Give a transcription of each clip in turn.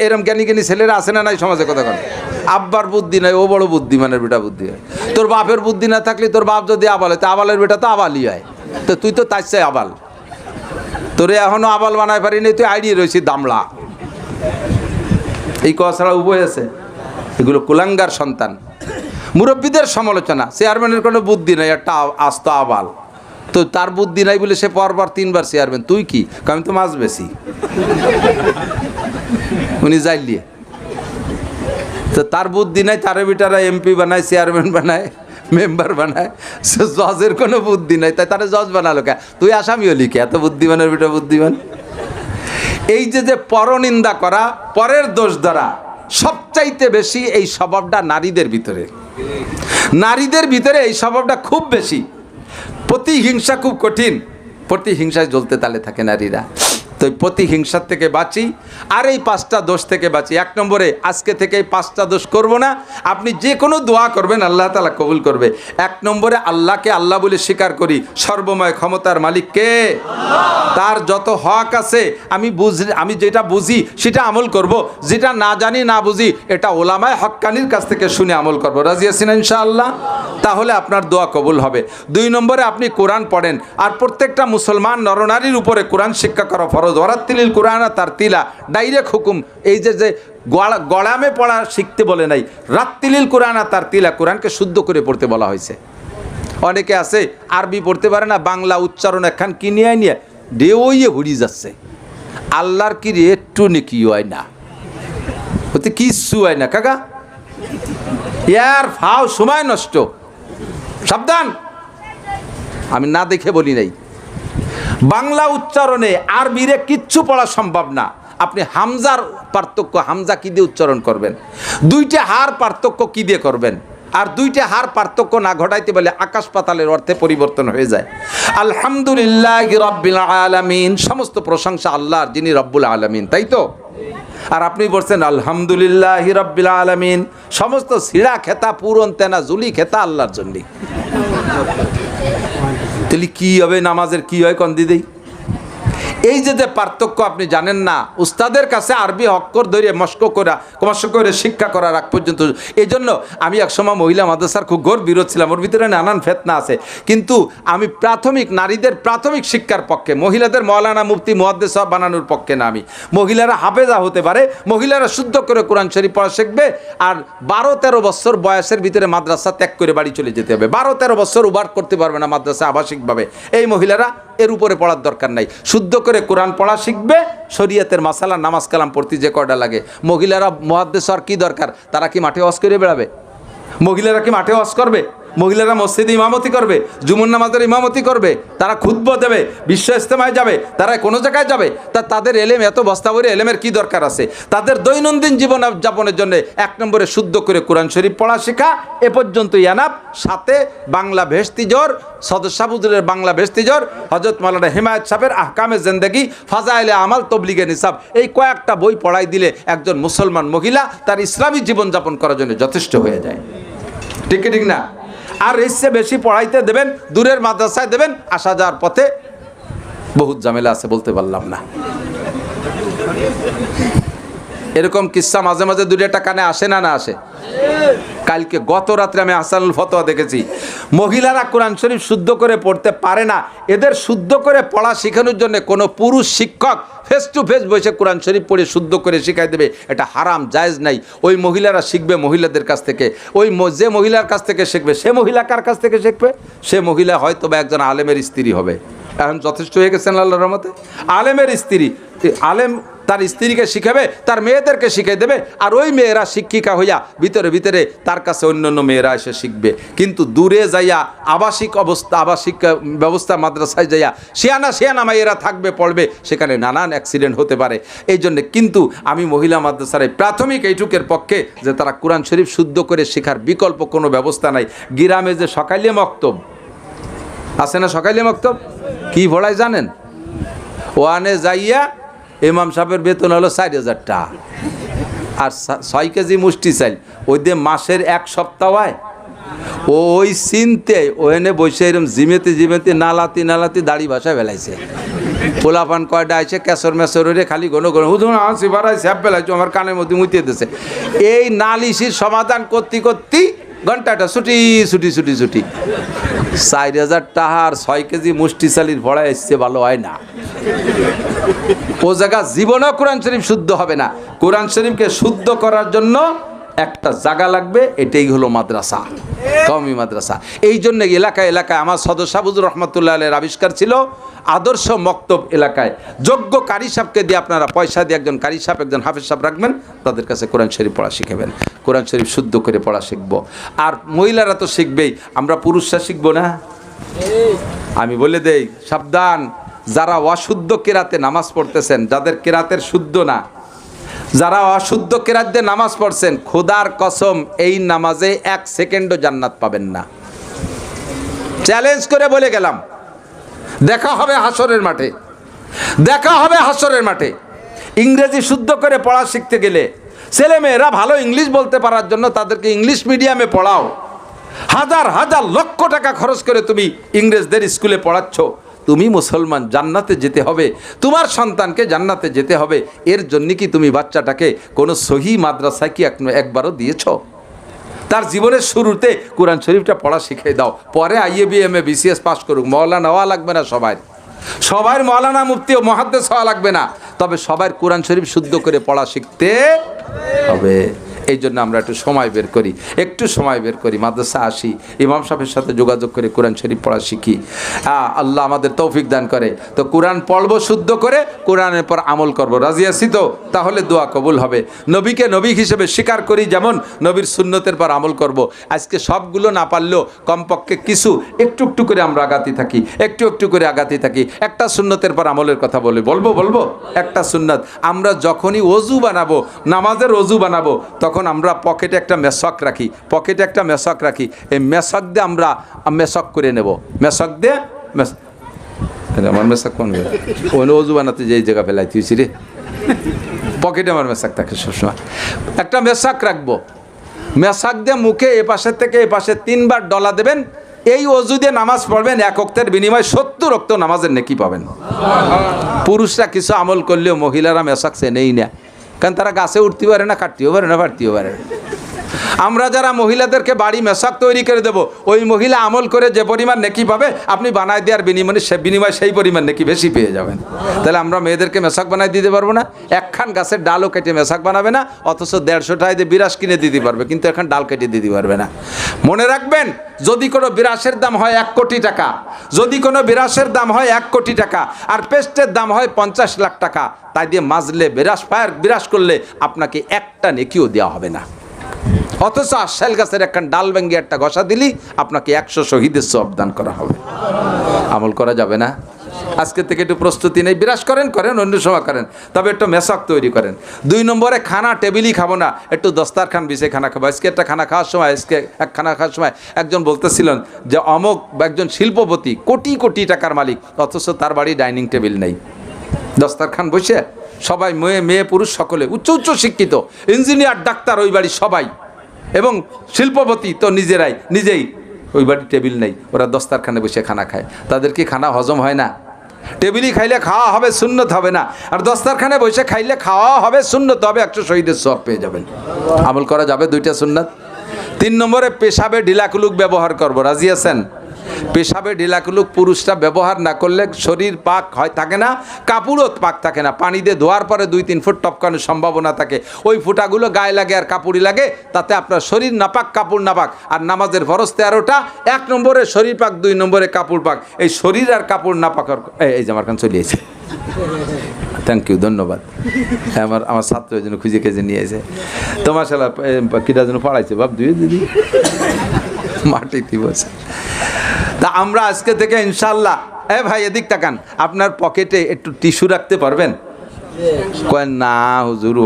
এরম জ্ঞানী জ্ঞানী ছেলেরা আছে না নাই সমাজে? কথা কন। আব্বার বুদ্ধি নাই, ও বড় বুদ্ধিমানের বেটা বুদ্ধি হয়। তোর বাপের বুদ্ধি না থাকলে তোর বাপ যদি আবাল হয়, তো আবালের বেটা তো আবালই হয়। তো তুই তো তার চাই আবাল, তোরে এখনো আবাল বানায় পারিনি, তুই আইডিয়ে রয়েছিস দামলা। এই কথা ছাড়া উভয় আছে। এগুলো কুলাঙ্গার সন্তান। মুরব্বীদের সমালোচনা, চেয়ারম্যানের কোনো বুদ্ধি নাই, একটা আস্ত আবাল। তো তার বুদ্ধি নাই বলে সে পরবার 3 বার চেয়ারম্যান। তুই কি? আমি তো মাছ বেশি। উনি যাইলিয়ে তো তার বুদ্ধি নাই, তারে বিটারা এমপি বানায়, চেয়ারম্যান বানায়, মেম্বার বানায়। জজের কোনো বুদ্ধি নাই, তাই তারা জজ বানালো কে? তুই আসামি হলি কে? এত বুদ্ধিমানের বিটা বুদ্ধিমান। এই যে পরনিন্দা করা, পরের দোষ ধরা, সবচাইতে বেশি এই স্বভাবটা নারীদের ভিতরে। নারীদের ভিতরে এই স্বভাবটা খুব বেশি। প্রতিহিংসা খুব কঠিন, প্রতিহিংসায় জ্বলতে তালে থাকে নারীরা। তো প্রতিহিংসার থেকে বাঁচি, আর এই 5টা দোষ থেকে বাঁচি। 1 নম্বরে, আজকে থেকে এই 5টা দোষ করব না। আপনি যে কোনো দোয়া করবেন আল্লাহ তাআলা কবুল করবে। 1 নম্বরে, আল্লাহকে আল্লাহ বলে স্বীকার করি। সর্বময় ক্ষমতার মালিক কে? তার যত হক আছে আমি যেটা বুঝি সেটা আমল করব, যেটা না জানি না বুঝি এটা ওলামায়ে হক্কানির কাছ থেকে শুনে আমল করব। রাজি আছেন ইনশাআল্লাহ? তাহলে আপনার দোয়া কবুল হবে। 2 নম্বরে, আপনি কোরআন পড়েন। আর প্রত্যেকটা মুসলমান নরনারীর উপরে কোরআন শিক্ষা করা ফরজ। ওয়ারাত্তিলিল কোরআন তার তিলা, ডাইরেক্ট হুকুম। এই যে গড়ামে পড়া শিখতে বলে নাই, রাত্তিলিল কোরআন তার তিলা, কোরআনকে শুদ্ধ করে পড়তে বলা হয়েছে। অনেকে আছে আরবি পড়তে পারে না, বাংলা উচ্চারণ একখান কিনিয়ে নিয়ে ডেওয়ে ঘুরিয়ে যাচ্ছে। আল্লাহর কি রে একটু নেকি হয় না, ওতে কিচ্ছু হয় না কাকা। ইয়ার ফাও সময় নষ্ট, সাবধান। আমি না দেখে বলি নাই, বাংলা উচ্চারণে আরবিরে কিচ্ছু পড়া সম্ভব না। আপনি হামজার পার্থক্য, হামজা কি দিয়ে উচ্চারণ করবেন, 2টা হার পার্থক্য কি দিয়ে করবেন, আর 2টা হার পার্থক্য না ঘটাইতে বলে আকাশ পাতালের অর্থে পরিবর্তন হয়ে যায়। আলহামদুলিল্লাহি রাব্বিল আলামিন, সমস্ত প্রশংসা আল্লাহর, যিনি রব্বুল আলামিন, তাই তো? আর আপনি বলছেন আলহামদুলিল্লাহি রাব্বিল আলামিন, সমস্ত সিড়া খেতা, পুরন তেনা, জুলি খেতা আল্লাহর জন্য। তাহলে কি হবে? নামাজের কি হয় কোন দিদি? এই যে পার্থক্য আপনি জানেন না, উস্তাদের কাছে আরবি অক্ষর ধরে মস্ক করে শিক্ষা করার আগ পর্যন্ত। এই জন্য আমি একসময় মহিলা মাদ্রাসার খুব ঘোর বিরোধ ছিলাম। ওর ভিতরে নানান ফেতনা আছে, কিন্তু আমি নারীদের প্রাথমিক শিক্ষার পক্ষে। মহিলাদের মৌলানা মুফতি মুহাদ্দিস বানানোর পক্ষে না। আমি মহিলারা হাফেজা হতে পারে, মহিলারা শুদ্ধ করে কোরআন শরীফ পড়া শিখবে। আর 12-13 বছর বয়সের ভিতরে মাদ্রাসা ত্যাগ করে বাড়ি চলে যেতে হবে। 12-13 বছর উবার করতে পারবে না মাদ্রাসা আবাসিকভাবে। এই মহিলারা এর উপরে পড়ার দরকার নাই, শুদ্ধ করে কোরআন পড়া শিখবে। শরীয়তের মাসালা, নামাজ কালাম পড়তে যে কয়টা লাগে। মহিলারা মুহাদ্দিস হওয়ার কি দরকার? তারা কি মাঠে ওয়াজ করে বেড়াবে? মহিলারা কি মাঠে ওয়াজ করবে? মহিলারা মসজিদে ইমামতি করবে, জুমুর নামাজের ইমামতি করবে, তারা খুতবা দেবে, বিশ্ব ইজতেমায় যাবে, তারা কোনো জায়গায় যাবে। তাদের এলেম এত বস্তা ভরে এলেমের কি দরকার আছে? তাদের দৈনন্দিন জীবন যাপনের জন্য 1 নম্বরে শুদ্ধ করে কোরআন শরীফ পড়া শেখা, এ পর্যন্ত ইয়ানাব। সাথে বাংলা ভেস্তিজর, সদস্যাবুজুরের বাংলা ভেস্তিজর, হযরত মাওলানা হিমায়েত সাহেবের আহকামে জিন্দেগি, ফাজাইলে আমাল, তবলিগে নিসাব, এই কয়েকটা বই পড়াই দিলে একজন মুসলমান মহিলা তার ইসলামী জীবনযাপন করার জন্য যথেষ্ট হয়ে যায়। ঠিক ঠিক না? আর এর চেয়ে বেশি পড়াইতে দেবেন, দূরের মাদ্রাসায় দেবেন, আসা যাওয়ার পথে বহুত ঝামেলা আছে, বলতে পারলাম না। এরকম কিস্সা মাঝে মাঝে 2টা কানে আসে না? না আসে? কালকে গত রাত্রে আমি হাসানুল ফতোয়া দেখেছি, মহিলারা কোরআন শরীফ শুদ্ধ করে পড়তে পারে না। এদের শুদ্ধ করে পড়া শেখানোর জন্য কোনো পুরুষ শিক্ষক ফেস টু ফেস বসে কোরআন শরীফ পড়ে শুদ্ধ করে শিখাই দেবে, এটা হারাম, জায়েজ নাই। ওই মহিলারা শিখবে মহিলাদের কাছ থেকে। ওই যে মহিলার কাছ থেকে শিখবে, সে মহিলা কার কাছ থেকে শিখবে? সে মহিলা হয়তো বা একজন আলেমের স্ত্রী হবে। এখন যথেষ্ট হয়ে গেছেন আল্লাহর রহমতে। আলেমের স্ত্রী, আলেম তার স্ত্রীকে শিখাবে, তার মেয়েদেরকে শিখিয়ে দেবে। আর ওই মেয়েরা শিক্ষিকা হইয়া ভিতরে ভিতরে তার কাছে অন্যান্য মেয়েরা এসে শিখবে। কিন্তু দূরে যাইয়া আবাসিক ব্যবস্থা মাদ্রাসায় যাইয়া শিয়ানা মায়েরা থাকবে, পড়বে, সেখানে নানান অ্যাক্সিডেন্ট হতে পারে। এই জন্যে কিন্তু আমি মহিলা মাদ্রাসার প্রাথমিক এইটুকের পক্ষে যে তারা কোরআন শরীফ শুদ্ধ করে শেখার বিকল্প কোনো ব্যবস্থা নাই। গ্রামে যে সকালে মক্তব আছে না, সকালে মক্তব কি পড়ায় জানেন? ওয়ানে যাইয়া ইমাম সাহেবের বেতন হলো 4,000 টাকা, আর 6 কেজি মুষ্টি চাইল, ওই দিয়ে মাসের 1 সপ্তাহ হয়। ওই চিনতে ওখানে বসে এরকম জিমেতে নালাতি দাড়ি ভাষা ফেলাইছে। পোলাপান কয়টা আছে ক্যাসর মেসর রে খালি গনো গনো হুদুন আসি বাড়াই স্যাপ বেলাইছো আমার কানের মধ্যে মুতিয়ে দিতেছে। এই নালিশির সমাধান করতে করতেই ঘন্টাটা ছুটি ছুটি ছুটি ছুটি 4,000 টাকার 6 কেজি মুষ্টি চালির ভরা এসছে, ভালো হয় না। ও জায়গা জীবনেও কোরআন শরীফ শুদ্ধ হবে না। কোরআন শরীফকে শুদ্ধ করার জন্য একটা জায়গা লাগবে, এটাই হলো মাদ্রাসা, কওমি মাদ্রাসা। এই জন্য এলাকায় এলাকায় আমার সদস্য হুজুর রহমতুল্লাহ আলাইহির আবিষ্কার ছিল আদর্শ মক্তব এলাকায় যোগ্য কারি সাহেবকে দিয়ে আপনারা পয়সা দিয়ে একজন কারি সাহেব একজন হাফেজ সাহেব রাখবেন, তাদের কাছে কোরআন শরীফ পড়া শিখাবেন, কোরআন শরীফ শুদ্ধ করে পড়া শিখবো। আর মহিলারা তো শিখবেই, আমরা পুরুষরা শিখবো না? আমি বলে দেই সাবধান, যারা অশুদ্ধ কেরাতে নামাজ পড়তেছেন, যাদের কেরাতের শুদ্ধ না, যারা অশুদ্ধ কেরাত দিয়ে নামাজ পড়ছেন, খোদার কসম এই নামাজে 1 সেকেন্ডও জান্নাত পাবেন না। চ্যালেঞ্জ করে বলে গেলাম, দেখা হবে হাসরের মাঠে, দেখা হবে হাসরের মাঠে। ইংরেজি শুদ্ধ করে পড়া শিখতে গেলে ছেলে মেয়েরা ভালো ইংলিশ বলতে পারার জন্য তাদেরকে ইংলিশ মিডিয়ামে পড়াও, হাজার হাজার লক্ষ টাকা খরচ করে তুমি ইংরেজদের স্কুলে পড়াচ্ছ। তুমি মুসলমান, জান্নাতে যেতে হবে, তোমার সন্তানকে জান্নাতে যেতে হবে। এর জন্য কি তুমি বাচ্চাটাকে কোনো সহি মাদ্রাসায় কি একবারও দিয়েছ? তার জীবনের শুরুতে কোরআন শরীফটা পড়া শিখিয়ে দাও, পরে IABM BCS পাস করুক। মওলানা হওয়া লাগবে না, সবাই মওলানা মুফতি ও মুহাদ্দিস হওয়া লাগবে না, তবে সবাই কোরআন শরীফ শুদ্ধ করে পড়া শিখতে হবে। এই জন্য আমরা একটু সময় বের করি, মাদ্রাসা আসি, ইমাম সাহেবের সাথে যোগাযোগ করে কোরআন শরীফ পড়া শিখি। আল্লাহ আমাদের তৌফিক দান করে। তো কোরআন পড়বো শুদ্ধ করে, কোরআনের পর আমল করব। রাজি আছি তো? তাহলে দোয়া কবুল হবে। নবীকে নবী হিসেবে স্বীকার করি, যেমন নবীর সুন্নতের পর আমল করব। আজকে সবগুলো না পারলেও কমপক্ষে কিছু একটু একটু করে আমরা আগাতে থাকি, একটু একটু করে আগাতে থাকি। একটা সুন্নতের পর আমলের কথা বলবো একটা সুন্নত। আমরা যখনই অজু বানাবো, নামাজের অজু বানাবো, তখন আমরা পকেটে একটা মেশক রাখি, এই মেশক দিয়ে আমরা মেশক করে নেব। মেশক দিয়ে আমার মেশক কোন অজু বানাতে যে জায়গা ফেলাই তুইছি রে, পকেটে আমার মেশক থাকে সবসময়। একটা মেশক রাখবো, মেশক দিয়ে মুখে এপাশের থেকে এপাশে 3 বার ডলা দেবেন। এই অজু দিয়ে নামাজ পড়বেন, 1 ওয়াক্তের বিনিময়ে 70 ওয়াক্ত নামাজের নেকি পাবেন। পুরুষরা কিছু আমল করলেও মহিলারা মেশক চেনেই না, কারণ তারা গাছে উঠতে পারে না, কাটতেও পারে না, পারতেও পারে না। আমরা যারা মহিলাদেরকে বাড়ি মেশক তৈরি করে দেবো, ওই মহিলা আমল করে যে পরিমাণ নেকি পাবে, আপনি বানায় দেওয়ার বিনিময়ে সেই পরিমাণ নেকি বেশি পেয়ে যাবেন। তাহলে আমরা মেয়েদেরকে মেশক বানায় দিতে পারবো না? একখান গাছের ডালও কেটে মেশক বানাবে না, অথচ 150 টাকায় দিয়ে বিরাস কিনে দিতে পারবে, কিন্তু এখন ডাল কেটে দিতে পারবে না। মনে রাখবেন, যদি কোনো বিরাসের দাম হয় 1 কোটি টাকা, যদি কোনো বিরাসের দাম হয় 1 কোটি টাকা, আর পেস্টের দাম হয় 50 লাখ টাকা, তাই দিয়ে মাজলে বিরাস করলে আপনাকে একটা নেকিও দেওয়া হবে না। অথচ আশাইল গাছের একখান ডাল ভেঙে একটা ঘষা দিলি আপনাকে 100 শহীদের সওয়াব দান করা হবে। আমল করা যাবে না? আজকে থেকে একটু প্রস্তুতি নেই, বিরাস করেন অন্য সময় করেন, তবে একটু মেশক তৈরি করেন। 2 নম্বরে খানা টেবিলই খাবো না, একটু দস্তারখান বিছিয়ে খানা খাবো। আজকে একটা খানা খাওয়ার সময় একজন বলতেছিলেন যে অমুক একজন শিল্পপতি, কোটি কোটি টাকার মালিক, অথচ তার বাড়ি ডাইনিং টেবিল নেই। দস্তারখান বসে সবাই মেয়ে পুরুষ সকলে উচ্চ শিক্ষিত, ইঞ্জিনিয়ার, ডাক্তার, ওই বাড়ি সবাই, এবং শিল্পপতি তো নিজেই, ওই বাড়ি টেবিল নেই, ওরা দস্তারখানে বসে খানা খায়। তাদের কি খানা হজম হয় না? টেবিলই খাইলে খাওয়া হবে, সুন্নত হবে না, আর দস্তারখানে বসে খাইলে খাওয়া হবে, সুন্নত হবে, 100 শহীদের সওয়াব পেয়ে যাবেন। আমল করা যাবে 2টা সুন্নত। 3 নম্বরে পেশাবে ঢিলাকুলুক ব্যবহার করব। রাজি আছেন? পেশাবে ঢিলাকুলুক পুরুষরা ব্যবহার না করলে শরীর পাক থাকে না, কাপড়ও পাক থাকে না। পানি দিয়ে ধোয়ার পরে 2-3 ফুট টপকানোর সম্ভাবনা থাকে, ওই ফুটাগুলো গায়ে লাগে আর কাপড়ই লাগে, তাতে আপনার শরীর নাপাক, কাপড় নাপাক। আর নামাজের ফরজ 13টা, 1 নম্বরে শরীর পাক, 2 নম্বরে কাপড় পাক। এই শরীর আর কাপড় নাপাক, এই যে আমার কাছে চলে এসেছে, থ্যাংক ইউ, ধন্যবাদ। আমার ছাত্র জন্য খুঁজে নিয়ে এসে তোমার শালা কিটা যেন পড়াইছে বাপ, দিদি মাটিতে বসে। তা আমরা আজকে থেকে ইনশাল্লাহ, ভাই এদিক তাকান, আপনার পকেটে একটু টিস্যু রাখতে পারবেন? কয় না হুজুর,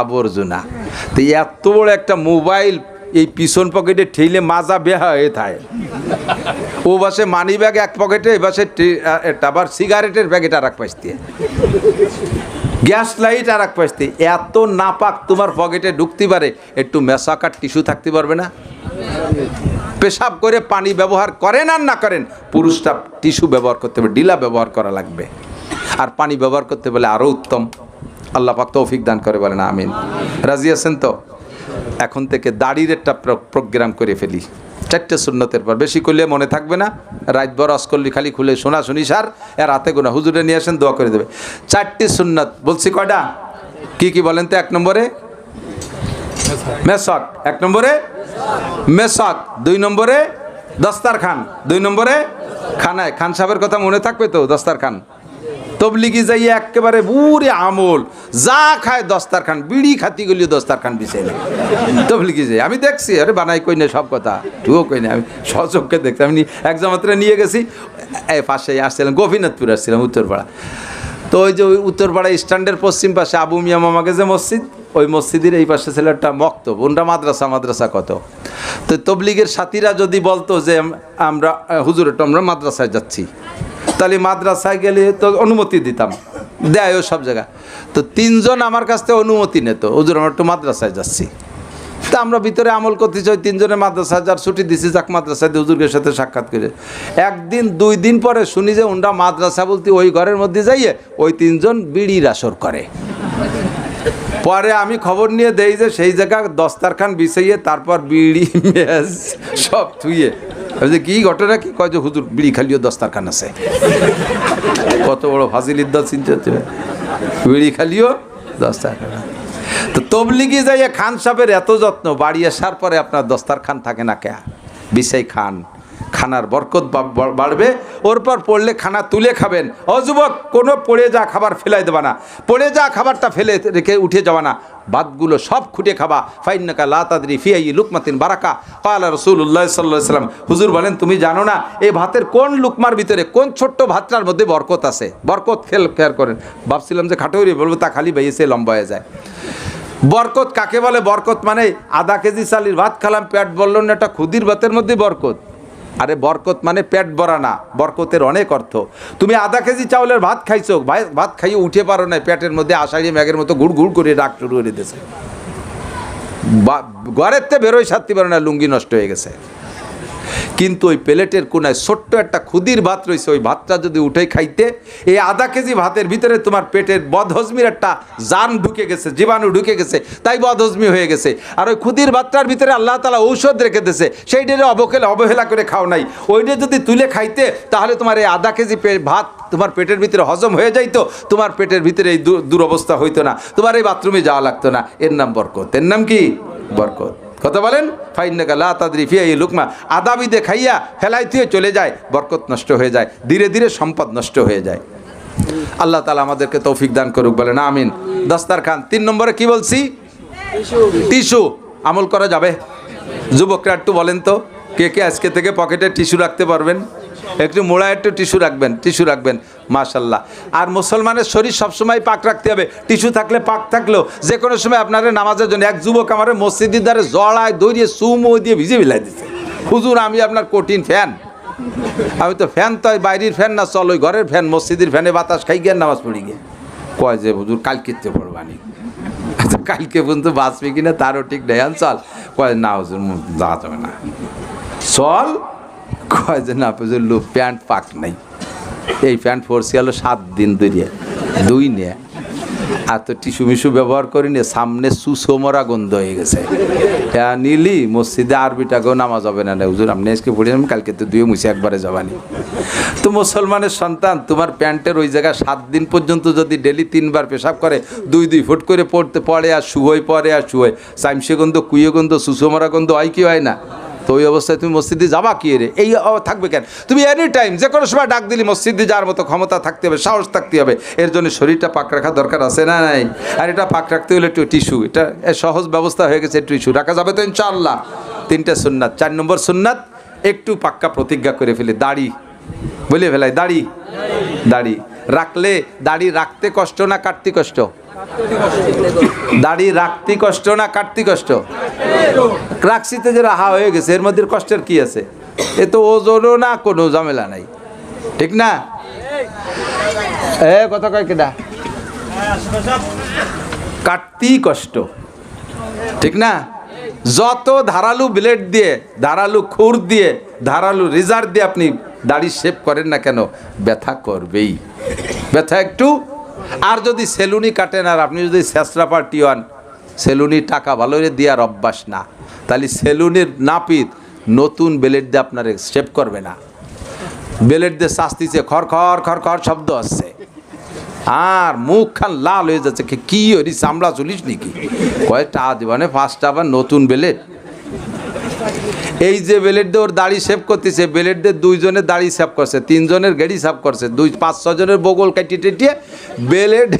আবর্জনা। তো এত বড় একটা মোবাইল এই পিছন পকেটে ঠেলে মাজা বেহা হয়ে থাকে। ও বাসে মানি ব্যাগ 1 পকেটে, এ বাসে আবার সিগারেটের প্যাকেট আর 1 পাশ দিয়ে, গ্যাস লাইট আর 1 পাশ দিয়ে। এত নাপাক তোমার পকেটে ঢুকতে পারে, একটু মেশক আর টিস্যু থাকতে পারবে না? পেশাব করে পানি ব্যবহার করেন আর না করেন, পুরুষটা টিস্যু ব্যবহার করতে হবে, ডিলা ব্যবহার করা লাগবে। আর পানি ব্যবহার করতে বলে আরও উত্তম। আল্লাহ পাক তৌফিক দান করে, বলেন আমিন। রাজি আছেন তো? এখন থেকে দাড়ির একটা প্রোগ্রাম করে ফেলি, 4টে সুন্নতের পর। বেশি করলে মনে থাকবে না, রাত ভর অস্কল্লি খালি খুলে শোনা শুনি সার, এর হাতে গোনা হুজুরে নিয়ে আসেন, দোয়া করে দেবে। 4টি সুন্নত বলছি, কয়টা কি কি বলেন তো? 1 নম্বরে মেসক, 1 নম্বরে মেসক, 2 নম্বরে দস্তারখান, 2 নম্বরে খানায়। খান সাহেবের কথা মনে থাকবে তো? দস্তারখান তবলিগি যাইয়ে একেবারে বুড়ে আমল, যা খায় দস্তারখান, বিড়ি খাতি গলিও দস্তারখান বিছে না তবলিগি যাই। আমি দেখছি, আরে বানাই কই না সব কথা, তুইও কই না, আমি সচক্ষে দেখছি। আমি একজন মাত্র নিয়ে গেছি, এই পাশে আসছিলাম, গোপীনাথপুর আসছিলাম, উত্তরপাড়া। তো ওই যে ওই উত্তরপাড়া স্ট্যান্ডের পশ্চিম পাশে আবু মিয়া মামাকে যে মসজিদ, ওই মসজিদের এই পাশে ছিল একটা মক্তব, ওনটা মাদ্রাসা কত। তো তবলিগের সাথীরা যদি বলতো যে আমরা হুজুর একটু আমরা মাদ্রাসায় যাচ্ছি, তাহলে মাদ্রাসায় গেলে তো অনুমতি দিতাম, দেয় ও সব জায়গা। তো 3 জন আমার কাছ থেকে অনুমতি নিত, হুজুর আমরা একটু মাদ্রাসায় যাচ্ছি। তা আমরা ভিতরে আমল করতে চাই, 3 জনের মাদ্রাসায় যার ছুটি দিছি, যাক মাদ্রাসায় দিয়ে হুজুরের সাথে সাক্ষাৎ করে। 1 দিন 2 দিন পরে শুনি যে ওনরা মাদ্রাসা বলতে ওই ঘরের মধ্যে যাইয়ে ওই 3 জন বিড়ির আসর করে। পরে আমি খবর নিয়ে দেই যে সেই জায়গা দস্তারখান বিছাইয়ে তারপর বিড়ি মেজ সব থুইয়ে, যে কি ঘটনা, কি কয় যে হুজুর বিড়ি খালিও দস্তারখান আছে। কত বড় ফাজিলিদ্দার চিন্তা, বিড়ি খালিও দস্তারখান। তো তবলিগি যাইয়া খান সাহেবের এত যত্ন, বাড়ি আসার পরে আপনার দস্তারখান থাকে না কে, বিছাই খান, খানার বরকত বাড়বে। ওর পর পড়লে খানা তুলে খাবেন। ও যুবক, কোনো পড়ে যা খাবার ফেলাই দেবা না, পড়ে যা খাবারটা ফেলে রেখে উঠে যাওয়া না, ভাতগুলো সব খুঁটে খাবা। ফাইন্নাকা লা তাদরি ফি আইয়ি লুকমাতিন বারাকা ক্বালা রাসূলুল্লাহ সাল্লাল্লাহু আলাইহি ওয়াসাল্লাম। হুজুর বলেন তুমি জানো না এই ভাতের কোন লুকমার ভিতরে, কোন ছোট্ট ভাতটার মধ্যে বরকত আছে। বরকত খেয়াল করেন। ভাবছিলাম যে খাটোরি বলবো, তা খালি বাইয়েছে লম্বা হয়ে যায়। বরকত কাকে বলে? বরকত মানে আধা কেজি চালির ভাত খালাম, পেট বলল না, এটা ক্ষুদির ভাতের মধ্যে বরকত। আরে বরকত মানে পেট ভরা না, বরকতের অনেক অর্থ। তুমি আধা কেজি চাউলের ভাত খাইছো, ভাত খাইয়ে উঠে পারো না, পেটের মধ্যে আষাঢ়ি মেঘের মতো গুড় গুড় করে রাগ শুরু করে দিয়েছে, ঘরের থেকে বেরোয় সারতে পারো না, লুঙ্গি নষ্ট হয়ে গেছে। কিন্তু ওই প্লেটের কোনায় ছোট্ট একটা ক্ষুদির ভাত রয়েছে, ওই ভাতটা যদি উঠে খাইতে, এই আধা কেজি ভাতের ভিতরে তোমার পেটের বদহজমির একটা জান ঢুকে গেছে, জীবাণু ঢুকে গেছে, তাই বদহজমি হয়ে গেছে। আর ওই ক্ষুদির ভাতটার ভিতরে আল্লাহ তাআলা ঔষধ রেখে দিয়েছে, সেইটারে অবহেলা করে খাও নাই। ওইটা যদি তুলে খাইতে, তাহলে তোমার এই আধা কেজি ভাত তোমার পেটের ভিতরে হজম হয়ে যাইতো, তোমার পেটের ভিতরে এই দুরবস্থা হইতো না, তোমার এই বাথরুমে যাওয়া লাগতো না। এর নাম বরকত। এর নাম কি? বরকত। কথা বলেন। ফাইন্নাকা লা তাদরি ফি আইয়ি লুকমা, আদাবিদে খাইয়া ফেলাইতে চলে যায়, বরকত নষ্ট হয়ে যায়, ধীরে ধীরে সম্পদ নষ্ট হয়ে যায়। আল্লাহ তাআলা আমাদেরকে তৌফিক দান করুক, বলেন আমিন। দস্তারখান। 3 নম্বরে কি বলছি? টিস্যু। আমল করা যাবে? যুবকরা একটু বলেন তো, কে কে আজকে থেকে পকেটে টিস্যু রাখতে পারবেন? একটু মোড়া একটু টিস্যু রাখবেন, মাশাল্লাহ। আর মুসলমানের শরীর সবসময় পাক রাখতে হবে। টিস্যু থাকলে পাক থাকলেও যে কোনো সময় আপনারা নামাজের জন্য, এক যুবক আমার মসজিদের দ্বারে জড়ায় দৌড়িয়ে সুমো দিয়ে ভিজে বিলাই দিচ্ছে, হুজুর আমি আপনার কঠিন ফ্যান। আমি তো ফ্যান, তো বাইরের ফ্যান না, চল ওই ঘরের ফ্যান, মসজিদের ফ্যানে বাতাস খাই গিয়ে নামাজ পড়ি গিয়ে। কয় যে হুজুর কালকে পড়বানি, কালকে পর্যন্ত বাঁচবে কিনা তারও ঠিক নেই। চল, কয় না হুজুর যাওয়া যাবে না, চল। কয় যে না হুজুর প্যান্ট পাক নাই, এই প্যান্ট পরছি হলো 7 দিন ধরে, 2 নিয়ে। আর তো টিস্যু মিশু ব্যবহার করিনি, সামনে সুসো মরা গন্ধ হয়ে গেছে। হ্যাঁ নিলি মসজিদে আরবিটাকেও নামাজ হবে না, হুজুর আপনি আজকে পড়িলাম, কালকে তো 2 মুছে একবারে যাবানি। তো মুসলমানের সন্তান, তোমার প্যান্টের ওই জায়গায় 7 দিন পর্যন্ত যদি ডেলি 3 বার পেশাব করে, 2 ফুট করে পড়ে আর শুয়োয়, পরে আর শুয়োয়, চাইমসে গন্ধ, কুইয়ে গন্ধ, সুসো মরা গন্ধ হয় কি হয় না? তো ওই অবস্থায় তুমি মসজিদে যাবা কি রে? এই থাকবে কেন? তুমি এনি টাইম যে কোনো সময় ডাক দিলি মসজিদে যাওয়ার মতো ক্ষমতা থাকতে হবে, সাহস থাকতে হবে। এর জন্য শরীরটা পাক রাখা দরকার আছে না নাই? আর এটা পাক রাখতে হলে একটু টিস্যু, এটা সহজ ব্যবস্থা হয়ে গেছে, টিস্যু রাখা যাবে তো ইনশাআল্লাহ। 3টে সুন্নাত। 4 নম্বর সুন্নাত, একটু পাক্কা প্রতিজ্ঞা করে ফেলে, দাড়ি বলে ফেলাই। দাড়ি রাখলে, দাড়ি রাখতে কষ্ট না কাটতে কষ্ট? দাড়ি রাখতে কষ্ট না কাটতে কষ্ট? রাখছিতে যে রাহা হয়ে গেছে, এর মধ্যে কষ্টের কি আছে? এ তো ওজনও না, কোনো ঝামেলা নাই, ঠিক না? কথা কয় কেডা? কাটতেই কষ্ট, ঠিক না? যত ধারালু ব্লেড দিয়ে, ধারালু খুর দিয়ে, ধারালু রেজার দিয়ে আপনি দাড়ি শেভ করেন না কেন, ব্যথা করবেই। ব্যথা একটু। আর যদি সেলুনি কাটেন আর আপনি যদি শেষরা পার্টি হন, সেলুনি টাকা ভালো করে দেওয়ার অভ্যাস না, তাহলে সেলুনির নাপিত নতুন ব্লেড দিয়ে আপনার শেভ করবে না। ব্লেড দিয়ে শাস্তিছে, খর খর খর খর শব্দ আসছে, আর মুখ খান লাল হয়ে যাচ্ছে, কি হরি চামড়া চুলিস নাকি, কয়েকটা জীবনে 5টা আবার নতুন ব্লেড। এই যে ব্লেড দিয়ে ওর দাড়ি সেভ করতেছে, ব্লেড দিয়ে 2 জনের দাড়ি সেভ করছে, 3 জনের গেড়ি সেভ করছে, 5-6 জনের বগল কাটিয়ে টেটিয়ে ব্লেড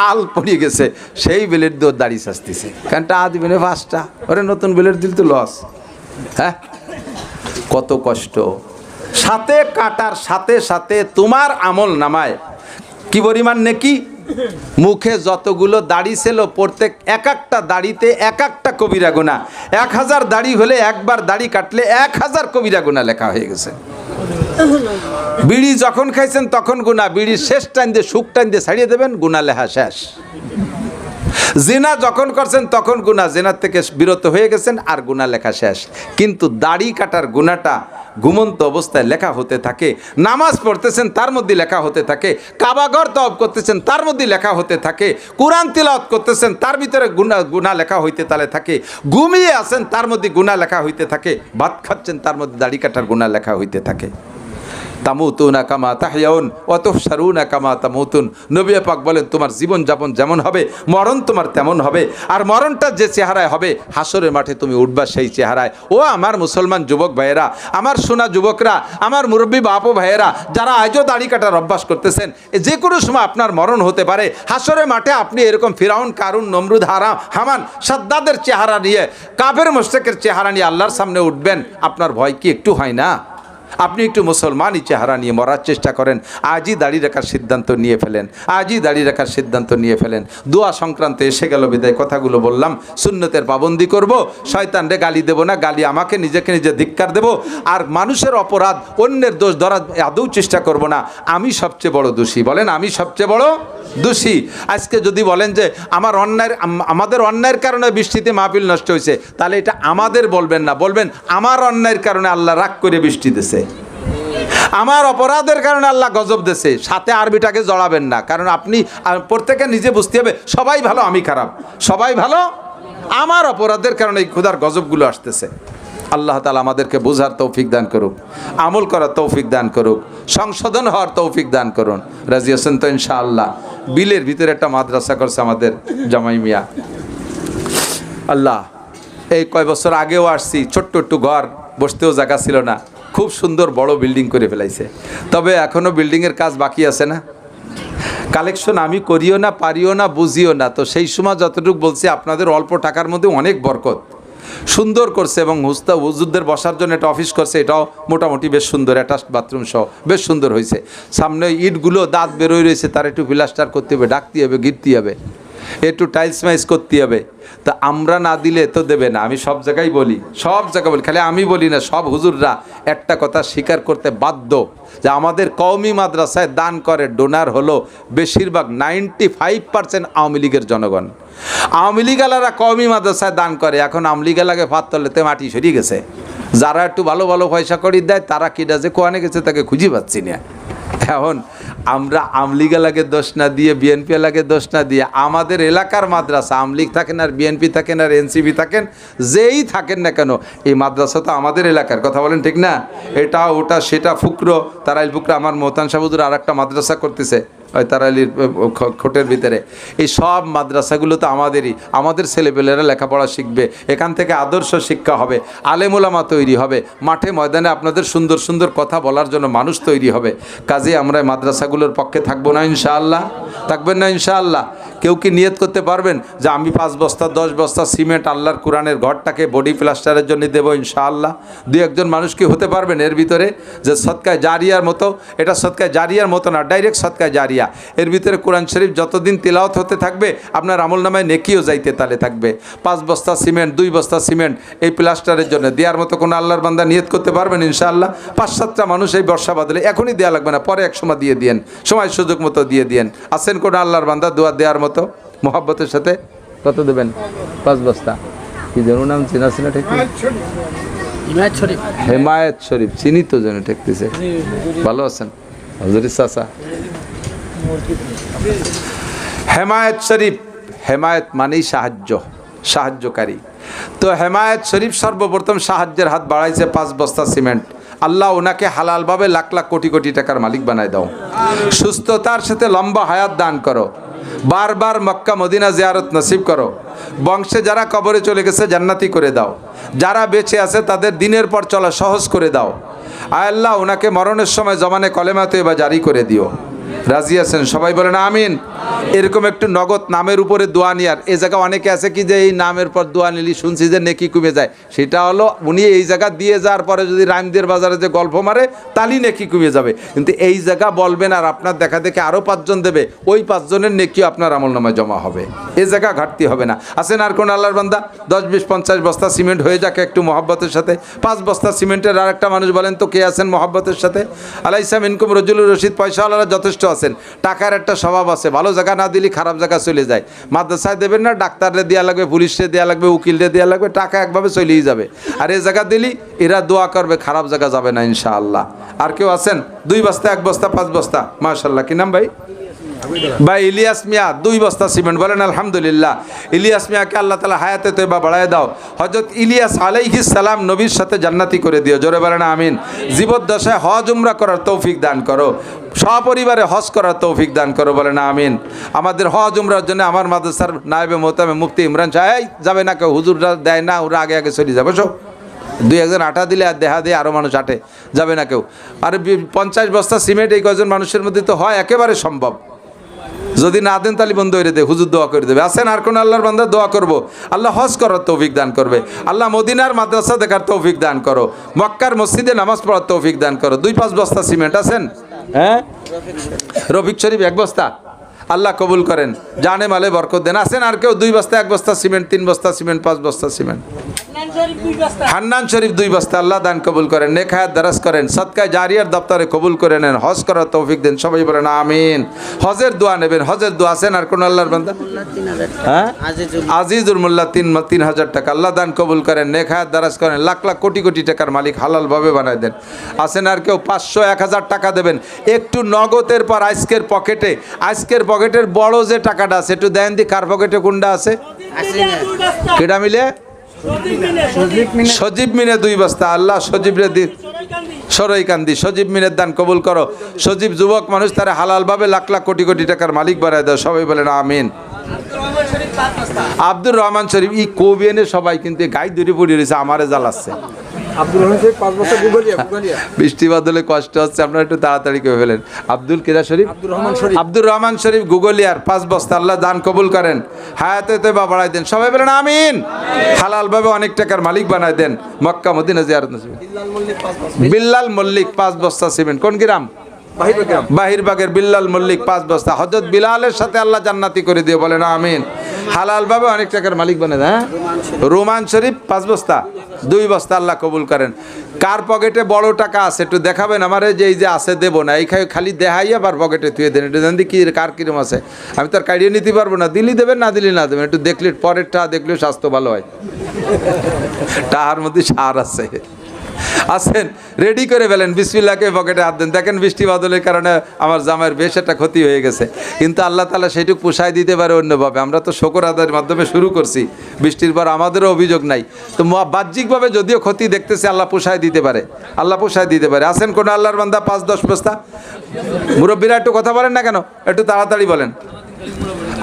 আল পড়ে গেছে, সেই ব্লেড দিয়ে ওর দাড়ি শাস্তিছে, কারণ টাকা দিবেনে 5টা, ওরে নতুন ব্লেড দিল তো লস। হ্যাঁ, কত কষ্ট। সাথে কাটার সাথে সাথে তোমার আমল নামায় কি পরিমাণ নেকি, মুখে যতগুলো দাড়ি ছিল প্রত্যেক এক একটা দাড়িতে এক একটা কবিরা গুনাহ। 1000 দাড়ি হলে একবার দাড়ি কাটলে 1000 কবিরা গুনাহ লেখা হয়ে গেছে। বিড়ি যখন খাইছেন তখন গুনাহ, বিড়ির শেষ টাইম দিয়ে সুখ টাইম দিয়ে ছাড়িয়ে দেবেন, গুনাহ লেখা শেষ। জিনা যখন করছেন তখন গুনাহ, জিনার থেকে বিরত হয়ে গেছেন আর গুনাহ লেখা শেষ। কিন্তু দাড়ি কাটার গুনাহটা ঘুমন্ত অবস্থায় লেখা হতে থাকে, নামাজ পড়তেছেন তার মধ্যে লেখা হতে থাকে, কাবাঘর তওয়াফ করতেছেন তার মধ্যে লেখা হতে থাকে, কোরআন তিলাওয়াত করতেছেন তার ভিতরে গুনাহ লেখা হইতে তালে থাকে, ঘুমিয়ে আছেন তার মধ্যে গুনাহ লেখা হইতে থাকে, ভাত খাচ্ছেন তার মধ্যে দাড়ি কাটার গুনাহ লেখা হইতে থাকে। তামুতুনা কামা তাহইয়াউন ওয়া তুহশারুনা কামা তামুতুন। নবী পাক বলেন, তোমার জীবন যাপন যেমন হবে মরণ তোমার তেমন হবে, আর মরণটা যে চেহারায় হবে হাসরের মাঠে তুমি উঠবা সেই চেহারায়। ও আমার মুসলমান যুবক ভাইয়েরা, আমার সোনা যুবকরা, আমার মুরব্বী বাপ ভাইয়েরা, যারা আজও দাড়ি কাটার অভ্যাস করতেছেন, যে কোনো সময় আপনার মরণ হতে পারে। হাসরের মাঠে আপনি এরকম ফিরাউন, কারুন, নমরুদ, হামান, সাদ্দাদের চেহারা নিয়ে, কাফের মুশরিকের চেহারা নিয়ে আল্লাহর সামনে উঠবেন, আপনার ভয় কি একটু হয় না? আপনি একটু মুসলমানই চেহারা নিয়ে মরার চেষ্টা করেন। আজই দাড়ি রাখার সিদ্ধান্ত নিয়ে ফেলেন, আজই দাড়ি রাখার সিদ্ধান্ত নিয়ে ফেলেন। দোয়া সংক্রান্ত এসে গেল, বিদায় কথাগুলো বললাম। সুন্নতের পাবন্দি করব, শয়তানরে গালি দেব না, গালি আমাকে নিজেকে নিজে ধিক্কার দেব। আর মানুষের অপরাধ, অন্যের দোষ ধরার আদৌ চেষ্টা করব না। আমি সবচেয়ে বড় দোষী, বলেন আমি সবচেয়ে বড় দোষী। আজকে যদি বলেন যে আমাদের অন্যায়ের কারণে বৃষ্টিতে মাহফিল নষ্ট হয়েছে, তাহলে এটা আমাদের বলবেন না, বলবেন আমার অন্যায়ের কারণে আল্লাহ রাগ করে বৃষ্টি দিয়েছে, আমার অপরাধের কারণে আল্লাহ গজব দিয়েছে। সাথে আরবিটাকে জড়াবেন না, কারণ আপনি প্রত্যেকে নিজে বুঝতে হবে সবাই ভালো আমি খারাপ, সবাই ভালো আমার অপরাধের কারণে এই খোদার গজবগুলো আসতেছে। আল্লাহ তাআলা আমাদেরকে বোঝার তৌফিক দান করুক, আমল করার তৌফিক দান করুক, সংশোধন হওয়ার তৌফিক দান করুন। রাজি আছেন তো ইনশাআল্লাহ? বিলের ভিতরে একটা মাদ্রাসা করছে আমাদের জামাই মিয়া। আল্লাহ, এই কয় বছর আগেও আসছি, ছোট্ট একটু ঘর, বসতেও জায়গা ছিল না, খুব সুন্দর বড় বিল্ডিং করে ফেলাইছে। তবে এখনও বিল্ডিংয়ের কাজ বাকি আছে না, কালেকশন আমি করিও না, পারিও না, বুঝিও না। তো সেই সময় যতটুকু বলছি, আপনাদের অল্প টাকার মধ্যে অনেক বরকত, সুন্দর করছে। এবং হুজুরদের বসার জন্য একটা অফিস করছে, এটাও মোটামুটি বেশ সুন্দর, অ্যাটাচ বাথরুম সহ বেশ সুন্দর হয়েছে। সামনে ইটগুলো দাঁত বেরোয় রয়েছে, তার একটু প্লাস্টার করতে হবে, ডাকতে হবে, গিরতে হবে, একটু টাইলস মাইস করতে হবে। তা আমরা না দিলে তো দেবে না, আমি সব জায়গায় বলি, সব জায়গায় বলি, খালি আমি বলি না, সব হুজুররা একটা কথা স্বীকার করতে বাধ্য যে আমাদের কওমি মাদ্রাসায় দান করে ডোনার হলো বেশিরভাগ 95% আওয়ামী লীগের জনগণ। আওয়ামী লীগালারা কওমি মাদ্রাসায় দান করে, এখন আওয়ামী লীগালাকে ফাত তলেতে মাটি সরিয়ে গেছে। যারা একটু ভালো ভালো পয়সা করি দেয়, তারা কিনা যে কোয়ানে গেছে তাকে খুঁজে পাচ্ছি না। এখন আমরা আমলিগালাকে দোষ না দিয়ে, বিএনপি এলাকে দোষ না দিয়ে, আমাদের এলাকার মাদ্রাসা, আমলিগ থাকেন আর বিএনপি থাকেন আর এনসিপি থাকেন, যেই থাকেন না কেন, এই মাদ্রাসা তো আমাদের এলাকার, কথা বলেন ঠিক না? এটা ওটা সেটা ফুকরো, তারাইল ফুকরো, আমার মোহতান সাহুদুর আর একটা মাদ্রাসা করতেছে ওই তারাইলির খোটের ভিতরে। এই সব মাদ্রাসাগুলো তো আমাদেরই, আমাদের ছেলেপেলেরা লেখাপড়া শিখবে, এখান থেকে আদর্শ শিক্ষা হবে, আলেমুলামা তৈরি হবে, মাঠে ময়দানে আপনাদের সুন্দর সুন্দর কথা বলার জন্য মানুষ তৈরি হবে। কাজে আমরা মাদ্রাসাগুলোর পক্ষে থাকবো না ইনশাআল্লাহ? থাকবেন না ইনশাআল্লাহ? কেউ কি নিয়ত করতে পারবেন যে আমি 5 বস্তা 10 বস্তা সিমেন্ট আল্লাহর কোরআনের ঘরটাকে বডি প্লাস্টারের জন্য দেবো ইনশাআল্লাহ? 2-1 মানুষ কি হতে পারবেন এর ভিতরে যে সদকায় জারিয়ার মতো? এটা সদকায় জারিয়ার মতো না, ডাইরেক্ট সদকায় জারিয়া। এর ভিতরে কোরআন শরীফ যতদিন তিলাওয়াত হতে থাকবে, আপনার আমলনামায় নেকিও যাইতে তালে থাকবে। 5 বস্তা সিমেন্ট, 2 বস্তা সিমেন্ট এই প্লাস্টারের জন্য দেওয়ার মতো কোনো আল্লাহর বান্দা নিয়ত করতে পারবেন ইনশাআল্লাহ? 5-7টা মানুষ এই বর্ষা বাদলে, এখনই দেওয়া লাগবে না, পরে এক সময় দিয়ে দিয়েন, সময় সুযোগ মতো দিয়ে দিয়েন। আছেন কোনো আল্লাহর বান্দা দোয়া দেওয়ার মতো মোহাব্বতের সাথে? কত দেবেন? 5 বস্তা। কি যেন নাম চেনা চেনা ঠিক? হেমায়েত শরীফ, চিনি তো যেন ঠেকতেছে। ভালো আছেন হুজুরের চাচা? হেমায়েত শরীফ, হেমায়েত মানেই সাহায্য, সাহায্যকারী। তো হেমায়েত শরীফ সর্বপ্রথম সাহায্যের হাত বাড়াইছে 5 বস্তা সিমেন্ট। আল্লাহ ওনাকে হালালভাবে লাখ লাখ কোটি কোটি টাকার মালিক বানায় দাও, সুস্থতার সাথে লম্বা হায়াত দান করো, বারবার মক্কা মদিনা জিয়ারত নসিব করো, বংশে যারা কবরে চলে গেছে জান্নাতি করে দাও, যারা বেঁচে আছে তাদের দিনের পর চলা সহজ করে দাও। আয় আল্লাহ ওনাকে মরণের সময় জমানে কলেমা তয়বা জারি করে দিও। রাজি আছেন সবাই বলেন আমিন। এরকম একটু নগদ নামের উপরে দোয়া নিয়ার, এই জায়গা অনেকে আছে কি যে এই নামের পর দোয়া নিলি শুনছি যে নেকি কমে যায়, সেটা হলো উনি এই জায়গা দিয়ে যাওয়ার পরে যদি রামদের বাজারে যে গল্প মারে তালি নেকি কমে যাবে, কিন্তু এই জায়গা বলবেন আর আপনার দেখা দেখে আরও 5 জন দেবে, ওই 5 জনের নেকিও আপনার আমলনামায় জমা হবে, এই জায়গা ঘাটতি হবে না। আছেন আর কোন আল্লাহর বান্দা 10, 20, 50 বস্তা সিমেন্ট হয়ে যাকে একটু মহব্বতের সাথে, 5 বস্তা সিমেন্টের আর একটা মানুষ বলেন তো কে আছেন মহব্বতের সাথে? আলাইসাম ইনকুম রজুলুর রশিদ, পয়সাওয়ালারা যথেষ্ট আছেন, টাকার একটা স্বভাব আছে, ভালো জায়গা না দিলে খারাপ জায়গা চলে যায়। মাদ্রাসায় দেবেন না, ডাক্তাররে দেওয়া লাগবে, পুলিশে দেওয়া লাগবে, উকিলরে দেওয়া লাগবে, টাকা একভাবে চলেই যাবে। আর এই জায়গা দিলি এরা দোয়া করবে, খারাপ জায়গা যাবে না ইনশাআল্লাহ। আর কেউ আছেন 2 বস্তা, 1 বস্তা, 5 বস্তা? মাশাআল্লাহ। কি নাম ভাই? ভাই ইলিয়াস মিয়া 2 বস্তা সিমেন্ট, বলেন আলহামদুলিল্লাহ। ইলিয়াস মিয়াকে আল্লাহ তাআলা হায়াতে তয়বা বাড়ায় দাও। হযরত ইলিয়াস আলাইহিস সালাম নবীর সাথে জান্নাতি করে দিও, জোরে বলেন আমিন। জীবদ্দশায় হজ উমরা করার তৌফিক দান করো, সপরিবারে হজ করার তৌফিক দান করো, বলেন আমিন। আমাদের হজ উমরার জন্য আমার মাদ্রাসার নায়েবে মোহতামে মুফতি ইমরান সাহেব যাবে না, কেউ হুজুররা দেয় না, ওরা আগে আগে চলে যাবে। সব 2-1 আটা দিলে আর দেহা দিয়ে আরও মানুষ আটে, যাবে না কেউ। আর 50 বস্তা সিমেন্ট এই কয়জন মানুষের মধ্যে তো হয় একেবারে সম্ভব। যদি না দেন তাহলে বন্ধ করে দেবে, হুজুর দোয়া করে দেবে। আছেন আর কোন আল্লাহর বান্দা? দোয়া করব আল্লাহ হজ করার তৌফিক দান করবে, আল্লাহ মদিনার মাদ্রাসা দেখার তৌফিক দান করো, মক্কার মসজিদে নামাজ পড়ার তৌফিক দান করো। 2-5 বস্তা সিমেন্ট আছেন? হ্যাঁ, রফিক শরীফ 1 বস্তা, আল্লাহ কবুল করেন, জানে মালে বরকত দেন। আছেন আর কেউ? 2 বস্তা, 1 বস্তা সিমেন্ট, 3 বস্তা সিমেন্ট, 5 বস্তা সিমেন্ট? হান্নান শরীফ 2 বস্তা, আল্লাহ দান কবুল করেন, নেক হায়াত দারাজ করেন, সদকায়ে জারিয়ার দপ্তরে কবুল করে নেন, হজ করার তৌফিক দেন। সবাই বলেন আমিন। হজের দোয়া নেবেন, হজের দোয়া। আছেন আর কোন আল্লাহর বান্দা? হ্যাঁ, আজিজুর মোল্লা 3,000 টাকা, আল্লাহ দান কবুল করেন, নেক হায়াত দারাজ করেন, লাখ লাখ কোটি কোটি টাকার মালিক হালালভাবে বানায় দেন। আছেন আর কেউ? 500, 1000 টাকা দেবেন একটু নগদের পর আজকের পকেটে, আজকের পকেটের বড় যে টাকাটা আছে একটু দেন দি। কার পকেটে কোনটা আছে? কেটা মিলে? সজীব মিনে 2 বস্তা, আল্লাহ সজীব রে দি, সরাইকান্দি সজীব মিনের দান কবুল করো। সজীব যুবক মানুষ, তারা হালালভাবে লাখ লাখ কোটি কোটি টাকার মালিক বানায় দাও। সবাই বলেন আমিন। আব্দুর রহমান শরীফ ই কোবিয়ানে সবাই কিন্তু গাই দূরে পড়ে রয়েছে, আমারে জ্বালাচ্ছে। আব্দুর রহমান শরীফ 5 বছর গুগলিয়া। বৃষ্টি বাদলে কষ্ট হচ্ছে, আপনারা একটু তাড়াতাড়ি করে ফেলেন। আব্দুল কিরা শরীফ, আব্দুর রহমান শরীফ গুগলিয়ার 5 বস্তা, আল্লাহ দান কবুল করেন, হায়াতে তয়বা বাড়ায় দেন। সবাই বলেন আমিন। হালালভাবে অনেক টাকার মালিক বানায় দেন, মক্কা মদিনা জিয়ারত নসিব। বিল্লাল মল্লিক 5 বস্তা সিমেন্ট, কোন গ্রাম? বাহিরবাগের বিল্লাল মল্লিক 5 বস্তা। হযরত বিলালের সাথে আল্লাহ জান্নাতি করে দিও, বলেন আমিন। হালালভাবে অনেক টাকার মালিক বানায় দেন। রোমান শরীফ 5 বস্তা, 2 বস্তা, আল্লাহ কবুল করেন। কার পকেটে বড় টাকা আছে একটু দেখাবেন আমারে, যে এই যে আছে দেবো না, এই খালি দেখাই আবার পকেটে থুয়ে দেন, একটু জানি কি কার কিরম আছে। আমি তো আর কাড়িয়ে নিতে পারবো না, দিলি দেবেন, না দিলি না দেবেন, একটু দেখলে পরের টা দেখলেও স্বাস্থ্য ভালো হয়। টাহার মধ্যে সার আছে। আছেন রেডি করে ফেলেন, বিসমিল্লাহকে পকেটে হাত দেন। দেখেন বৃষ্টি বাদলের কারণে আমার জামাইয়ের বেশ একটা ক্ষতি হয়ে গেছে, কিন্তু আল্লাহ তাআলা সেইটুকু পোষায় দিতে পারে অন্যভাবে। আমরা তো শুকর আদায়ের মাধ্যমে শুরু করছি, বৃষ্টির পর আমাদেরও অভিযোগ নাই। তো বাহ্যিকভাবে যদিও ক্ষতি দেখতেছে, আল্লাহ পোষায় দিতে পারে, আল্লাহ পোষায় দিতে পারে। আছেন কোন আল্লাহর বান্দা? 5-10 বস্তা। মুরব্বীরা একটু কথা বলেন না কেন, একটু তাড়াতাড়ি বলেন।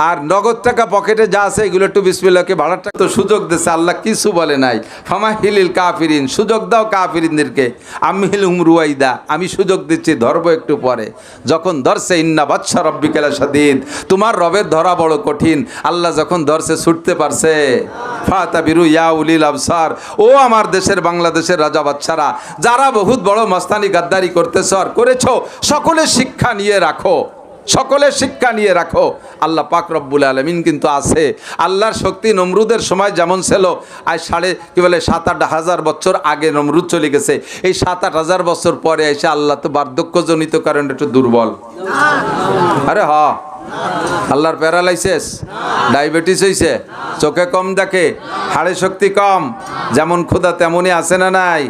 আর নগদ টাকা পকেটে যা আছে এগুলো একটু বিসমিল্লাহকে ভাড়ার টাকা তো সুযোগ দিচ্ছে, আল্লাহ কিছু বলে নাই। ফামাহিলিল কাফিরিন, সুযোগ দাও কাফিরিনদেরকে। আমহিলহুম রুয়াইদা, আমি সুযোগ দিচ্ছি, ধরবো একটু পরে। যখন ধরছে ইন্না বাদশা রব্বিকা লাশাদীদ, তোমার রবের ধরা বড় কঠিন। আল্লাহ যখন ধরছে ছুটতে পারছে। ফাতাবিরু ইয়া উলিল আবসার, ও আমার দেশের বাংলাদেশের রাজা বাদশারা, যারা বহুত বড় মস্তানি গাদ্দারি করতেছ আর করেছো, সকলে শিক্ষা নিয়ে রাখো, সকলের শিক্ষা নিয়ে রাখো। আল্লাহ পাক রব্বুল আলামিন কিন্তু আছে। আল্লাহর শক্তি নমরুদের সময় যেমন ছিল, আজ 7-8 হাজার বছর আগে নমরুদ চলে গেছে, এই 7-8 হাজার বছর পরে এসে আল্লাহ তো বার্ধক্যজনিত কারণে একটু দুর্বল। আরে হ, আল্লাহর প্যারালাইসিস, ডায়াবেটিস হয়েছে, চোখে কম দেখে, হাড়ে শক্তি কম, যেমন ক্ষুধা তেমনই আছে না নাই?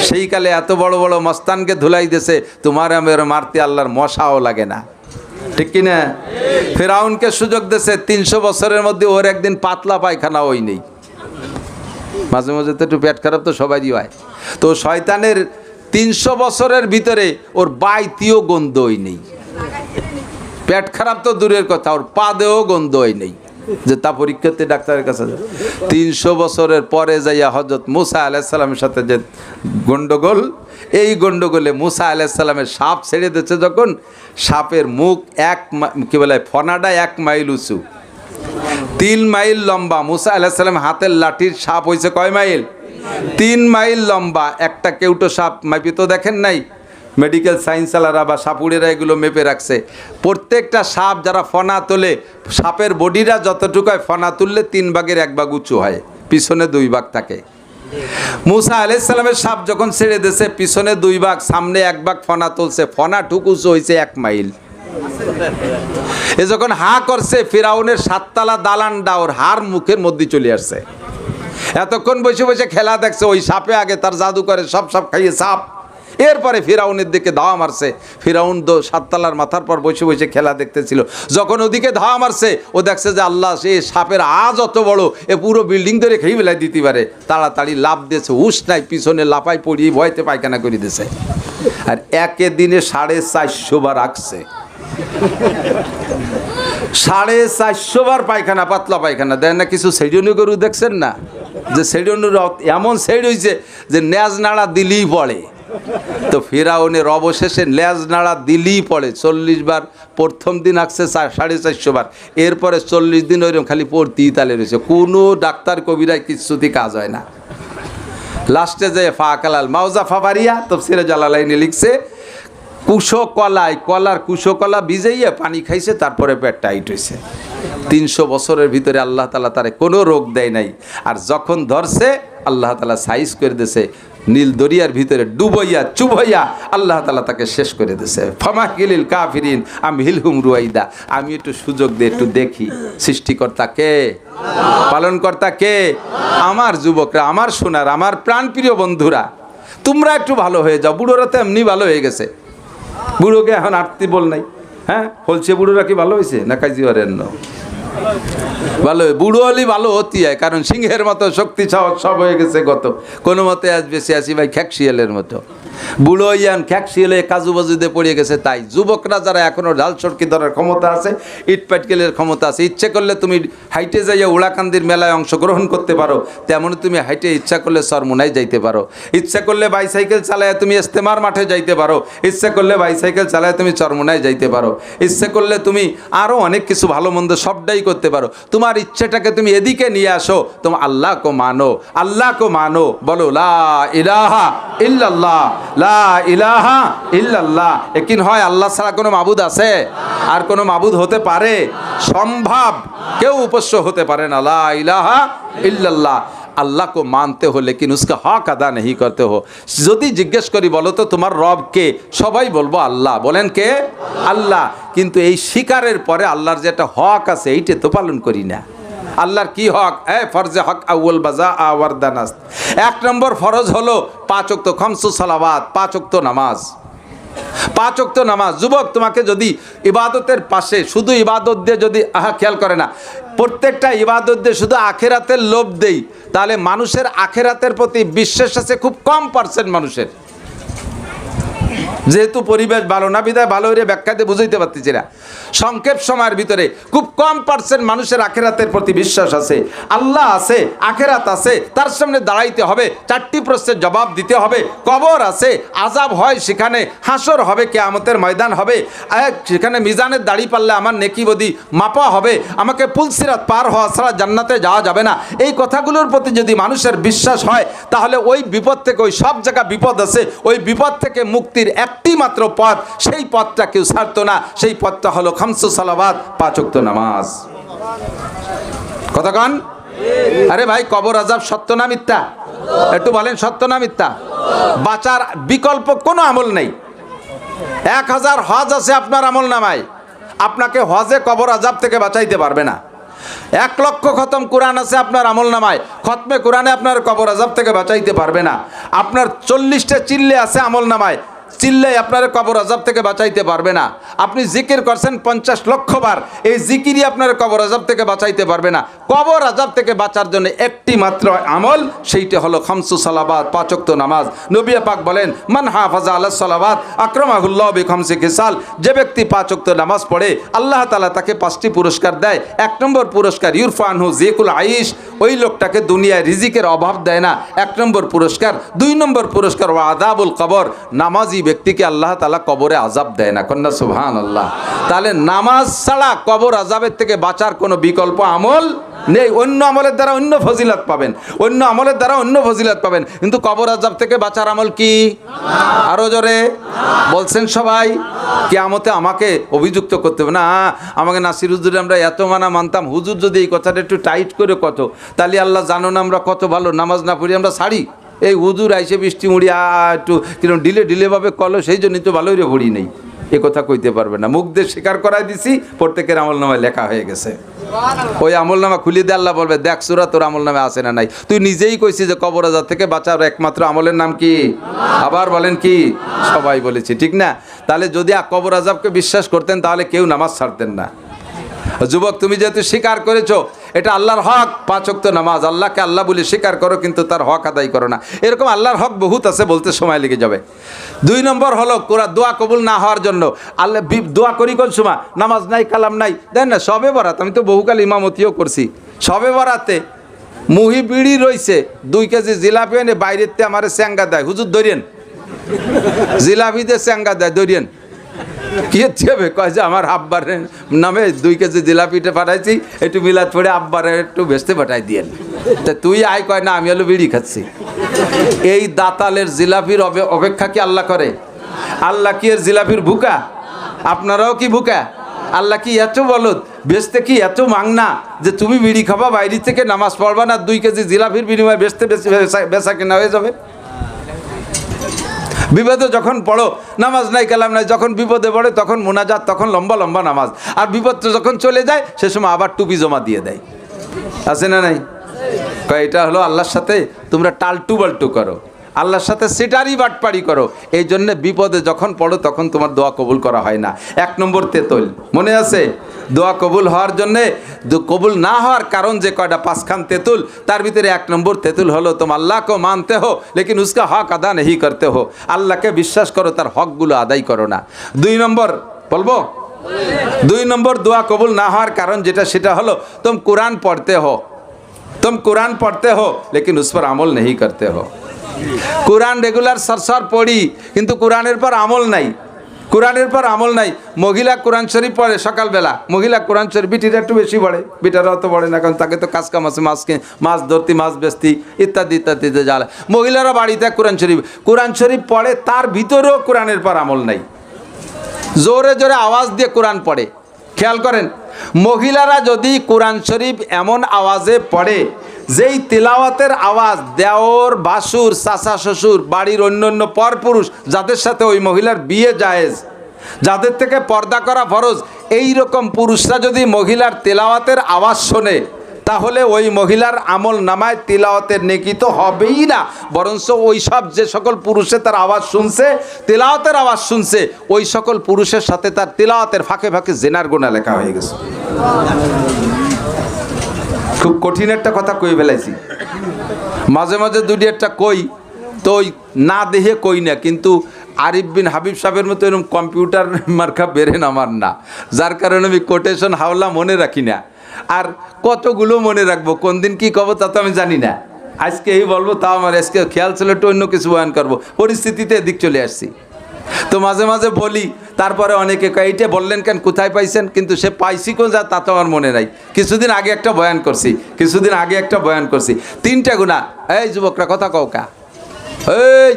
সেই কালে এত বড় বড় মস্তানকে ধুলাই দিয়েছে, তোমার আমার মারতে আল্লাহর মশাও লাগে না। ঠিক কিনা? ফেরাউনকে সুযোগ দিয়েছে 300 বছরের মধ্যে ওর একদিন পাতলা পায়খানা ওই নেই। মাঝে মাঝে তো একটু পেট খারাপ তো সবারই হয়। তো শয়তানের 300 বছরের ভিতরে ওর বাইতিও গন্ধই নেই। পেট খারাপ তো দূরের কথা, ওর পা দেও গন্ধই নেই যে তা পরীক্ষাতে ডাক্তারের কাছে যায়। 300 বছরের পরে যাইয়া হযরত মুসা আলাইহিস সালামের সাথে যে গন্ডগোল, এই গন্ডগোলে মুসা আলাইহিস সালামের সাপ ছেড়ে দিচ্ছে যখন, সাপের মুখ কি বলে ফনাটা 1 মাইল উঁচু, 3 মাইল লম্বা। মুসা আলাইহিস সালাম হাতের লাঠির সাপ হয়েছে কয় মাইল? 3 মাইল লম্বা। একটা কেউটো সাপ মাপি তো দেখেন নাই, মেডিকেল সায়েন্স আলারা বা সাপুড়েরা এগুলো মেপে রাখছে। প্রত্যেকটা সাপ যারা ফনা তোলে, সাপের বডিটা যতটুকু হয়, ফনা তুললে 3 ভাগের 1 ভাগ উঁচু হয়, পিছনে 2 ভাগ থাকে। মুসা আলাইহিস সালামের সাপ যখন ছেড়ে দিয়েছে, পিছনে 2 ভাগ, সামনে 1 ভাগ ফনা তুলছে, ফনা টুকু উঁচু হয়েছে 1 মাইল। এ যখন হা করছে, ফিরাউনের 7 তলা দালানটা ওর হার মুখের মধ্যে চলে আসছে। এতক্ষণ বসে বসে খেলা দেখছে, ওই সাপে আগে তার জাদু করে সব সাপ খাইয়ে সাপ। এরপরে ফিরাউনের দিকে ধাওয়া মারছে। ফিরাউন 7 তলার মাথার পর বসে বসে খেলা দেখতেছিল। যখন ওদিকে ধাওয়া মারছে, ও দেখছে যে আল্লাহ, সে সাপের আজ অত বড়, এ পুরো বিল্ডিং ধরে খেয়ে বেলায় দিতে পারে। তাড়াতাড়ি লাভ দিয়েছে, হুশ নাই, পিছনে লাফাই পড়িয়ে ভয়তে পায়খানা করে দিয়েছে। আর একে দিনে 450 বার আসছে, 450 বার পায়খানা, পাতলা পায়খানা। দেন না কিছু সেডিয়নি গরু দেখছেন না, যে সেডিয়নির এমন সেড হয়েছে যে ন্যাজ নাড়া দিলেই পড়ে। তো ফিরাউনের অবশেষে লেজ নাড়া দিলেই পড়ে। 40 বার, প্রথম দিন আসছে 450 বার, এরপরে 40 দিন ওইরকম খালি পড়তেই তালে রয়েছে। কোনো ডাক্তার কবিরায় কিছুতেই কাজ হয় না। লাস্টে যে ফাকালাল মাউজা ফাবারিয়া তাফসীরে জালালাইনে লিখছে, কলার কুশো কলা ভিজাইয়া পানি খাইছে, তারপরে পেট টাইট হয়েছে। 300 বছরের ভিতরে আল্লাহ তাআলা তারে কোনো রোগ দেয় নাই। আর যখন ধরছে, আল্লাহ তাআলা সাইজ করে দিয়েছে, নীল দরিয়ার ভিতরে ডুবাইয়া চুবাইয়া আল্লাহ তাআলা তাকে শেষ করে দিয়েছে। ফামাহিলিল কাফিরিন আমহিলহুম রুয়াইদা। আমি একটু সুযোগ দিয়ে একটু দেখি, সৃষ্টিকর্তা কে, পালনকর্তা কে? আমার যুবকরা, আমার সোনার, আমার প্রাণপ্রিয় বন্ধুরা, তোমরা একটু ভালো হয়ে যাও। বুড়োরা তো এমনি ভালো হয়ে গেছে, বুড়োকে এখন আটতি বল নাই। হ্যাঁ বলছে, বুড়োরা কি ভালো হয়েছে না কাজী ওরেন ভালো? বুড়ো হলেই ভালো হতে হয়, কারণ সিংহের মতো শক্তি সব হয়ে গেছে গত। কোনো মতে আজ বেশি আসি ভাই খ্যাকশিয়ালের মতো। বুড়ো ইয়ান খ্যাকশিয়ালে কাজু বাজুতে পড়ে গেছে। তাই যুবকরা যারা এখনও ঢাল সরকি ধরার ক্ষমতা আছে, ইট পাটকেলের ক্ষমতা আছে, ইচ্ছে করলে তুমি হাইটে যাইয়া উড়াকান্দির মেলায় অংশগ্রহণ করতে পারো, তেমন তুমি হাইটে ইচ্ছা করলে সরমুনায় যাইতে পারো, ইচ্ছা করলে বাইসাইকেল চালায় তুমি ইস্তেমার মাঠে যাইতে পারো, ইচ্ছা করলে বাইসাইকেল চালায় তুমি চরমুনায় যাইতে পারো, ইচ্ছে করলে তুমি আরও অনেক কিছু ভালো মন্দ সবটাই করতে পারো। তোমার ইচ্ছেটাকে তুমি এদিকে নিয়ে আসো, তোমার আল্লাহ কো মানো, আল্লাহ কো মানো। বলো লা ইলাহা ইল্লাল্লাহ, লা ইলাহা ইল্লাল্লাহ। একিন হয় আল্লাহ ছাড়া কোনো মাবুদ আছে? আর কোনো মাবুদ হতে পারে? সম্ভব, কেউ উপাস্য হতে পারে না। লা ইলাহা ইল্লাল্লাহ। अल्लाह को मानते हो लेकिन उसका हक अदा नहीं करते हो। যদি জিজ্ঞেস করি বলো তো তোমার রব কে, সবাই বলবো আল্লাহ। বলেন কে? আল্লাহ। কিন্তু এই স্বীকারের পরে আল্লাহর যে একটা হক আছে, এইটা তো পালন করি না। আল্লাহর কি হক? ফরজে হক আউয়াল বাজা আওয়ারদানাস। 1 নম্বর ফরজ হলো 5 ওয়াক্ত খামসু সালাওয়াত, 5 ওয়াক্ত নামাজ। 5 ওয়াক্ত নামাজ। যুবক, তোমাকে যদি ইবাদতের পাশে শুধু ইবাদত দিয়ে যদি খেয়াল করে না, প্রত্যেকটা ইবাদত দিয়ে শুধু আখেরাতের লোভ দেই, তাহলে মানুষের আখেরাতের প্রতি বিশ্বাস আছে খুব কম পার্সেন্ট মানুষের। যেহেতু পরিবেশ ভালো না, বিধায় ভালো হয়ে ব্যাখ্যাতে বুঝাইতে পারতেছি না। সংক্ষেপ সময়ের ভিতরে খুব কম পার্সেন্ট মানুষের আখেরাতের প্রতি বিশ্বাস আছে। আল্লাহ আছে, আখেরাত আছে, তার সামনে দাঁড়াইতে হবে, 4টি প্রশ্নের জবাব দিতে হবে, কবর আছে, আযাব হয় সেখানে, হাসর হবে, কিয়ামতের ময়দান হবে, সেখানে মিজানের দাড়ি পারলে আমার নেকি বদি মাপা হবে, আমাকে পুলসিরাত পার হওয়া ছাড়া জান্নাতে যাওয়া যাবে না। এই কথাগুলোর প্রতি যদি মানুষের বিশ্বাস হয়, তাহলে ওই বিপদ থেকে, ওই সব জায়গা বিপদ আছে, ওই বিপদ থেকে মুক্তির একটি মাত্র পথ, সেই পথটা কেউ ছাড়তো না। সেই পথটা হলো খামসু সালাওয়াত, 5 ওয়াক্ত নামাজ। কথা কন? আরে ভাই, কবর আযাব সত্য না মিথ্যা? একটু বলেন, সত্য না মিথ্যা? বাঁচার বিকল্প কোনো আমল নেই। 1000 হজ আছে আপনার আমল নামায়, আপনাকে হজে কবর আযাব থেকে বাঁচাইতে পারবে না। 1 লক্ষ খতম কোরআন আছে আপনার আমল নামায়, খতমে কোরআনে আপনার কবর আযাব থেকে বাঁচাইতে পারবে না। আপনার 40টা চিল্লে আছে আমল নামায়, চিল্লাই আপনার কবর আযাব থেকে বাঁচাইতে পারবে না। আপনি জিকির করছেন 50 লক্ষ বার, এই জিকিরই আপনার কবর আযাব থেকে বাঁচাইতে পারবে না। কবর আযাব থেকে বাঁচার জন্য একটি মাত্র আমল, সেইটা হলো খামসু সালাবাত, 5 ওয়াক্ত নামাজ। নবী পাক বলেন, মান হাফাজা আলাস সালাবাত আকরামাহুল্লাহ বিখামসি খিসাল। যে ব্যক্তি 5 ওয়াক্ত নামাজ পড়ে আল্লাহ তাআলা তাকে 5টি পুরস্কার দেয়। 1 নম্বর পুরস্কার ইউরফা আনহু যিকুল আইশ, ওই লোকটাকে দুনিয়ায় রিজিকের অভাব দেয় না, 1 নম্বর পুরস্কার। 2 নম্বর পুরস্কার ওয়া আযাবুল কবর, নামাজি ব্যক্তিকে আল্লাহ তাআলা কবরে আযাব দেয় না। কন্যা সুবহানাল্লাহ। তাহলে নামাজ ছাড়া কবর আযাবের থেকে বাঁচার কোনো বিকল্প আমল নেই। অন্য আমলের দ্বারা অন্য ফজিলত পাবেন, অন্য আমলের দ্বারা অন্য ফজিলত পাবেন, কিন্তু কবর আযাব থেকে বাঁচার আমল কি? আরো জোরে বলছেন সবাই। কিয়ামতে আমাকে অভিযুক্ত করতে হবে না, আমাকে নাসির হুজুর আমরা এত মানতাম, হুজুর যদি এই কথাটা একটু টাইট করে কত, তাহলে আল্লাহ জানো না আমরা কত ভালো নামাজ না পড়ি আমরা ছাড়ি। এই হুজুর আইসে বৃষ্টি মুড়ি একটু কিরকম ঢিলেভাবে কলো, সেই জন্যই তো ভালোই রে পড়ি নেই, এ কথা কইতে পারবে না। মুখ দিয়ে স্বীকার করাই দিছি, প্রত্যেকের আমলনামায় লেখা হয়ে গেছে। ওই আমলনামা খুলে দিয়ে আল্লাহ বলবে, দেখ সূরা তোর আমলনামে আছে না নাই। তুই নিজেই কইছিস যে কবর আযাব থেকে বাঁচার একমাত্র আমলের নাম কি? আবার বলেন কি? সবাই বলেছি, ঠিক না? তাহলে যদি কবর আযাবকে বিশ্বাস করতেন তাহলে কেউ নামাজ ছাড়তেন না। যুবক, তুমি যেহেতু স্বীকার করেছো এটা আল্লাহর হক, 5 ওয়াক্ত নামাজ, আল্লাহকে আল্লাহ বলে স্বীকার করো, কিন্তু তার হক আদায় করো না। এরকম আল্লাহর হক বহুত আছে, বলতে সময় লেগে যাবে। 2 নম্বর হলো দোয়া কবুল না হওয়ার জন্য আল্লাহ দোয়া করি কোন সময়? নামাজ নাই, কালাম নাই, দেন না শবে বরাত। আমি তো বহুকাল ইমামতিও করছি। শবে বরাতে মুহি বিড়ি রইছে, 2 কেজি জিলাপি এনে বাইরেতে আমারে চ্যাঙ্গা দেয়, হুজুর ধরিয়েন, জিলাপিতে চ্যাঙ্গা দেয়, ধরিয়েন। কি হচ্ছে? কয় যে আমার আব্বার নামে 2 কেজি জিলাপিটা পাঠাইছি, একটু মিলাদ পড়ে আব্বারে একটু বেচতে পাঠাই দিয়েন। তা তুই আয়, কয় না আমি হলো বিড়ি খাচ্ছি। এই দাতালের জিলাপির অপেক্ষা কি আল্লাহ করে? আল্লাহ কি এর জিলাপির ভুকা? আপনারাও কি ভুকা? আল্লাহ কি এত বলদ, বেচতে কি এত মাংনা যে তুমি বিড়ি খাবা, বাইরে থেকে নামাজ পড়বা না, 2 কেজি জিলাপির বিনিময়ে বেচা কেনা হয়ে যাবে? বিপদে যখন পড়ো নামাজ নাই, কালাম নাই, যখন বিপদে পড়ে তখন মোনাজাত, তখন লম্বা লম্বা নামাজ, আর বিপদ যখন চলে যায় সে সময় আবার টুপি জমা দিয়ে দেয়। আছে না নাই? এটা হলো আল্লাহর সাথে তোমরা টালটু বাল্টু করো, আল্লাহর সাথে সেটারই বাটপাড়ি করো। এই জন্য বিপদে যখন পড়ো তখন তোমার দোয়া কবুল করা হয় না। 1 নম্বর তেতুল, মনে আছে? দোয়া কবুল হওয়ার জন্যে, কবুল না হওয়ার কারণ যে কয়টা 5খান তেতুল, তার ভিতরে 1 নম্বর তেতুল হলো তুম আল্লাহ কো মানতে হো লেকিন উসকা হক আদা নেহি করতে হো। আল্লাহকে বিশ্বাস করো, তার হকগুলো আদায় করো না। 2 নম্বর বলবো, 2 নম্বর দোয়া কবুল না হওয়ার কারণ যেটা, সেটা হলো তুম কুরআন পড়তে হো, तुम कुरान पढ़ते हो लेकिन उस पर अमल नहीं करते हो। कुरान रेगुलर सरसर पढ़ी किंतु कुरानेर पर अमल नहीं, कुरानेर पर अमल नहीं। महिला कुरान शरीफ पढ़े सकाल बेला, महिला कुरान शरीफ, बिटिरा एकटु बेशी पढ़े, बिटाराও তো পড়ে না, কারণ তাকে তো কাজ কাম আছে, মাছ ধরতি, মাছ বেচতি, ইত্যাদি ইত্যাদিতে জ্বালা। মহিলারা বাড়িতে কুরান শরীফ পড়ে, তার ভিতরেও কুরানের পর আমল নাই, জোরে জোরে আওয়াজ দিয়ে কুরান পড়ে। খেয়াল করেন, মহিলারা যদি কুরআন শরীফ এমন আওয়াজে পড়ে যেই তিলাওয়াতের আওয়াজ দেওর, বাসুর, চাচা শ্বশুর, বাড়ির অন্যান্য পরপুরুষ যাদের সাথে ওই মহিলার বিয়ে জায়েজ, যাদের থেকে পর্দা করা ফরজ, এই রকম পুরুষরা যদি মহিলার তিলাওয়াতের আওয়াজ শোনে, তাহলে ওই মহিলার আমল নামায় তিলাওয়াতের নেকি তো হবেই না, বরঞ্চ ওই সব যে সকল পুরুষে তার আওয়াজ শুনছে, তিলাওয়াতের আওয়াজ শুনছে, ওই সকল পুরুষের সাথে তার তিলাওয়াতের ফাঁকে ফাঁকে জিনার গুনাহ লেখা হয়ে গেছে। খুব কঠিন একটা কথা কই ফেলাইছি, মাঝে মাঝে দুটি একটা কই তো ওই না দেখে কই না, কিন্তু আরিফ বিন হাবিব সাহেবের মতো এরকম কম্পিউটার মার্কা বেরেন আমার না, যার কারণে আমি কোটেশন হাওলা মনে রাখি না। আর কতগুলো মনে রাখবো, কোন দিন কি কব তা তো আমি জানি না। আজকে এই বলবো, তাও আমার আজকে খেয়াল ছিল একটু অন্য কিছু বয়ান করবো, পরিস্থিতিতে এদিক চলে আসছি। তো মাঝে মাঝে বলি, তারপরে অনেকে কয় এইটা বললেন কেন, কোথায় পাইছেন, কিন্তু সে পাইছি কোন যা তা তো আমার মনে নাই। কিছুদিন আগে একটা বয়ান করছি, 3টা গুণা। এই যুবকরা কথা কও কা, এই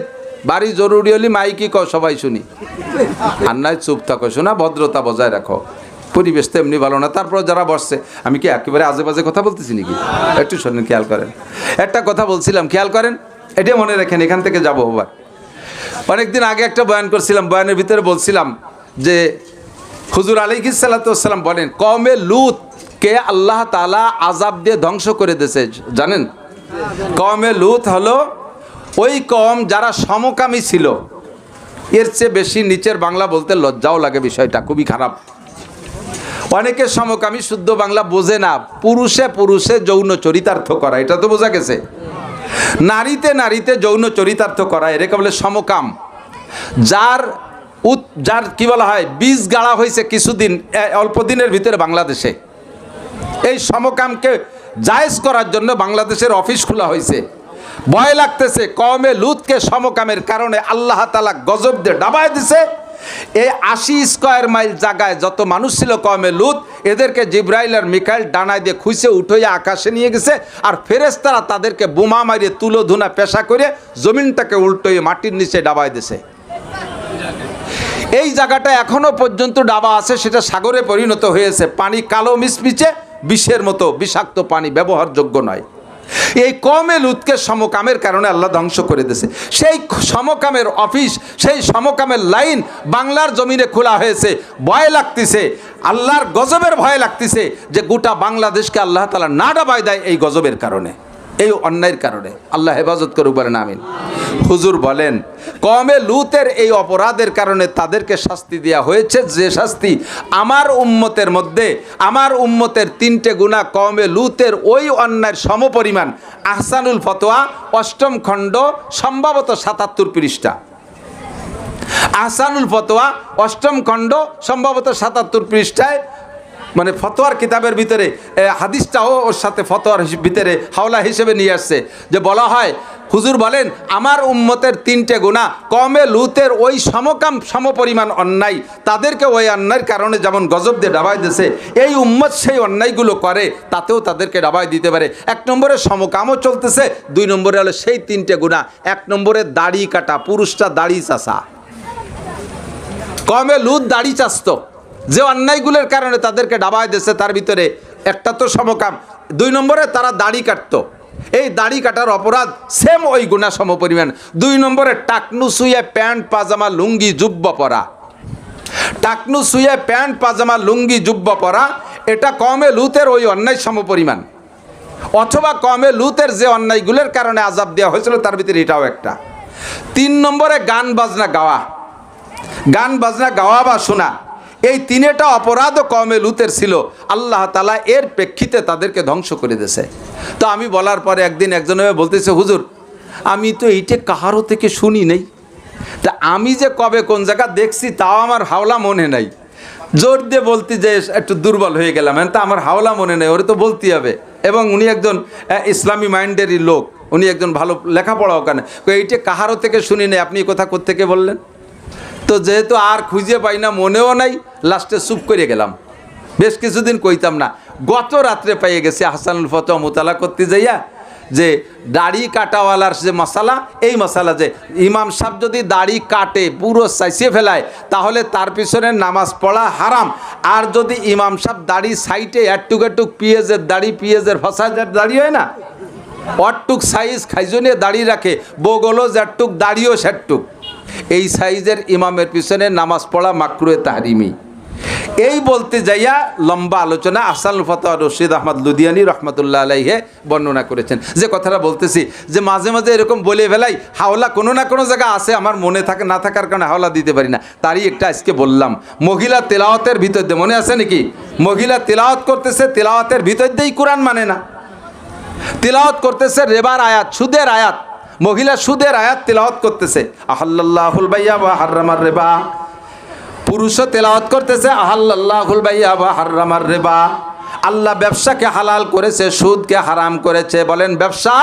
বাড়ি জরুরি হলে মাইকি কও, সবাই শুনি, আর নয় চুপ থাকো, শোনা, ভদ্রতা বজায় রাখো, পরিবেশ তো এমনি ভালো না। তারপর যারা বসছে, আমি কি একেবারে আজে বাজে কথা বলতেছি নাকি? একটু শোনেন, খেয়াল করেন। একটা কথা বলছিলাম, খেয়াল করেন, এটা মনে রাখেন, এখান থেকে যাবো আবার। অনেকদিন আগে একটা বয়ান করছিলাম, বয়ানের ভিতরে বলছিলাম যে হুজুর আলাইহিস সালাতু ওয়াস সালাম বলেন, কওমে লূতকে আল্লাহ তাআলা আযাব দিয়ে ধ্বংস করে দিয়েছে, জানেন? কওমে লূত হলো ওই কওম যারা সমকামী ছিল, এর চেয়ে বেশি নিচের বাংলা বলতে লজ্জাও লাগে, বিষয়টা খুবই খারাপ। অনেকে সমকামী শুদ্ধ বাংলা বোঝে না, পুরুষে পুরুষে যৌন চরিতার্থ করা, এটা তো বোঝা গেছে। নারীতে নারীতে যৌন চরিতার্থ করা, এটাকে বলে সমকাম। যার কি বলা হয়, বীজ গাড়া হয়েছে কিছুদিন, অল্প দিনের ভিতরে বাংলাদেশে এই সমকামকে জায়েজ করার জন্য বাংলাদেশের অফিস খোলা হয়েছে। ভয় লাগতেছে, কওমে লুতকে সমকামের কারণে আল্লাহ তাআলা গজব দিয়ে ডাবায় দিছে। এই 80 স্কয়ার মাইল জায়গায় যত মানুষ ছিল কওমে লুত, এদেরকে জিব্রাইল আর মিকাইল ডানায় দিয়ে খুঁজে উঠে আকাশে নিয়ে গেছে, আর ফেরেশতারা তাদেরকে বোমা মারিয়ে তুলো ধুনা পেশা করে জমিনটাকে উল্টোয়ে মাটির নিচে ডাবায় দিছে। এই জায়গাটা এখনো পর্যন্ত ডাবা আছে, সেটা সাগরে পরিণত হয়েছে। পানি কালো মিচমিচে, বিষের মতো বিষাক্ত পানি, ব্যবহারযোগ্য নয়। এই কওমে লুতকে সমকামের কারণে আল্লাহ ধ্বংস করে দিয়েছে। সেই সমকামের অফিস, সেই সমকামের লাইন বাংলার জমিনে খোলা হয়েছে। ভয় লাগতেছে, আল্লাহর গজবের ভয় লাগতেছে যে গোটা বাংলাদেশকে আল্লাহ তাআলা না ডাবায় দেয় এই গজবের কারণে, এই অন্যায়ের কারণে। আল্লাহ হেফাজত করুক, বলেন আমিন। হুজুর বলেন, কওমে লুতের এই অপরাধের কারণে তাদেরকে শাস্তি দেওয়া হয়েছে, যে শাস্তি আমার উম্মতের মধ্যে, আমার উম্মতের 3টে গুনাহ কওমে লুতের ওই অন্যায়ের সমপরিমাণ। আহসানুল ফতোয়া 8ম খণ্ড, সম্ভবত 77 পৃষ্ঠা। আহসানুল ফতোয়া 8ম খণ্ড, সম্ভবত 77 পৃষ্ঠায়, মানে ফতোয়ার কিতাবের ভিতরে হাদিসটাও ওর সাথে ফতোয়ার ভিতরে হাওলা হিসেবে নিয়ে আসছে, যে বলা হয়, হুজুর বলেন আমার উম্মতের 3টে গুনাহ কওমে লুতের ওই সমপরিমাণ অন্যায়, তাদেরকে ওই অন্যায়ের কারণে যেমন গজব দিয়ে ডাবাই দিয়েছে, এই উম্মত সেই অন্যায়গুলো করে তাতেও তাদেরকে ডাবাই দিতে পারে। 1 নম্বরে সমকামও চলতেছে, 2 নম্বরে হলো সেই 3টে গুনাহ। 1 নম্বরে দাড়ি কাটা, পুরুষটা দাড়ি চাষা। কওমে লুত দাড়ি চাষত, যে অন্যায়গুলোর কারণে তাদেরকে ডাবায় দিয়েছে তার ভিতরে একটা তো সমকাম। 2 নম্বরে তারা দাড়ি কাটতো, এই দাড়ি কাটার অপরাধ সেম ওই গুনাহ সমপরিমাণ। 2 নম্বরে টাকনু শুয়ে প্যান্ট পাজামা লুঙ্গি জুব্বা পরা, টাকনু শুয়ে প্যান্ট পাজামা লুঙ্গি জুব্বা পরা, এটা কওমে লুতের ওই অন্যায় সমপরিমাণ। অথবা কওমে লুতের যে অন্যায়গুলোর কারণে আযাব দেওয়া হয়েছিল তার ভিতরে এটাও একটা। 3 নম্বরে গান বাজনা গাওয়া, গান বাজনা গাওয়া বা শোনা, এই 3টা অপরাধও কওমে লুতের ছিল। আল্লাহ তাআলা এর প্রেক্ষিতে তাদেরকে ধ্বংস করে দিয়েছে। তো আমি বলার পরে একদিন একজনে বলতেছে, হুজুর আমি তো এইটা কাহারও থেকে শুনি নেই, তা আমি যে কবে কোন জায়গা দেখছি তাও আমার হাওলা মনে নাই। জোর দিয়ে বলতে যে একটু দুর্বল হয়ে গেলাম, তা আমার হাওলা মনে নেই, ওরে তো বলতেই হবে। এবং উনি একজন ইসলামী মাইন্ডেরই লোক, উনি একজন ভালো লেখাপড়া ওখানে, এইটা কাহারও থেকে শুনি নেই, আপনি কথা কোত্থেকে বললেন? তো যেহেতু আর খুঁজে পাই না, মনেও নাই, লাস্টে চুপ করে গেলাম, বেশ কিছুদিন কইতাম না। গত রাত্রে পেয়ে গেছি আহসানুল ফতোয়া মোতালা করতে যাইয়া, যে দাড়ি কাটাওয়ালার যে মশালা, এই মশালা যে ইমাম সাহেব যদি দাড়ি কাটে পুরো চাইছে ফেলায়, তাহলে তার পিছনে নামাজ পড়া হারাম। আর যদি ইমাম সাহেব দাড়ি সাইটে একটুক একটুক পিঁয়াজের দাড়ি, পিঁয়াজের ফসাজের দাড়ি হয় না, অটটুক সাইজ খাইজনে দাড়ি রাখে, বগলও যেটুক দাড়িও সেটুক, এই সাইজের ইমামের পিছনে নামাজ পড়া মাকরুহে তাহরিমি। এই বলতে যাইয়া লম্বা আলোচনা আহসানুল ফতোয়া রশিদ আহমদ লুধিয়ানি রহমতুল্লাহ আলাইহে বর্ণনা করেছেন। যে কথাটা বলতেছি, যে মাঝে মাঝে এরকম বলে ফেলাই, হাওলা কোনো না কোনো জায়গা আছে, আমার মনে থাকে না থাকার কারণে হাওলা দিতে পারি না। তারই একটা আজকে বললাম, মহিলা তেলাওয়াতের ভিতর দিয়ে, মনে আছে নাকি? মহিলা তেলাওয়াত করতেছে, তেলাওয়াতের ভিতর দিয়েই কোরআন মানে না, তেলাওয়াত করতেছে রেবার আয়াত, সুদের আয়াত, মহিলা সুদের আয়াত তেলাওয়াত করতেছে, আহাল্লাল্লাহুল বাইয়া ওয়া হাররামার রিবা। পুরুষও তেলাওয়াত করতেছে আহাল্লাল্লাহুল বাইয়া ওয়া হাররামার রিবা। আল্লাহ ব্যবসাকে হালাল করেছে, সুদকে হারাম করেছে। বলেন ব্যবসা,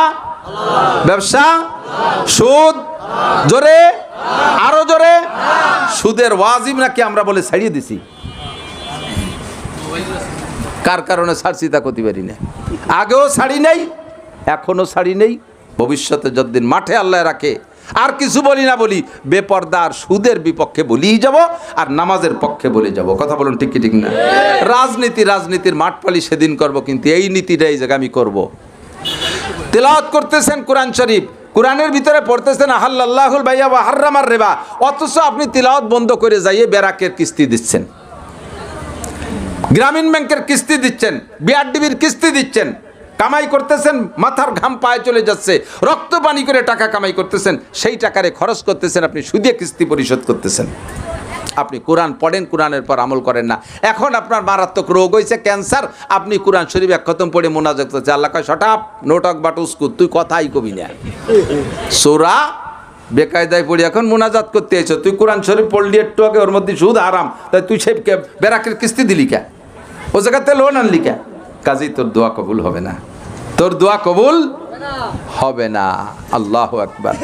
ব্যবসা, সুদ, জোরে, আরো জোরে। সুদের ওয়াজিব নাকি আমরা বলে ছাড়িয়ে দিছি? কার কারণে ছাড়ছি তা করতে পারি না, আগেও ছাড়ি নাই, এখনো ছাড়ি নেই, ভবিষ্যতে যতদিন মাঠে আল্লাহ রাখে আর কিছু বলি না বলি, বেপর্দার সুদের বিপক্ষে বলিই যাব, আর নামাজের পক্ষে বলে যাব। কথা বলুন ঠিক কি ঠিক না? রাজনীতির মাঠ পালি সেদিন করব, কিন্তু এই নীতিটা এই জায়গায় আমি করব। তেলাওয়াত করতেছেন কোরআন শরীফ, কোরআনের ভিতরে পড়তেছেন আহাল্লাল্লাহুল বাইয়া ওয়া হাররামার রিবা, অথচ আপনি তেলাওয়াত বন্ধ করে যাইয়ে ব্যারাকের কিস্তি দিচ্ছেন, গ্রামীণ ব্যাংকের কিস্তি দিচ্ছেন, বিআরডিবির কিস্তি দিচ্ছেন, কামাই করতেছেন, মাথার ঘাম পায়ে চলে যাচ্ছে, রক্ত পানি করে টাকা কামাই করতেছেন, সেই টাকারে খরচ করতেছেন, আপনি সুদে কিস্তি পরিশোধ করতেছেন। আপনি কোরআন পড়েন, কোরআনের পর আমল করেন না। এখন আপনার মারাত্মক রোগ হয়েছে ক্যান্সার, আপনি কোরআন শরীফ এক খতম পড়ে মোনাজাত করছে, আল্লাহ কয় শটাপ নোটক বাটুস্কুত, তুই কথাই কবি না। সূরা বেকায়দায় পড়ি এখন মোনাজাত করতে এসো, তুই কোরআন শরীফ পড়লি একটু আগে, ওর মধ্যে সুদ আরাম, তাই তুই সে বেরাকের কিস্তি দিলি কে, ও জায়গাতে লোন আনলি কে? কাজেই তোর দোয়া কবুল হবে না, তোর দোয়া কবুল হবে না। আল্লাহু আকবার।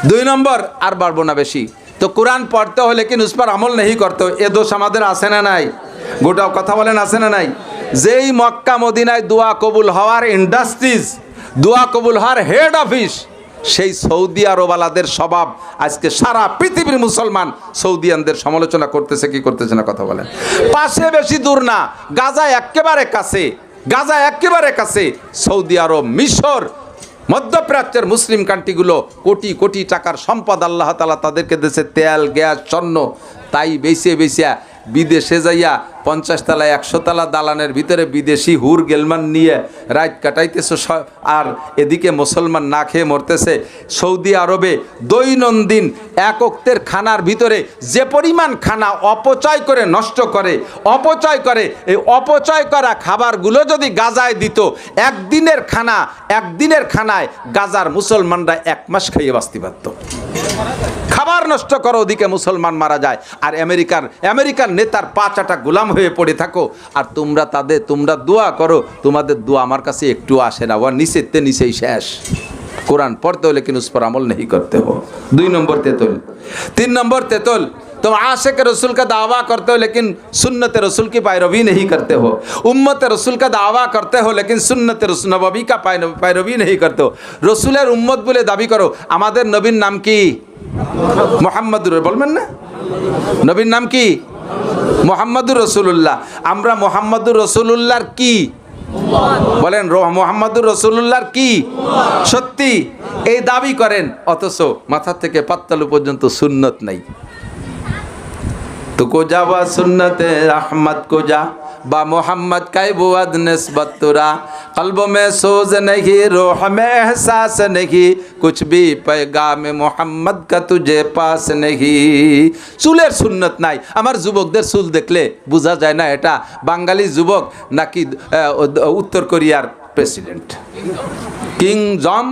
2 নম্বর, আর বাড়বো না বেশি, তো কোরআন পড়তে হলে কি উস पर আমল नहीं করতে, এ দোষ আমাদের আছে না নাই? গোটা কথা বলেন, আছে না নাই? যেই মক্কা মদিনায় দোয়া কবুল হওয়ার ইন্ডাস্ট্রিজ, দোয়া কবুল হওয়ার হেড অফিস, সেই সৌদি আরবালাদের স্বভাব আজকে সারা পৃথিবীর মুসলমান সৌদিয়ানদের সমালোচনা করতেছে কি করতেছে না? কথা বলেন। পাশে বেশি দূর না, গাজা একেবারে কাছে, গাজা একেবারে কাছে। সৌদি আরব, মিশর, মধ্যপ্রাচ্যের মুসলিম কান্ট্রিগুলো কোটি কোটি টাকার সম্পদ আল্লাহ তাআলা তাদেরকে দেশে, তেল, গ্যাস, স্বর্ণ, তাই বেশি বেশি বিদেশে যাইয়া 50 তলা 100 তলা দালানের ভিতরে বিদেশি হুর গেলমান নিয়ে রাত কাটাইতেছে, আর এদিকে মুসলমান না খেয়ে মরতেছে। সৌদি আরবে দৈনন্দিন এক ওক্তের খানার ভিতরে যে পরিমাণ খানা অপচয় করে নষ্ট করে, অপচয় করে, এই অপচয় করা খাবারগুলো যদি গাজায় দিত, একদিনের খানায় গাজার মুসলমানরা 1 মাস খাইয়ে বাঁচতে পারত। খাবার নষ্ট করো, ওদিকে মুসলমান মারা যায়, আর আমেরিকার নেতার 5 আটা গোলাম হয়ে পড়ে থাকো, আর তোমরা দোয়া করো, তোমাদের দোয়া আমার কাছে একটু আসে না, ওর নিচেই শেষ। কোরআন পড়তে হলে কিন্তু উস पर আমল नहीं करते हो। 2 নম্বর তেতুল। 3 নম্বর तेतुल, तुम आशिक रसूल का दावा करते हो लेकिन सुन्नत रसूल की पैरवी नहीं करते हो। उम्मत रसूल का दावा करते हो लेकिन सुन्नत रसूल नबी का पैरवी नहीं करते हो। रसूलेर उम्मत बोले दाबी करो, আমাদের নবীর নাম কি? মুহাম্মদুর, বলবেন না? নবীর নাম কি? মুহাম্মদুর রাসূলুল্লাহ। আমরা মুহাম্মদুর রাসূলুল্লাহর কি বলেন? মুহাম্মদুর রাসূলুল্লাহর কি সত্যি এই দাবি করেন, অথচ মাথা থেকে পাত্তালু পর্যন্ত সুন্নত নাই। तो को जावा सुन्नते अहमद को जा बा मोहम्मद का बुआद निस्बत तुरा, कल्बों में सोज नहीं, रूह में एहसास नहीं, कुछ भी पैगाम मोहम्मद का तुझे पास नहीं। চুলের সুন্নত নাই। আমার যুবকদের চুল দেখলে বোঝা যায় না এটা বাঙালি যুবক নাকি উত্তর কোরিয়ার প্রেসিডেন্ট কিং জং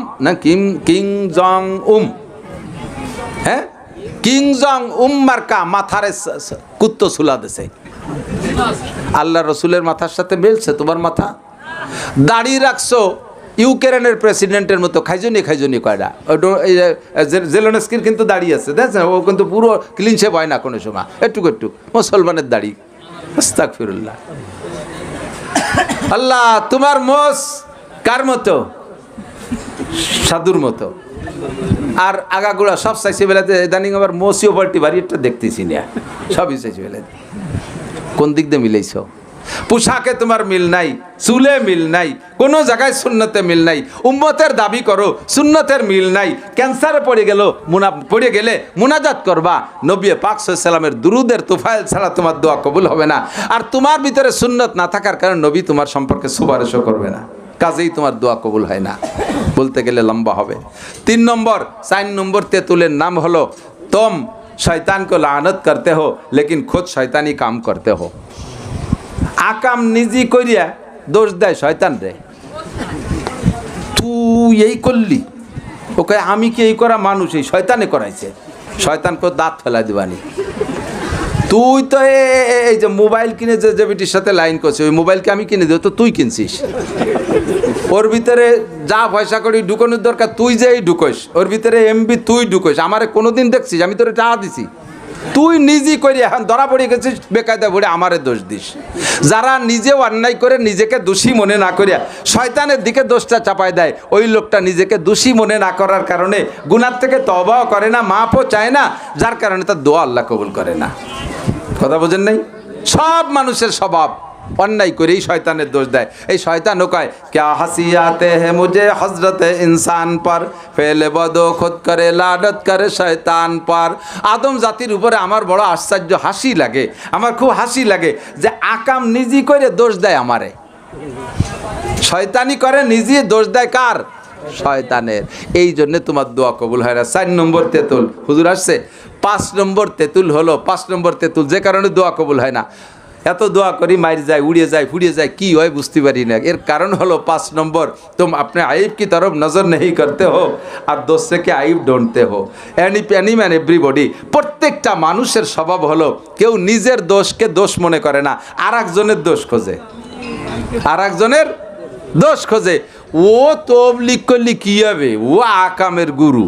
হ্যাঁ, কিং জং মার্কা মাথারে কুত্তো ছুলা দেছে। আল্লাহ রসুলের মাথার সাথে মিলছে তোমার মাথা? দাড়ি রাখছো ইউক্রেনের প্রেসিডেন্টের মতো, খাইজনি কয়টা। জেলেনস্কির কিন্তু দাড়ি আছে, দেখছেন? ও কিন্তু পুরো ক্লিন শেভ হয় না কোনো সময়, একটু মুসলমানের দাড়ি। আস্তাগফিরুল্লাহ। আল্লাহ, তোমার মোস কার মতো? সাধুর মতো। আর আগাগুড়া সব চাইছে বেলাতে, ইদানিং আবার মসিও পাল্টি বাড়ি একটা দেখতেছি না, সবই চাইছে বেলাতে। কোন দিক দিয়ে মিলাইছ? পোশাকে তোমার মিল নাই, চুলে মিল নাই, কোনো জায়গায় সুন্নতে মিল নাই। উম্মতের দাবি করো, সুন্নতের মিল নাই। ক্যান্সারে পড়ে গেলে মুনাজাত করবা, নবী পাক সাল্লাল্লাহু আলাইহি সাল্লামের দুরুদের তুফাইল ছাড়া তোমার দোয়া কবুল হবে না। আর তোমার ভিতরে সুন্নত না থাকার কারণে নবী তোমার সম্পর্কে সুপারিশও করবে না, কাজেই তোমার দোয়া কবুল হয় না। বলতে গেলে লম্বা হবে। 4 নম্বর তেতুলের নাম হলো तुम शैतान को लानत करते हो लेकिन खुद शैतानी काम करते हो। আকাম নিজি করিয়া দোষ দেয় শয়তান রে, তুই এই করলি, ওকে আমি কি এই করা মানুষ, এই শয়তানে করাইছে, শয়তানকে দাঁত ফেলা দিবানি। তুই তো এই যে মোবাইল কিনে যে বেটির সাথে লাইন করছে, ওই মোবাইলকে আমি কিনে দেবো, তো তুই কিনছিস। ওর ভিতরে যা পয়সা করি ঢুকানোর দরকার তুই যেই ঢুকোস, ওর ভিতরে এমবি তুই ঢুকোস। আমারে কোনোদিন দেখছিস আমি তোরে টাকা দিছি? তুই নিজেই করি এখন ধরা পড়ে গেছিস, বেকায়দা ভরে আমারে দোষ দিস। যারা নিজেও অন্যায় করে নিজেকে দোষী মনে না করিয়া শয়তানের দিকে দোষটা চাপায় দেয়, ওই লোকটা নিজেকে দোষী মনে না করার কারণে গুনার থেকে তওবাও করে না, মাফও চায় না, যার কারণে তার দোয়া আল্লাহ কবুল করে না। কথা বোঝেন নাই? সব মানুষের স্বভাব অন্যায় করেই শয়তানের দোষ দেয়। এই শয়তানও কয় ক্যা হাসি আতে হে মুঝে হজরত ইনসান পর, ফেলে বদো খুদ করে লাডত করে শয়তান পর। আদম জাতির উপরে আমার বড় আশ্চর্য হাসি লাগে, আমার খুব হাসি লাগে যে আকাম নিজি করে দোষ দেয় আমারে। শয়তানি করে, নিজে দোষ দেয় কার? শয়তানের। এই জন্য তোমার দোয়া কবুল হয় না। 4 নম্বর তেঁতুল হুজুর আসছে। 5 নম্বর তেঁতুল হলো, 5 নম্বর তেঁতুল যে কারণে দোয়া কবুল হয় না। এত দোয়া করি মাইর যায়, উড়িয়ে যায়, ফুড়িয়ে যায়, কি হয় বুঝতে পারি না। এর কারণ হলো 5 নম্বর, तुम अपने आइब की तरफ नज़र नहीं करते हो আর दूसरे के आइब ढूंढते हो। এনি ম্যান এভরিবডি, প্রত্যেকটা মানুষের স্বভাব হলো কেউ নিজের দোষকে দোষ মনে করে না, আর একজনের দোষ খোঁজে, আর একজনের দোষ খোঁজে। ও তবলিগ করলি কি হবে, ও আকামের গুরু।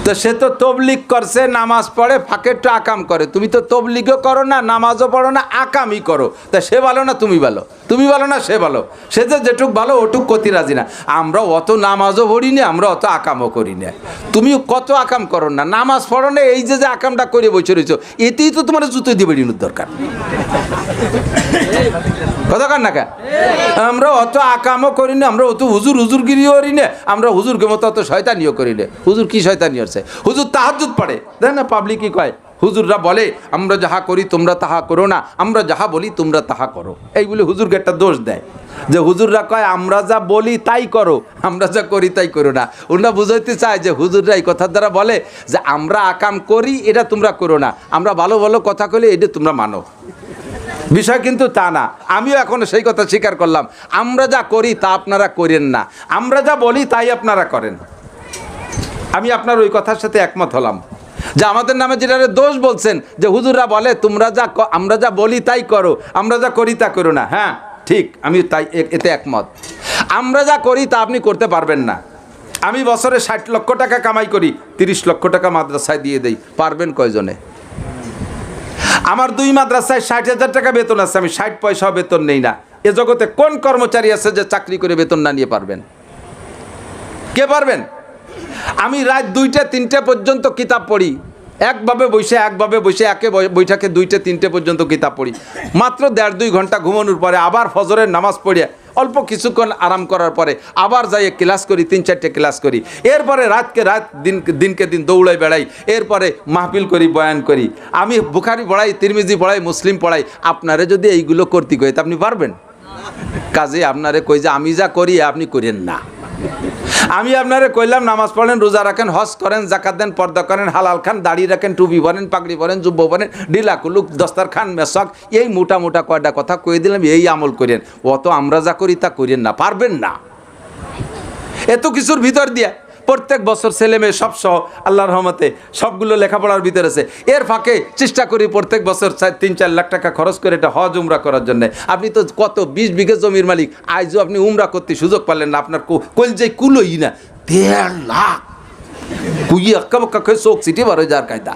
তো সে তো তবলিগ করছে, নামাজ পড়ে, ফাঁকে একটু আকাম করে। তুমি তো তবলিগও করো না, নামাজও পড়ো না, আকামই করো। তা সে ভালো না তুমি ভালো? তুমি ভালো না সে ভালো? সে যে যেটুক ভালো ওটুক করতে রাজি না। আমরা অত নামাজও পড়ি না, আমরা অত আকামও করি না। তুমি কত আকাম করো না, নামাজ পড়ো না, এই যে যে আকামটা করে বসে রয়েছো, এতেই তো তোমার জুতো দিয়ে বেরিয়ে দরকার। কথা কার না কা? আমরা অত আকামও করি না, আমরা অত হুজুরগিরিও করি না, আমরা হুজুরকে মতো অত শয়তানিও করি না। হুজুর কি শয়তানি হচ্ছে? হুজুর তাহাজ্জুদ পড়ে, দেখ না পাবলিক কি কয়, হুজুররা বলে আমরা যাহা করি তোমরা তাহা করো না, আমরা যাহা বলি তোমরা তাহা করো। এই বলে হুজুরকে একটা দোষ দেয় যে হুজুররা কয় আমরা যা বলি তাই করো, আমরা যা করি তাই করো না। ওরা বুঝাইতে চায় যে হুজুররা এই কথার দ্বারা বলে যে আমরা আকাম করি এটা তোমরা করো না, আমরা ভালো ভালো কথা কইলে এটা তোমরা মানো। বিষয় কিন্তু তা না। আমিও এখনো সেই কথা স্বীকার করলাম, আমরা যা করি তা আপনারা করেন না, আমরা যা বলি তাই আপনারা করেন। আমি আপনার ওই কথার সাথে একমত হলাম যে আমাদের নামে যেটা দোষ বলছেন যে হুজুররা বলে তোমরা যা আমরা যা বলি তাই করো, আমরা যা করি তা করো না। হ্যাঁ ঠিক, আমি তাই এতে একমত। আমরা যা করি তা আপনি করতে পারবেন না। আমি বছরে 60 লক্ষ টাকা কামাই করি, 30 লক্ষ টাকা মাদ্রাসায় দিয়ে দেই, পারবেন কয়জনে? আমার 2 মাদ্রাসায় 60,000 টাকা বেতন আছে, আমি 60 পয়সা বেতন নেই না। এ জগতে কোন কর্মচারী আছে যে চাকরি করে বেতন না নিয়ে পারবেন? কে পারবেন? আমি রাত 2টা 3টে পর্যন্ত কিতাব পড়ি, একভাবে বসে একে বৈঠাকে 2টে 3টে পর্যন্ত কিতাব পড়ি। মাত্র 1.5-2 ঘন্টা ঘুমানোর পরে আবার ফজরের নামাজ পড়িয়া অল্প কিছুক্ষণ আরাম করার পরে আবার যাই ক্লাস করি, 3-4টে ক্লাস করি। এরপরে রাতকে রাত, দিনকে দিন দৌড়াই বেড়াই, এরপরে মাহফিল করি, বয়ান করি। আমি বুখারি পড়াই, তিরমিজি পড়াই, মুসলিম পড়াই। আপনারে যদি এইগুলো করতে কই তা আপনি পারবেন? কাজে আপনারে কই যে আমি যা করি আপনি করেন না। আমি আপনারে কইলাম নামাজ পড়েন, রোজা রাখেন, হজ করেন, জাকাত দেন, পর্দা করেন, হালাল খান, দাড়ি রাখেন, টুপি পরেন, পাগড়ি পরেন, জুব্বো পরেন, ডিলা কুলুক, দস্তার খান, মেশক, এই মোটা কয়টা কথা কয়ে দিলাম, এই আমল করেন। অত আমরা যা করি তা করেন না, পারবেন না। এত কিছুর ভিতর দিয়ে প্রত্যেক বছর ছেলে মেয়ে সব সহ আল্লাহর রহমতে সবগুলো লেখাপড়ার ভিতরে আছে। এর ফাঁকে চেষ্টা করি প্রত্যেক বছর 3-4 লাখ টাকা খরচ করে এটা হজ উমরা করার জন্য। আপনি তো কত 20 বিঘে জমির মালিক, আজও আপনি উমরা করতে সুযোগ পারলেন না। আপনার কলজে কুলোই না, 1.5 লাখ কুই আক্কা বাক্কা খেয়ে চোখ সিটি বার হয়ে যাওয়ার কায়দা।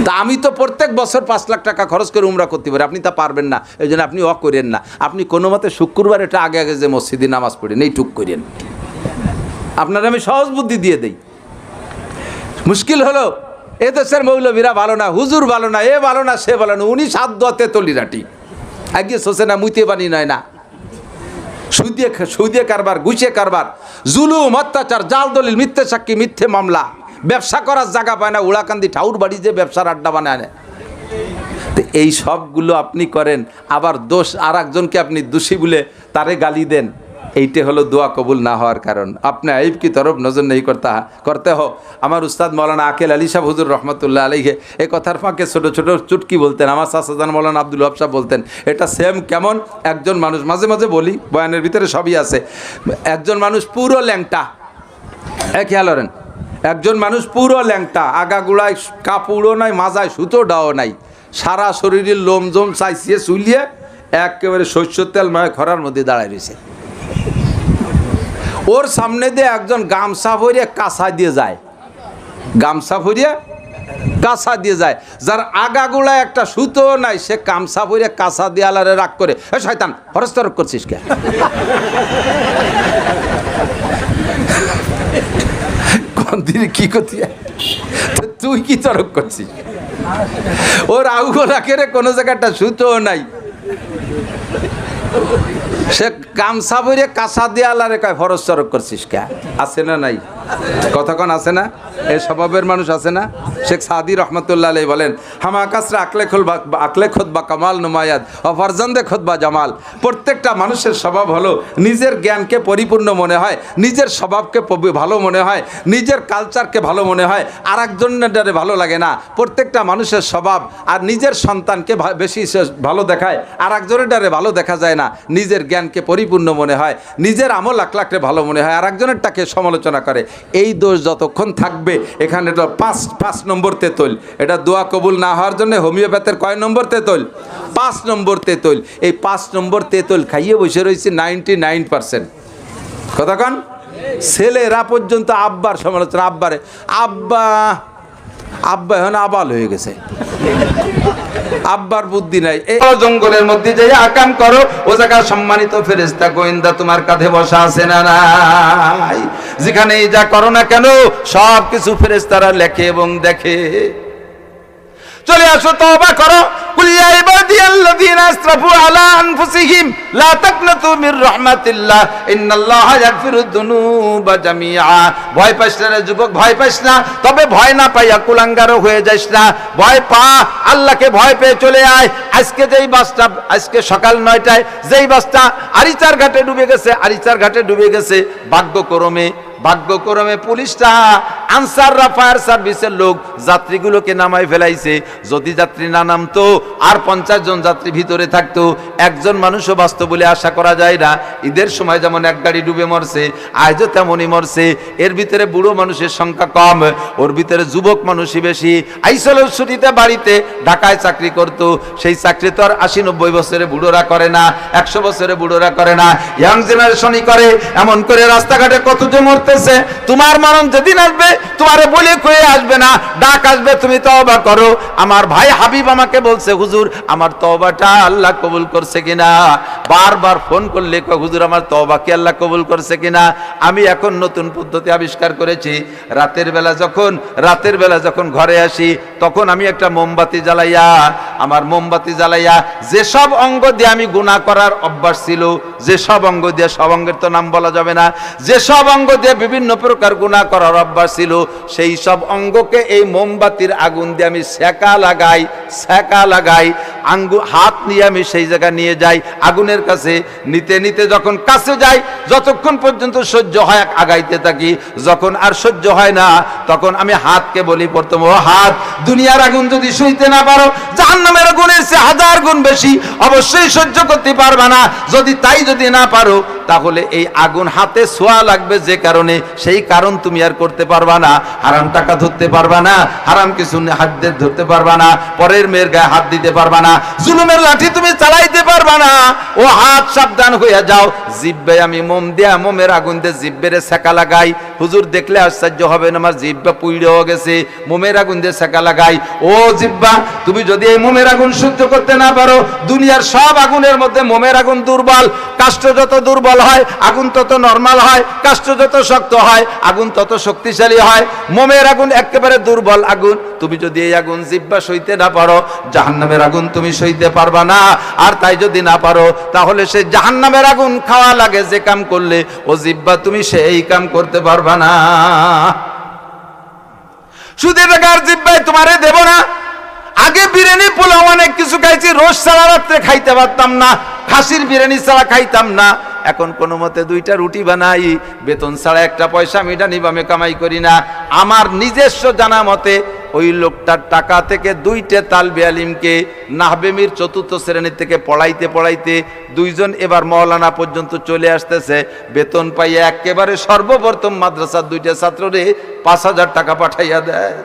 তা আমি তো প্রত্যেক বছর 5 লাখ টাকা খরচ করে উমরা করতে পারি, আপনি তা পারবেন না। এই জন্য আপনি করেন না। আপনি কোনো মতে শুক্রবার এটা আগে যে মসজিদে নামাজ পড়েন, এই টুক করেন। আপনারা আমি সহজ বুদ্ধি দিয়ে দেই। মুশকিল হলো এ দেশের মৌলবীরা ভালো না, হুজুর ভালো না, এ ভালো না, সে ভালো না। উনি 7 দোয়াতে তলিরাটি আগে সোসে না, মুইতে বানি নয় না, সুদে কারবার, ঘুষে কারবার, জুলুম, অত্যাচার, জাল দলিল, মিথ্যে সাক্ষী, মিথ্যে মামলা, ব্যবসা করার জায়গা পায় না। উড়াকান্দি ঠাউর বাড়ি যে ব্যবসার আড্ডা বানায় না। তো এই সবগুলো আপনি করেন, আবার দোষ আর একজনকে আপনি দোষী বলে তারে গালি দেন। এইটা হলো দোয়া কবুল না হওয়ার কারণ। আপনি আইব কি তরফ নজর নেই করতে হো। আমার উস্তাদ মৌলানা আকেল আলী সাহেব হুজুর রহমতুল্লাহ আলাইহি এই কথার ফাঁকে ছোট ছোট চুটকি বলতেন। আমার চাচাজান মৌলানা আব্দুল ওয়াহাব সাহেব বলতেন, এটা সেম কেমন একজন মানুষ, মাঝে মাঝে বলি বয়ানের ভিতরে সবই আছে, একজন মানুষ পুরো ল্যাংটা, খেয়াল করেন, একজন মানুষ পুরো ল্যাংটা, আগাগুড়ায় কাপড়ও নাই, মাজায় সুতোটাও নাই, সারা শরীরের লোমজোম চাইছিয়ে চুলিয়ে একেবারে শস্য তেল মায় খরার মধ্যে দাঁড়ায় রয়েছে। ওর সামনে দিয়ে একজন গামছা ভরিয়ে কাঁচা দিয়ে যায়, গামছা ভরিয়ে কাঁচা দিয়ে যায়, যার আগাগুড়ায় একটা সুতো নাই, সে গামছা ভরিয়ে কাঁচা দিয়ে আলারে রাগ করে, এ শয়তান হরস্তরক করছিস কে? কি করছি তুই, কি তরক করছিস? ওর আগুলাকে কোনো জায়গাটা সুতো নাই, সে গামছা ভরে কাঁচা দেয়ালারে কয় ফরজ চরক করছিস কে? আছে না নাই? কতক্ষণ আছে না? এই স্বভাবের মানুষ আছে না? শেখ সাদি রহমতুল্লাহ আলাইহি বলেন, হামা কাসরা আকলে খোদ বা কামাল নুমায়াদ অফারজন্দে খোদ বা জামাল। প্রত্যেকটা মানুষের স্বভাব হলো নিজের জ্ঞানকে পরিপূর্ণ মনে হয়, নিজের স্বভাবকে ভালো মনে হয়, নিজের কালচারকে ভালো মনে হয়, আর একজনের ভালো লাগে না। প্রত্যেকটা মানুষের স্বভাব আর নিজের সন্তানকে বেশি ভালো দেখায়, আর একজনের ভালো দেখা যায় না। নিজের জ্ঞানকে পরিপূর্ণ মনে হয়, নিজের আমল আখলাককে ভালো মনে হয়, আর একজনেরটাকে সমালোচনা করে। এই দোষ যতক্ষণ থাকবে, এখানে এটা পাঁচ নম্বর তেতল। এটা দোয়া কবুল না হওয়ার জন্য হোমিওপ্যাথের কয় নম্বর তেতল? 5 নম্বর তেতল। এই 5 নম্বর তেতল খাইয়ে বসে রয়েছে 99%। কতক্ষণ? ছেলেরা পর্যন্ত আব্বার সমালোচনা, আব্বা এখন আবাল হয়ে গেছে, আব্বার বুদ্ধি নাই। এই জঙ্গলের মধ্যে যে আকাম করো, ও জায়গা সম্মানিত ফেরেশতা গোয়েন্দা তোমার কাঁধে বসা আছে না নাই? যেখানে যা করো না কেন সব কিছু ফেরেশতারা লেখে এবং দেখে। চলে আসো, তওবা করো। কুল ইয়া ইবাদিয়াল্লাযীনা আসরাফু আলা আনফুসিহিম লা তাকনাতু মির রাহমাতিল্লাহ ইন্নাল্লাহা ইয়াগফিরুদ যুনুবা জামিআ। ভয় পাইস না রে যুবক, ভয় পাইস না। তবে ভয় না পাইয়া কুলাঙ্গারও হয়ে যাস না। ভয় পা, আল্লাহকে ভয় পেয়ে চলে আয়। আজকে সকাল 9টায় যেই বাসটা আরিচার ঘাটে ডুবে গেছে, ভাগ্যক্রমে পুলিশরা, আনসাররা, ফায়ার সার্ভিসের লোক যাত্রীগুলোকে নামাই ফেলাইছে। যদি যাত্রী না নামতো আর 50 জন যাত্রী ভিতরে থাকতো, একজন মানুষও বাঁচত বলে আশা করা যায় না। ঈদের সময় যেমন এক গাড়ি ডুবে মরছে, আজও তেমনই মরছে। এর ভিতরে বুড়ো মানুষের সংখ্যা কম, ওর ভিতরে যুবক মানুষই বেশি। আইসল ছুটিতে বাড়িতে ঢাকায় চাকরি করতো, সেই চাকরি তো আর 80-90 বছরে বুড়োরা করে না, 100 বছরে বুড়োরা করে না, ইয়াং জেনারেশনই করে। এমন করে রাস্তাঘাটে কত যে মরতেছে। তোমার মরণ যেদিন আসবে, তোমারে বলে কয়ে আসবে না, ডাক আসবে, তুমি তওবা করো। আমার ভাই হাবিব আমাকে বলছে, হুজুর আমার তওবাটা আল্লাহ কবুল করছে কিনা। বারবার ফোন করলে কয়, হুজুর আমার তওবা কি আল্লাহ কবুল করছে কিনা। আমি এখন নতুন পদ্ধতি আবিষ্কার করেছি। রাতের বেলা যখন ঘরে আসি, তখন আমি একটা মোমবাতি জ্বালাইয়া যেসব অঙ্গ দিয়ে আমি গুনাহ করার অভ্যাস ছিল, যেসব অঙ্গ দিয়ে, সব অঙ্গের তো নাম বলা যাবে না, যেসব অঙ্গ দিয়ে বিভিন্ন প্রকার গুনাহ করার অভ্যাস ছিল, সেই সব অঙ্গকে এই মোমবাতির আগুন দিয়ে আমি সেকা লাগাই। হাত নিয়ে আমি সেই জায়গা নিয়ে যাই, আগুনের কাছে নিতে যখন কাছে যাই, যতক্ষণ পর্যন্ত সহ্য হয় আগাইতে থাকি। যখন আর সহ্য হয় না, তখন আমি হাতকে বলি, প্রথম ও হাত, দুনিয়ার আগুন যদি সইতে না পারো, জাহান্নামের আগুনের চেয়ে 1000 গুণ বেশি অবশ্যই সহ্য করতে পারবা না। যদি না পারো, তাহলে এই আগুন হাতে ছোঁয়া লাগবে, যে কারণে সেই কারণ তুমি আর করতে পারবা না। হারাম টাকা ধরতে পারবা না, হারাম কিছু হাত দিয়ে ধরতে পারবা না, পরের মেয়ের গায়ে হাত দিতে পারবা না, জুলুমের লাঠি তুমি চালাইতে পারবা না। ও হাত, সাবধান হইয়া যাও। জিব্বে আমি মোমের আগুন দিয়ে জিব্বেরে সেকা লাগাই। হুজুর দেখলে আশ্চর্য হবেন, আমার জিব্বা পুইড়েও গেছে, মোমের আগুন দিয়ে সেকা লাগাই। ও জিব্বা, তুমি যদি এই মোমের আগুন সহ্য করতে না পারো, দুনিয়ার সব আগুনের মধ্যে মোমের আগুন দুর্বল। কাষ্ঠ যত দুর্বল হয়, আগুন তত নরমাল হয়। কাষ্ঠ যত শক্ত হয়, আগুন তত শক্তিশালী হয়। মোমের আগুন একেবারে দুর্বল আগুন। তুমি যদি এই আগুন জিব্বা সইতে না পারো, জাহান্নামের আগুন তুমি সইতে পারবা না। আর তাই যদি না পারো, তাহলে সে জাহান্নামের আগুন খাওয়া লাগে যে কাম করলে, ও জিব্বা তুমি সেই কাম করতে পারবা না। সুদে টাকার জিব্বায় তোমারে দেব না। আগে বিরিয়ানি, পোলাও, অনেক কিছু খাইছি, রোজ ছাড়া রাত্রে খাইতে পারতাম না, খাসির বিরিয়ানি ছাড়া খাইতাম না। এখন কোনো মতে 2টা রুটি বানাই, বেতন ছাড়া 1 পয়সা আমি ডানিবামে কামাই করি না। আমার নিজস্ব জানা মতে ওই লোকটার টাকা থেকে 2টে তালবে আলিমকে নাহবেমির 4র্থ শ্রেণী থেকে পড়াইতে 2জন এবার মাওলানা পর্যন্ত চলে আসতেছে। বেতন পাইয়া একেবারে সর্বপ্রথম মাদ্রাসার 2টা ছাত্ররে 5000 টাকা পাঠাইয়া দেয়।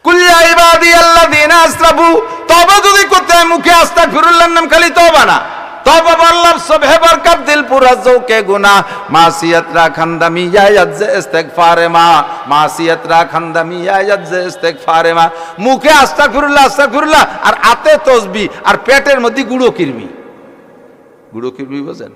কুল্লা ইবাদিয়াল্লাযীনা আসরাফু, তওবা যদি করতে হয় মুখে আস্তাগফিরুল্লাহর নাম খালি তওবা না, তওবা বললাম সবহে বরকত দিল পুরা জৌকে গুনাহ, মাসিয়াত রাখান্দামি ইয়ায়াজে ইস্তিগফারে মাসিয়াত রাখান্দামি ইয়ায়াজে ইস্তিগফারে মুখে আস্তাগফিরুল্লাহ আর হাতে তাসবিহ, আর পেটের মধ্যে গুঁড়ো কিরমি বোঝেন,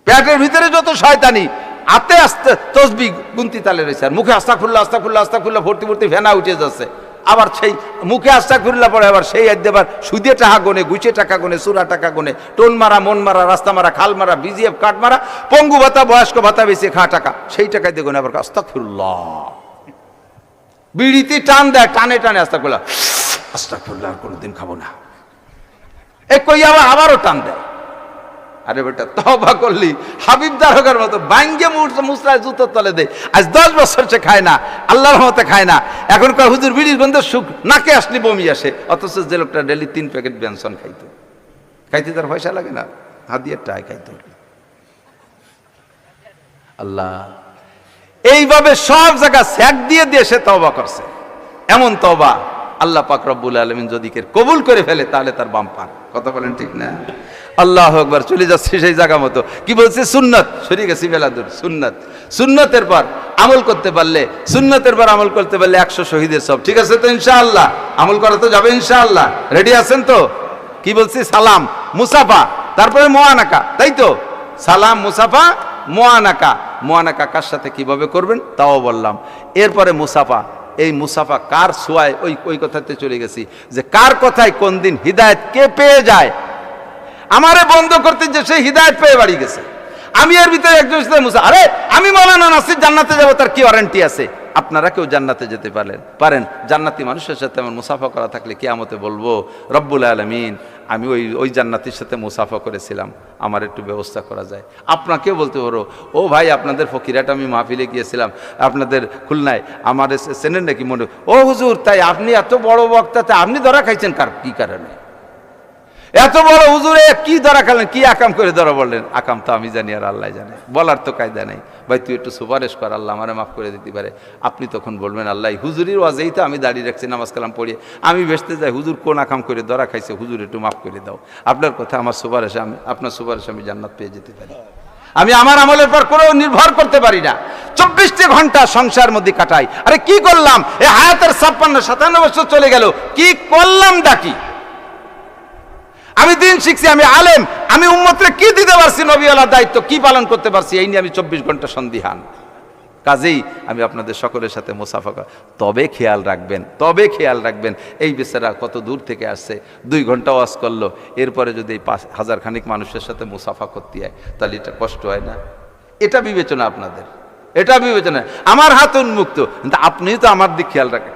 পেটের ভিতরে যত শয়তানি, হাতে আস্তে তাসবিহ গুনতি তালে রয়েছে, আর মুখে আস্তাগফিরুল্লাহ ভর্তি ভর্তি ফেনা উঠে যাচ্ছে। আবার সেই মুখে আস্তাগফিরুল্লাহ পড়ে, আবার সেই আবার সুদে টাকা গোনে, গুছে টাকা গোনে, সুরা টাকা গোনে, টোন মারা, মন মারা, রাস্তা মারা, খাল মারা, বিজিএফ কাঠ মারা, পঙ্গু ভাতা, বয়স্ক ভাতা বেশি খা টাকা, সেই টাকায় দেখুন আবার আস্তাগফিরুল্লাহ। বিড়িতে টান দেয়, টানে টানে আস্তাগফিরুল্লাহ, আস্তাগফিরুল্লাহ, আর কোনোদিন খাবো না, এ কই আবারও টান দেয়। আরে বেটা তওবা করলি হাবিব দারোগার মতো বাইঙ্গে মুসরায় জুতোর তলে দেয়। আজ 10 বছর সে খায় না, আল্লাহর রহমতে খায় না, এখন কয় হুজুর বিড়ির গন্ধে সুখ, নাকে আসলে বমি আসে। অথচ যে লোকটা ডেলি 3 প্যাকেট বেনসন খাইতো, খাইতে তার পয়সা লাগে না, হাদিয়ার টাকা খাইতো। আল্লাহ এইভাবে সব জায়গা স্যাক দিয়ে দিয়ে সে তওবা করছে। এমন তওবা আল্লাহ পাক রব্বুল আলামিন যদি কে কবুল করে ফেলে তাহলে তার বাম পান। কথা বলেন ঠিক না? আল্লাহু আকবার। চলে যাচ্ছে সেই জায়গা মতো, কি বলছে সুন্নাত, সরে গেছি বেলাদুর। সুন্নাত, সুন্নতের পর আমল করতে পারলে, সুন্নতের পর আমল করতে পারলে 100 শহীদের সব। ঠিক আছে তো ইনশাআল্লাহ? আমল করা তো যাবে ইনশাআল্লাহ? রেডি আছেন তো? কি বলছি? সালাম, মুসাফা, তারপরে মুআনাকা, তাই তো? সালাম, মুসাফা, মুআনাকা। মুআনাকা কার সাথে কিভাবে করবেন তাও বললাম। এরপরে মুসাফা, এই মুসাফা কার ছোঁয়ায়, ওই কথাতে চলে গেছি যে কার কথায় কোন দিন হিদায়েত কে পেয়ে যায়। আমারে বন্ধ করতে যে সে হিদায়েত পেয়ে বাড়ি গেছে, আমি এর ভিতরে একজনের সাথে মুসা, আরে আমি মাওলানা নাসির জান্নাতে যাব, তার কি ওয়ারেন্টি আছে? আপনারা কেউ জান্নাতে যেতে পারেন, জান্নাতি মানুষের সাথে আমার মুসাফা করা থাকলে কিয়ামতে বলবো রব্বুল আলামিন আমি ওই জান্নাতির সাথে মুসাফা করেছিলাম, আমার একটু ব্যবস্থা করা যায়। আপনাকেও বলতে পারো, ও ভাই আপনাদের ফকিরাট আমি মাহফিলে গিয়েছিলাম আপনাদের খুলনায়, আমার চেনেন নাকি? মনে, ও হুজুর তাই আপনি এত বড় বক্তাতে আপনি ধরা খাইছেন কি কারণে? এত বড় হুজুরে কি ধরা খেলেন, কি আকাম করে ধরা বললেন? আকাম তো আমি জানি আর আল্লাহ জানে, বলার তো কায়দা নেই। ভাই তুই একটু সুপারিশ কর, আল্লাহ আমারে মাফ করে দিতে পারে। আপনি তখন বলবেন আল্লাহ হুজুরির ওয়াজেই তো আমি দাঁড়িয়ে রাখছি, নামাজ কালাম পড়িয়ে আমি বেসতে যাই, হুজুর কোন আকাম করে ধরা খাইছে, হুজুর একটু মাফ করে দাও। আপনার কথা আমার সুপারিশ, আপনার সুপারিশ আমি জান্নাত পেয়ে যেতে পারি। আমি আমার আমলের পর কোনো নির্ভর করতে পারি না। 24টি ঘন্টা সংসার মধ্যে কাটাই। আরে কি করলাম? এই হায়াতের 56-57 বছর চলে গেল, কি করলাম ডাকি? আমি দিন শিখছি, আমি আলেম, আমি উম্মতরে কি দিতে পারছি, নবীওয়ালার দায়িত্ব কি পালন করতে পারছি, এই নিয়ে আমি 24 ঘন্টা সন্দিহান। কাজেই আমি আপনাদের সকলের সাথে মুসাফা করি। তবে খেয়াল রাখবেন এই বেচারা কত দূর থেকে আসছে, 2 ঘন্টা ওয়াজ করলো, এরপরে যদি এই 5000 খানিক মানুষের সাথে মুসাফা করতে হয় তাহলে এটা কষ্ট হয় না? এটা বিবেচনা আপনাদের, এটা বিবেচনা। আমার হাত উন্মুক্ত, কিন্তু আপনিও তো আমার দিক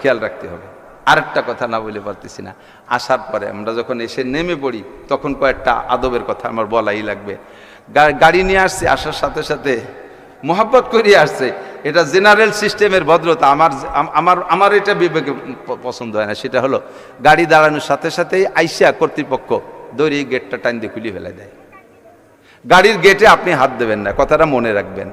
খেয়াল রাখতে হবে। আরেকটা কথা না বলে পারতেছি না, আসার পরে আমরা যখন এসে নেমে পড়ি তখন কয়েকটা আদবের কথা আমার বলাই লাগবে। গাড়ি নিয়ে আসছে, আসার সাথে সাথে মোহাব্বত করিয়ে আসছে, এটা জেনারেল সিস্টেমের ভদ্রতা। আমার এটা বিবেকে পছন্দ হয় না। সেটা হলো গাড়ি দাঁড়ানোর সাথে সাথেই আইসা কর্তৃপক্ষ দড়ি গেটটা টাইম দিয়ে খুলে ফেলে দেয়। গাড়ির গেটে আপনি হাত দেবেন না, কথাটা মনে রাখবেন।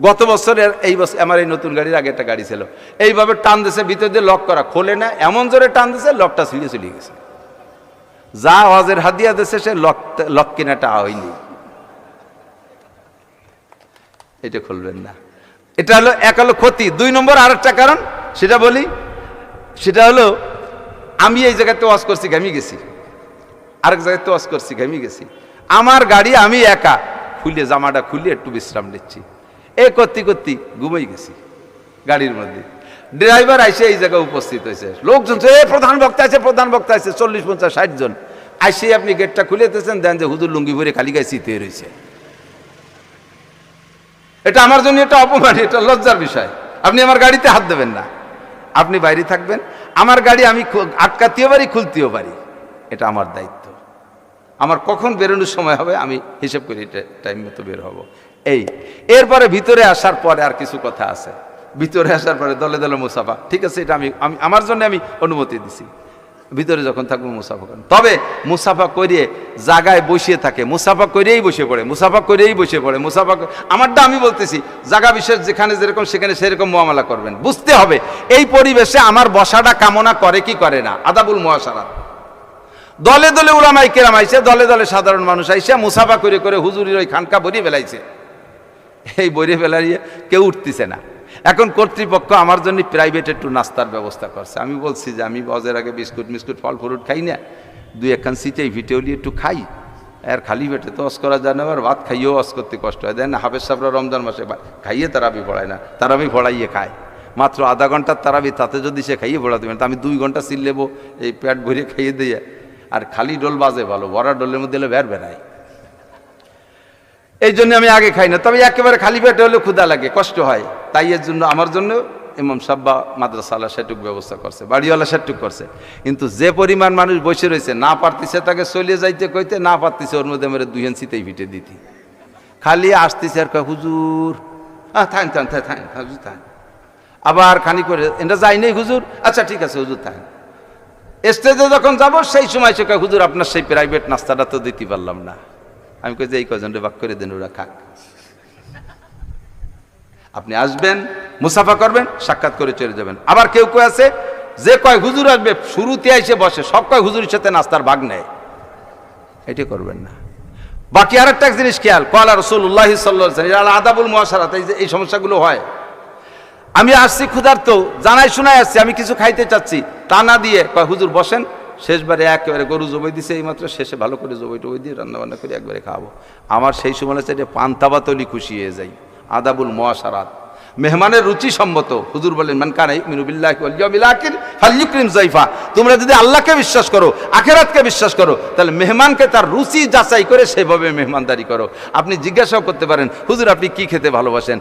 গত বছরের এই বছর আমার এই নতুন গাড়ির আগে একটা গাড়ি ছিল, এইভাবে টান দিয়েছে, ভিতর দিয়ে লক করা, খোলে না, এমন জোরে টান দিয়েছে লকটা ছিঁড়ে চলে গেছে। যা ওয়াজের হাদিয়া দিয়েছে সে লক কিনাটা হয়নি। এটা খুলবেন না। এটা হলো এক হলো ক্ষতি। 2 নম্বর আরেকটা কারণ সেটা বলি, সেটা হলো আমি এই জায়গাতে ওয়াজ করছি, ঘেমে গেছি, আরেক জায়গাতে ওয়াজ করছি, ঘেমে গেছি। আমার গাড়ি, আমি একা, খুলে জামাটা খুলে একটু বিশ্রাম নিচ্ছি, এ করতে ঘুমাই গেছি গাড়ির মধ্যে। ড্রাইভার আইসে এই জায়গায় উপস্থিত হয়েছে, লোকজন প্রধান বক্তা আছে 40, 50, 60 জন আইসে আপনি গেটটা খুলে দিতেছেন, দেন যে হুজুর লুঙ্গি ভরে খালি গায়ে শীতে রয়েছে। এটা আমার জন্য একটা অপমান, এটা লজ্জার বিষয়। আপনি আমার গাড়িতে হাত দেবেন না, আপনি বাইরে থাকবেন। আমার গাড়ি আমি আটকাতেও পারি, খুলতেও পারি, এটা আমার দায়িত্ব। আমার কখন বেরোনোর সময় হবে আমি হিসেব করি, টাইম মতো বের হব। এরপরে ভিতরে আসার পরে আর কিছু কথা আছে। ভিতরে আসার পরে দলে দলে মুসাফা, ঠিক আছে, এটা আমি আমার জন্য আমি অনুমতি দিছি। ভিতরে যখন থাকবো মুসাফা করেন, তবে মুসাফা করিয়ে জায়গায় বসিয়ে থাকে, মুসাফা করেই বসে পড়ে, মুসাফা আমারটা আমি বলতেছি, জায়গা বিশেষ যেখানে যেরকম সেখানে সেরকম মুআমালা করবেন। বুঝতে হবে এই পরিবেশে আমার বসাটা কামনা করে কি করে না, আদাবুল মুআশারাত। দলে দলে উলামায়ে কেরাম আইছে, দলে দলে সাধারণ মানুষ আইসে মুসাফা করে করে হুজুরির ওই খানকা ভরিয়ে ফেলাইছে। এই ভরিয়ে ফেলাইয়ে কেউ উঠতেছে না। এখন কর্তৃপক্ষ আমার জন্য প্রাইভেট একটু নাস্তার ব্যবস্থা করছে। আমি বলছি যে আমি বজের আগে বিস্কুট ফল ফ্রুট খাই না, 2-1 সিটেই ভিটেওলি একটু খাই, আর খালি পেটে তো অস করা যায় না, আর ভাত খাইয়েও অস করতে কষ্ট হয়। দেন হাফেজ সাহেবরা রমজান মাসে খাইয়ে তারাবি পড়ায় না, তারাবি পড়াইয়ে খায়। মাত্র আধা ঘন্টার তারাবি, তাতে যদি সে খাইয়ে পড়াতে পারেন, তা আমি 2 ঘন্টা সিল নেবো এই পেট ভরিয়ে খাইয়ে দিয়ে। আর খালি ডোল বাজে ভালো, ভরা ডোলের মধ্যে এলে বেড়ায়। এই জন্য আমি আগে খাই না, তবে একেবারে খালি পেটে হলে ক্ষুধা লাগে, কষ্ট হয়। তাই এর জন্য আমার জন্য ইমাম সাব্বা মাদ্রাসাওয়ালা সেটুক ব্যবস্থা করছে, বাড়িওয়ালা সেটুক করছে। কিন্তু যে পরিমাণ মানুষ বসে রয়েছে, না পারতিছে তাকে চলিয়ে যাইতে কইতে, না পারতিছে ওর মধ্যে মেরে 2 ইঞ্চিতেই ভিটে দিতি। খালি আসতেছে আর কয় হুজুর, থান থান থান থান হুজুর থান। আবার খানি করে এটা যাই নেই হুজুর, আচ্ছা ঠিক আছে হুজুর থান। স্টেজে যখন যাব সেই সময় সে কয় হুজুর আপনার সেই প্রাইভেট নাস্তাটা তো দিতে পারলাম না। আমি কই যে এই কজনরে বাক করে দেন, ওরা খাক। আপনি আসবেন, মুসাফা করবেন, সাক্ষাৎ করে চলে যাবেন। আবার কেউ কেউ আছে যে কয় হুজুর আসবে শুরুতে এসে বসে, সব কয় হুজুরের সাথে নাস্তার ভাগ নেয়। এটি করবেন না। বাকি আরেকটা জিনিস খেয়াল, কলা রাসূলুল্লাহ সাল্লাল্লাহু আলাইহি ওয়াসাল্লাম আদাবুল মুআশারাত, এই সমস্যাগুলো হয়। আমি আসছি ক্ষুধার্ত, জানাই শোনাই আসছি, আমি কিছু খাইতে চাচ্ছি, তা না দিয়ে কয় হুজুর বসেন, শেষবারে একেবারে গরু জবাই দিছে এইমাত্র, শেষে ভালো করে জবাই টবাই দিয়ে রান্নাবান্না করে একবারে খাবো। আমার সেই সময় চাইতে পান্তা ভাতলি খুশি হয়ে যাই। আদাবুল মুআশারাত, মেহমানের রুচি সম্মত। হুজুর বলেন মান কানা ইউমিনু বিল্লাহি ওয়াল ইয়াউমিল আখির ফালইউকরিম যায়ফা। তোমরা যদি আল্লাহকে বিশ্বাস করো, আখিরাতকে বিশ্বাস করো, তাহলে মেহমানকে তার রুচি যাচাই করে সেভাবে মেহমানদারি করো। আপনি জিজ্ঞাসাও করতে পারেন হুজুর আপনি কি খেতে ভালোবাসেন,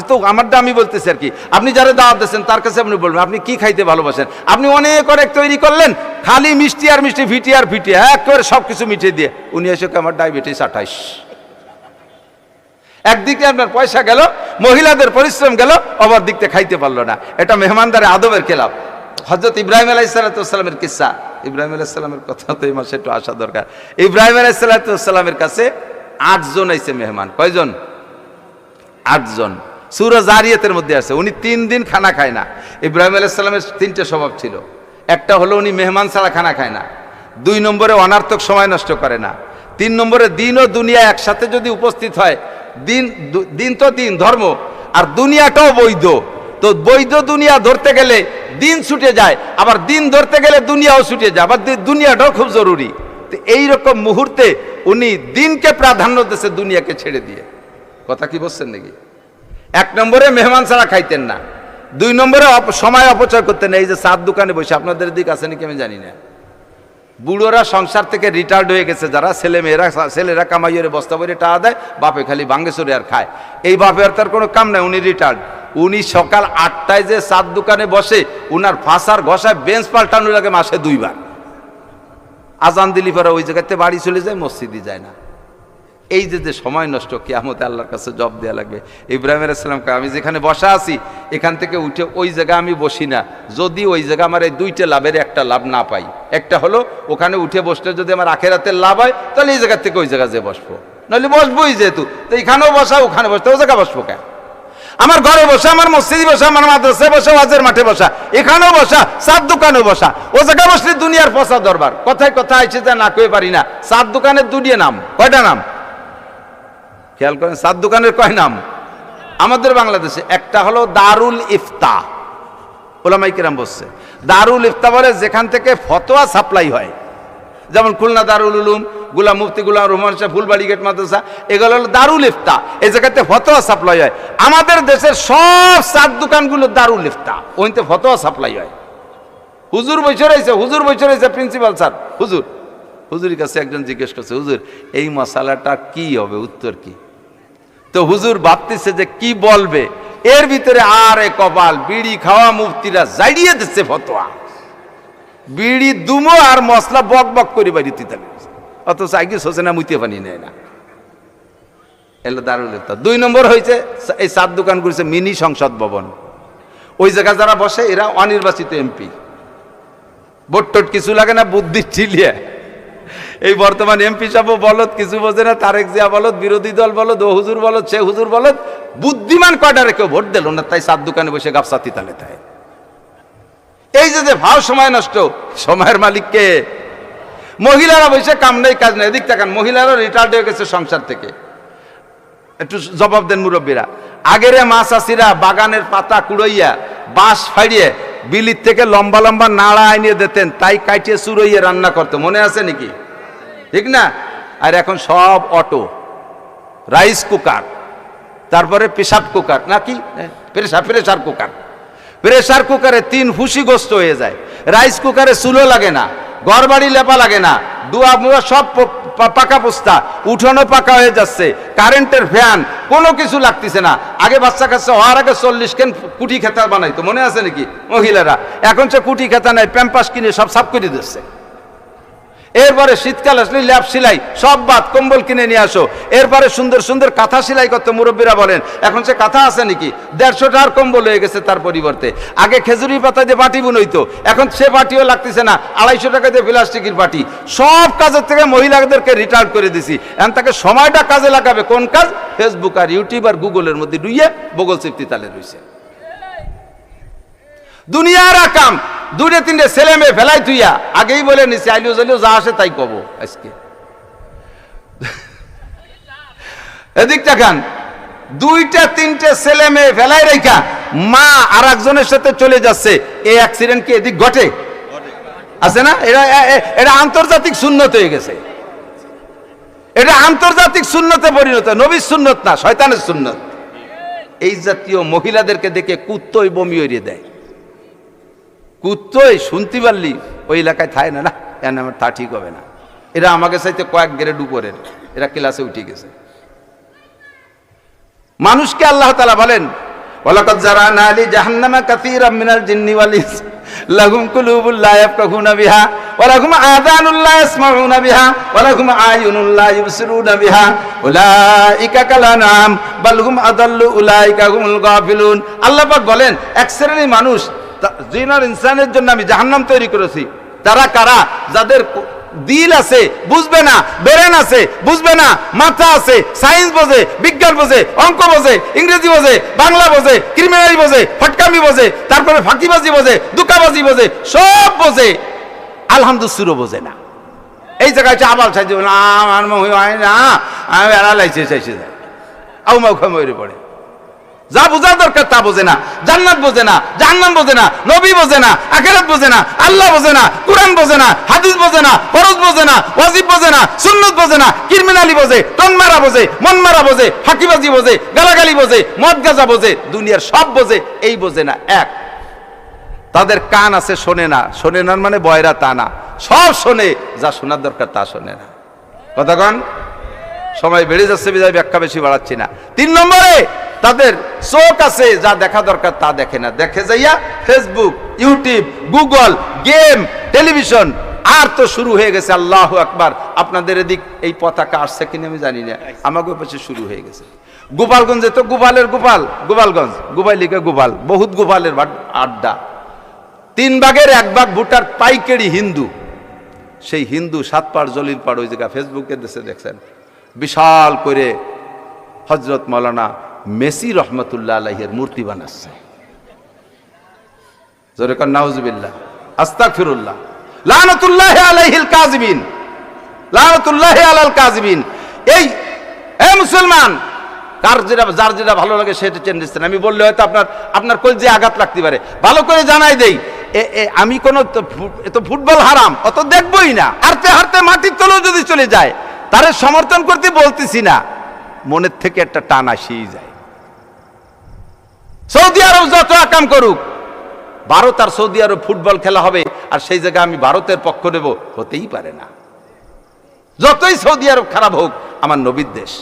তো আমারটা আমি বলতেছি আর কি। আপনি যারা দাওয়াত দিচ্ছেন তার কাছে আপনি বলবেন আপনি কি খাইতে ভালোবাসেন। আপনি অনেক অনেক তৈরি করলেন, খালি মিষ্টি আর মিষ্টি, ফিটি আর ফিটি, একেবারে সব কিছু মিটিয়ে দিয়ে উনি এসে আমার ডায়াবেটিস 28। একদিকে আপনার পয়সা গেল, মহিলাদের পরিশ্রম গেল, অপর দিকতে খাইতে পারলো না। এটা মেহমানদারে আদবের খেলাফ। হযরত ইব্রাহিম আলাইহিস সালামের কিসসা, ইব্রাহিম আলাইহিস সালামের কথা তো এই মাসে একটু আসা দরকার। ইব্রাহিম আলাইহিস সালামের কাছে 8 জন আইছে মেহমান। কয়জন? 8 জন। সূরা জারিয়াতের মধ্যে আছে উনি 3 দিন খানা খায় না। ইব্রাহিম আলাইহিস সালামের 3টে স্বভাব ছিল। একটা হলো উনি মেহমান ছাড়া খানা খায় না, 2 নম্বরে অনার্থক সময় নষ্ট করে না, 3 নম্বরে দিন ও দুনিয়া একসাথে যদি উপস্থিত হয়, দিন তো দিন ধর্ম, আর দুনিয়াটাও বৈধ, তো বৈধ দুনিয়া ধরতে গেলে দিন ছুটে যায়, আবার দিন ধরতে গেলে দুনিয়াও ছুটে যায়, আবার দুনিয়াটাও খুব জরুরি। তো এইরকম মুহূর্তে উনি দিনকে প্রাধান্য দিয়েছে দুনিয়াকে ছেড়ে দিয়ে। কথা কি বলছেন নাকি? 1 নম্বরে মেহমান ছাড়া খাইতেন না, 2 নম্বরে সময় অপচয় করতেন। এই যে চার দোকানে বসে, আপনাদের দিক আছে নাকি আমি জানি না, বুড়োরা সংসার থেকে রিটায়ার্ড হয়ে গেছে যারা, ছেলেরা কামাইয়ের বস্তা ভরে টাকা দেয়, বাপে খালি ভাঙ্গে চড়ে আর খায়। এই বাপের তার কোনো কাম নাই, উনি রিটায়ার্ড। উনি সকাল 8টায় যে চার দোকানে বসে, উনার ফাঁসার ঘষায় বেঞ্চ পাল্টানো লাগে মাসে 2 বার। আজান দিলি পরে ওই জায়গাতে বাড়ি চলে যায়, মসজিদে যায় না। এই যে সময় নষ্ট, কিয়ামতে আল্লাহর কাছে জব দেওয়া লাগবে। ইব্রাহিম আলাইহিস সালামকে আমি যেখানে বসা আছি এখান থেকে উঠে ওই জায়গায় আমি বসি না, যদি ওই জায়গা আমার এই 2টে লাভের একটা লাভ না পাই। একটা হলো ওখানে উঠে বসলে যদি আমার আখেরাতের লাভ হয়, তাহলে এই জায়গা থেকে ওই জায়গায় যে বসবো, নাহলে বসবোই যেহেতু, তো এখানেও বসা ওখানে বসতে, ও জায়গা বসবো কেন? আমার ঘরে বসা, আমার মসজিদে বসা, আমার মাদ্রাসায় বসা, ওয়াজের মাঠে বসা, এখানেও বসা, চার দোকানেও বসা, ও জায়গা বসলে দুনিয়ার পচা দরবার। কথায় কথা আইসে যা না কয়ে পারি না। চার দোকানের 2 নাম, কয়টা নাম খেয়াল করেন? 7 দোকানের কয় নাম আমাদের বাংলাদেশে? একটা হলো দারুল ইফতা, ওলামায়ে কেরাম বলছে দারুল ইফতা বলে যেখান থেকে ফতোয়া সাপ্লাই হয়, যেমন খুলনা দারুল উলুম, গোলাম মুফতি গোলাম রহমান শাহ ফুলবাড়ি গেট মাদ্রাসা, এগুলো হলো দারুল ইফতা। এই জায়গাতে ফতোয়া সাপ্লাই হয়। আমাদের দেশের সব 7 দোকানগুলো দারুল ইফতা, ওইতে ফতোয়া সাপ্লাই হয়। হুজুর বসে রয়েছে প্রিন্সিপাল স্যার, হুজুরের কাছে একজন জিজ্ঞেস করছে হুজুর এই মশালাটা কি হবে, উত্তর কি? তো হুজুর ভাবতেছে যে কি বলবে, এর ভিতরে আরে কপাল, বিড়ি খাওয়া মুফতিরা জাইড়িয়ে দিচ্ছে ফতোয়া, বিড়ি দুমো আর মশলা বক বক করে বাড়িতে থাকে, অথচ আগে সোচে না, মুইতে পানি নেয় না। এলো দারুল ইফতা। 2 নম্বর হয়েছে এই 7 দোকান করেছে মিনি সংসদ ভবন। ওই জায়গায় যারা বসে এরা অনির্বাচিত এমপি, ভোট টোট কিছু লাগে না, বুদ্ধি চিলিয়ে। এই বর্তমান এমপি সাহেব বলদ, কিছু বোঝে না, তারেক জিয়া বলদ, বিরোধী দল বলদ, ও হুজুর বলদ, সে হুজুর বলদ, বুদ্ধিমান কয়টারে কেউ ভোট দিল না, তাই 7 দোকানে বসে গাপসাতি তালে তাই। এই যে ভাও সময় নষ্ট, সময়ের মালিককে মহিলারা বসে কাম নেই কাজ নেই। এদিক তাকান, মহিলারা রিটায়ার্ড হয়ে গেছে সংসার থেকে, একটু জবাব দেন মুরব্বীরা। আগেরে মাছ আসিরা বাগানের পাতা কুড়াইয়া বাঁশ ফাড়িয়ে বিলির থেকে লম্বা লম্বা নাড়া আনিয়ে দিতেন, তাই কাটিয়ে চুরইয়ে রান্না করতো, মনে আছে নাকি? ঠিক না? আর এখন সব অটো, রাইস কুকার, তারপরে পেশাব কুকার, নাকি প্রেসার কুকার, প্রেসার কুকারে 3 ফুসি গোস্ত হয়ে যায়, রাইস কুকারে চুলো লাগে না, ঘর বাড়ি লেপা লাগে না, দুয়া মুয়া সব পাকা পোস্তা, উঠোনো পাকা হয়ে যাচ্ছে, কারেন্টের ফ্যান, কোনো কিছু লাগতেছে না। আগে বাচ্চা কাচ্চা হওয়ার আগে 40 কেন কুটি খেতা বানাইতো, মনে আছে নাকি মহিলারা? এখন সে কুটি খেতা নাই, প্যাম্পাস কিনে সব সাফ করে দিচ্ছে। এরপরে শীতকাল আসলে ল্যাপ সেলাই সব বাদ, কম্বল কিনে নিয়ে আসো। এরপরে সুন্দর সুন্দর কাঁথা সেলাই করতে মুরব্বীরা বলেন, এখন সে কাঁথা আছে নাকি? 150 টাকার কম্বল হয়ে গেছে তার পরিবর্তে। আগে খেজুরি পাতা দিয়ে বাটি বুনইতো, এখন সে বাটিও লাগতেছে না, 250 টাকা দিয়ে প্লাস্টিকের বাটি। সব কাজের থেকে মহিলাদেরকে রিটায়ার করে দিছি। এখন তাকে সময়টা কাজে লাগাবে কোন কাজ? ফেসবুক আর ইউটিউব আর গুগলের মধ্যে ডুইয়ে বগল চিপতি তালে রয়েছে। দুনিয়ার আকাম 2-3 ছেলে মেয়ে ফেলাই তুইয়া আগেই বলে নিছি, আইলিও জালিও যা আসে তাই কব। আজকে এদিকটা খান 2-3 ছেলে মেয়ে ফেলাই রেখা মা আর একজনের সাথে চলে যাচ্ছে। এই অ্যাক্সিডেন্ট কি এদিক ঘটে? আছে না? এটা আন্তর্জাতিক সুন্নত হয়ে গেছে। এটা আন্তর্জাতিক সুন্নতে পরিণত, নবীর সুন্নত না, শয়তানের সুন্নত। এই জাতীয় মহিলাদেরকে দেখে কুত্তই বমি হইয়ে দেয়। কুত্তই শুনতে পারলি ওই এলাকায় থায় না, না এনে আমার তা ঠিক হবে না। এরা আমাকে চাইতে কয়েক গ্রেড উপরের, এরা ক্লাসে উঠে গেছে। মানুষকে আল্লাহ তাআলা বলেন, ওয়ালাকাদ জারানা লি জাহান্নামা কাসীরাম মিনাল জিন্নি ওয়াল ইনস লাহুম কুলুবুল লা ইয়াফকাহুনা বিহা ওয়া লাহুম আযানুল লা ইয়াসমাউনা বিহা ওয়া লাহুম আয়ুনুল লা ইবসিরুনা বিহা উলাইকা কালানাম বাল হুম আদাল্লু উলাইকা হুমুল গাফিলুন। আল্লাহ পাক বলেন, এক শ্রেণীর মানুষ জিন আর ইনসানের জন্য আমি জাহান্নাম তৈরি করেছি। তারা কারা? যাদের দিল আছে বুঝবে না, ব্রেন আছে বুঝবে না, মাথা আছে, সায়েন্স বোঝে, বিজ্ঞান বোঝে, অঙ্ক বোঝে, ইংরেজি বোঝে, বাংলা বোঝে, ক্রিমিনাল বোঝে, ফটকামি বোঝে, তারপরে ফাঁকিবাজি বোঝে, দুকাবাজি বোঝে, সব বোঝে, আলহামদুলিল্লাহ বোঝে না। এই জায়গায় আবাল চাইছে না, আমার হয় না, আমি এড়া লাইছে চাইছে আউ মাউ খামরে পড়ে। যা বোঝা দরকার তা বোঝে না, জান্নাত বোঝে না, জাহান্নাম বোঝে না, নবী বোঝে না, আখিরাত বোঝে না, আল্লাহ বোঝে না, কুরআন বোঝে না, হাদিস বোঝে না, ফরজ বোঝে না, ওয়াজিব বোঝে না, সুন্নাত বোঝে না, ক্রিমিনালি বোঝে, টনমারা বোঝে, মনমারা বোঝে, ফাঁকিবাজি বোঝে, গালাগালি বোঝে, মদ গাঁজা বোঝে, দুনিয়ার সব বোঝে, এই বোঝে না এক। তাদের কান আছে শোনে না, শোনে না মানে বয়রা তা না, সব শোনে, যা শোনার দরকার তা শোনে না। কথা কন, সময় বেড়ে যাচ্ছে বিদায় ব্যাখ্যা বেশি বাড়াচ্ছি না। 3 নম্বরে তাদের চোখ আছে, যা দেখা দরকার তা দেখে না, দেখে যাইয়া Facebook, YouTube, Google, game, television. আর তো শুরু হয়ে গেছে আল্লাহু আকবার। আপনাদের এদিক এই পতাকা আসছে কিনা আমি জানি না, আমাকে পাশে শুরু হয়ে গেছে। গোপালগঞ্জে তো গোপালের গোপাল, গোপালগঞ্জ গোপাল লিখে গোপাল, বহুত গোপালের আড্ডা। 3 ভাগের 1 ভাগ ভোটার পাইকারি হিন্দু। সেই হিন্দু 7 পাড় জলিল পাড় ওই জায়গা ফেসবুকে দেশে দেখছেন বিশাল করে হযরত মাওলানা মেসি রহমতুল্লাহ আলাইহির মূর্তি বানাচ্ছে। জোরে কর নাউজুবিল্লাহ, আস্তাগফিরুল্লাহ, লানাতুল্লাহি আলাইহিল কাযিবিন, লানাতুল্লাহি আলাল কাযিবিন। এই মুসলমান, যার যেটা ভালো লাগে সেটা চেঞ্জ দিচ্ছেন। আমি বললে হয়তো আপনার কলজে আঘাত লাগতে পারে, ভালো করে জানাই দেই, আমি কোনো এত ফুটবল হারাম অত দেখবই না। হারতে হারতে মাটির তলেও যদি চলে যায়, তারে সমর্থন করতে বলতেছি না, মনের থেকে একটা টান আসেই যায়। সৌদি আরব যত আকাম করুক, ভারত আর সৌদি আরব ফুটবল খেলা হবে আর সেই জায়গায় আমি ভারতের পক্ষ নেব, হতেই পারে না। যতই সৌদি আরব খারাপ হোক, আমার নবীর দেশ।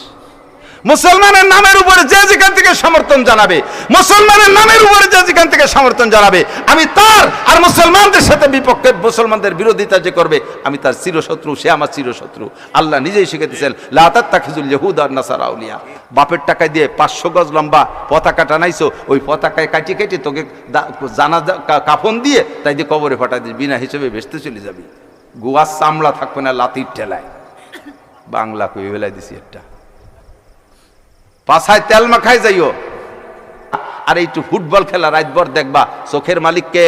মুসলমানের নামের উপরে যে যেখান থেকে সমর্থন জানাবে, মুসলমানের নামের উপরে যে যেখান থেকে সমর্থন জানাবে, আমি তার আর মুসলমানদের সাথে বিপক্ষে, মুসলমানদের বিরোধিতা যে করবে, আমি তার চিরশত্রু, সে আমার চিরশত্রু। আল্লাহ নিজেই শিখাইতেছেন, লা তাত্তাখিযুল ইয়াহুদা ওয়ান নাসারা আউলিয়া। বাপের টাকা দিয়ে 500 গজ লম্বা পতাকা টানাইছো, ওই পতাকায় কাটি কেটে তোকে জানাজা কাফন দিয়ে তাই দিয়ে কবরে ফাটাই দিস, বিনা হিসেবে ভেস্তে চলে যাবি। গোয়ার চামড়া থাকবে না লাতির ঠেলায়। বাংলা কই বেলায় দিছি একটা, পাছায় তেল মাখাই যাইও। আর একটু ফুটবল খেলা রাতভর দেখবা, চোখের মালিককে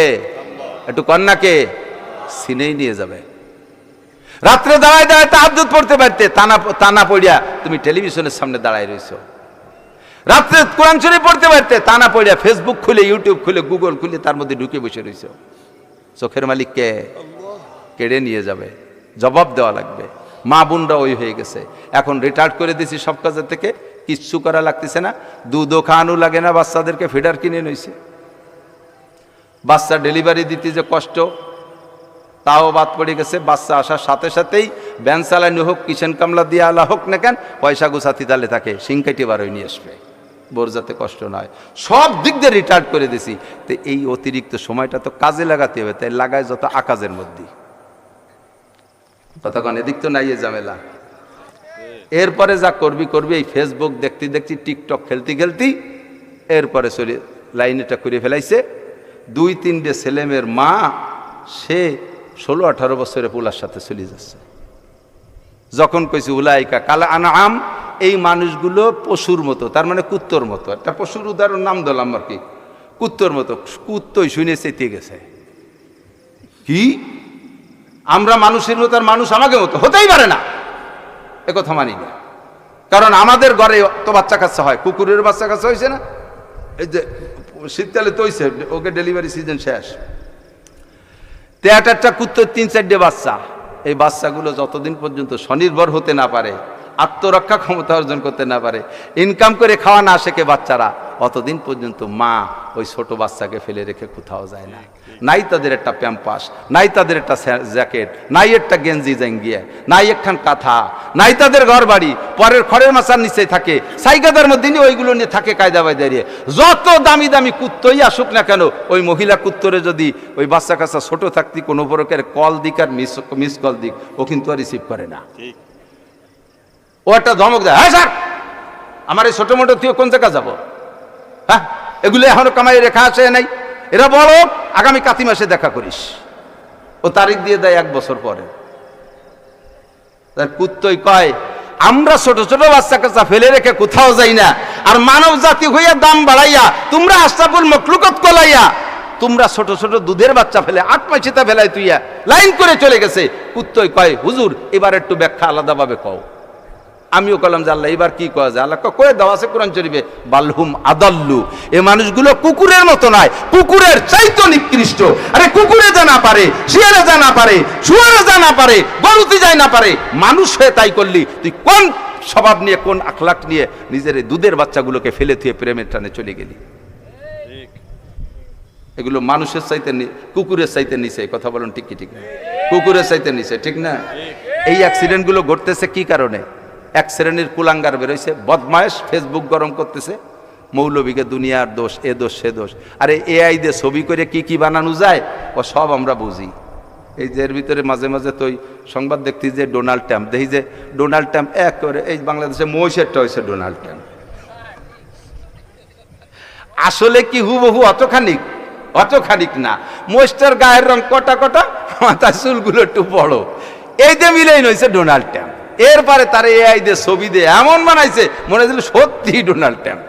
একটু কন্যাকে সিনেই নিয়ে যাবে। রাত্রে দাঁড়ায় দাঁড়ায় তাহাজ্জুদ পড়তে পারতে, তানা পড়িয়া তুমি টেলিভিশনের সামনে দাঁড়ায় রইছো। রাত্রে কোরআন শরীফ পড়তে পারতে, তানা পড়িয়া ফেসবুক খুলে, ইউটিউব খুলে, গুগল খুলে তার মধ্যে ঢুকে বসে রইছো। চোখের মালিককে কেড়ে নিয়ে যাবে, জবাব দেওয়া লাগবে। মা বোনরা ওই হয়ে গেছে। এখন রিটায়ার্ড করে দিছি সব কাজের থেকে, কিচ্ছু করা লাগতেছে না, দুধও খাওয়ানো লাগে না, বাচ্চাদেরকে ফিডার কিনে নিয়েছে। বাচ্চা ডেলিভারি দিতে যে কষ্ট, তাও বাদ পড়ে গেছে। বাচ্চা আসার সাথে সাথেই ব্যান চালানি হোক, কিচেন কামলা দিয়ে আলা হোক না কেন, পয়সা গুছাতি তালে থাকে, সিংকাইটি বারোই নিয়ে আসবে, বোর যাতে কষ্ট নয়। সব দিক দিয়ে রিটায়ার্ড করে দিছি। তো এই অতিরিক্ত সময়টা তো কাজে লাগাতে হবে, তাই লাগায় যত আকাজের মধ্যে। কতক্ষণ এদিক তো নাই এ ঝামেলা। এরপরে যা করবি করবি, এই ফেসবুক দেখতে দেখতে, টিকটক খেলতে খেলতে এরপরে চলে লাইনেটা করে ফেলাইছে। 2-3টে ছেলেমেয়ের মা, সে 16-18 বছরের পোলার সাথে চলে যাচ্ছে। যখন কইছি উলাইকা কালা আনআম, এই মানুষগুলো পশুর মতো, তার মানে কুত্তর মতো। একটা পশুর উদাহরণ নাম দিলাম আর কি, কুত্তর মতো। কুত্তই শুনে চেতে গেছে। কি আমরা মানুষের মতো, আর মানুষ আমাকে মতো হতেই পারে না, একথা মানি না। কারণ আমাদের ঘরে তো বাচ্চা কাচ্চা হয়, কুকুরের বাচ্চা কাচ্চা হয়েছে না, এই যে শীতকালে তো হয়েছে, ওকে ডেলিভারি সিজন শেষ। একটা কুত্তর 3-4টে বাচ্চা। এই বাচ্চাগুলো যতদিন পর্যন্ত স্বনির্ভর হতে না পারে, আত্মরক্ষা ক্ষমতা অর্জন করতে না পারে, ইনকাম করে খাওয়া না শেখে বাচ্চারা, অতদিন পর্যন্ত মা ওই ছোট বাচ্চাকে ফেলে রেখে কোথাও যায় না। নাই তাদের একটা প্যাম্পাস, নাই তাদের একটা জ্যাকেট, নাই একটা গেঞ্জি জাঙ্গিয়া, নাই একখান কাঁথা, নাই তাদের ঘর বাড়ি, পরের খড়ের মাচার নিচে থাকে, সাইকাদার মধ্যে নিয়ে ওইগুলো নিয়ে থাকে কায়দা বাই দাঁড়িয়ে। যত দামি দামি কুত্তই আসুক না কেন, ওই মহিলা কুত্তরে যদি ওই বাচ্চা কাচ্চা ছোট থাকতে কোনো প্রকার কল দিক আর মিস কল দিক, ও কিন্তু আর রিসিভ করে না। ও একটা ধমক দেয়, হ্যাঁ স্যার আমার এই ছোট মোটো তুই কোন জায়গা যাবো, হ্যাঁ এগুলো এখনো কামাই রেখা আছে নাই, এরা বলো আগামী কাতি মাসে দেখা করিস। ও তারিখ দিয়ে দেয় 1 বছর পরে। তার কুত্তই কয় আমরা ছোট ছোট বাচ্চা কাচ্চা ফেলে রেখে কোথাও যাই না, আর মানব জাতি হইয়া দাম বাড়াইয়া, তোমরা আশরাফুল মখলুকাত কলাইয়া, তোমরা ছোট ছোট দুধের বাচ্চা ফেলে 8 মাসিতা ফেলাই তুইয়া লাইন করে চলে গেছে। কুত্তই কয় হুজুর এবার একটু ব্যাখ্যা আলাদাভাবে কও। আমিও কলাম যে আল্লাহ এবার কি কওয়া যায়? আল্লাহ কয়ে দেওয়া আছে কোরআন শরীফে, বালহুম আদাল্লু, এ মানুষগুলো কুকুরের মতো নয়, কুকুরের চাইতো নিকৃষ্ট। আরে কুকুরে যা না পারে, শিয়ালে যা না পারে, শুয়ারে যা না পারে, গরুতে যায় না পারে, মানুষ হয়ে তাই করলি, তুই কোন স্বভাব নিয়ে, কোন আখলাক নিয়ে নিজের দুধের বাচ্চাগুলোকে ফেলে থুয়ে প্রেমের টানে চলে গেলি? এগুলো মানুষের চাইতে, কুকুরের চাইতে নিচে। কথা বলুন ঠিক কি ঠিক না? কুকুরের চাইতে নিচে, ঠিক না? এই অ্যাক্সিডেন্টগুলো ঘটতেছে কি কারণে? এক শ্রেণীর কুলাঙ্গার বেরোইছে, বদমায়েশ, ফেসবুক গরম করতেছে, মৌলবীকে দুনিয়ার দোষ, এ দোষ সে দোষ। আরে এআই দিয়ে ছবি করে কি কি বানানো যায় ও সব আমরা বুঝি। এই যে এর ভিতরে মাঝে মাঝে তো সংবাদ দেখতে যে ডোনাল্ড ট্রাম্প, দেখি যে ডোনাল্ড ট্রাম্প এক করে এই বাংলাদেশে মহিষেরটা হয়েছে ডোনাল্ড ট্রাম্প। আসলে কি হুবহু অতখানিক না, মহিষটার গায়ের রং কটা কটা, মাথার চুলগুলো একটু বড়, এই যে মিলেই নইছে ডোনাল্ড ট্রাম্প। এরপরে তার এআই দিয়ে ছবি দিয়ে এমন বানাইছে মনে হচ্ছিল সত্যি ডোনাল্ড ট্রাম্প।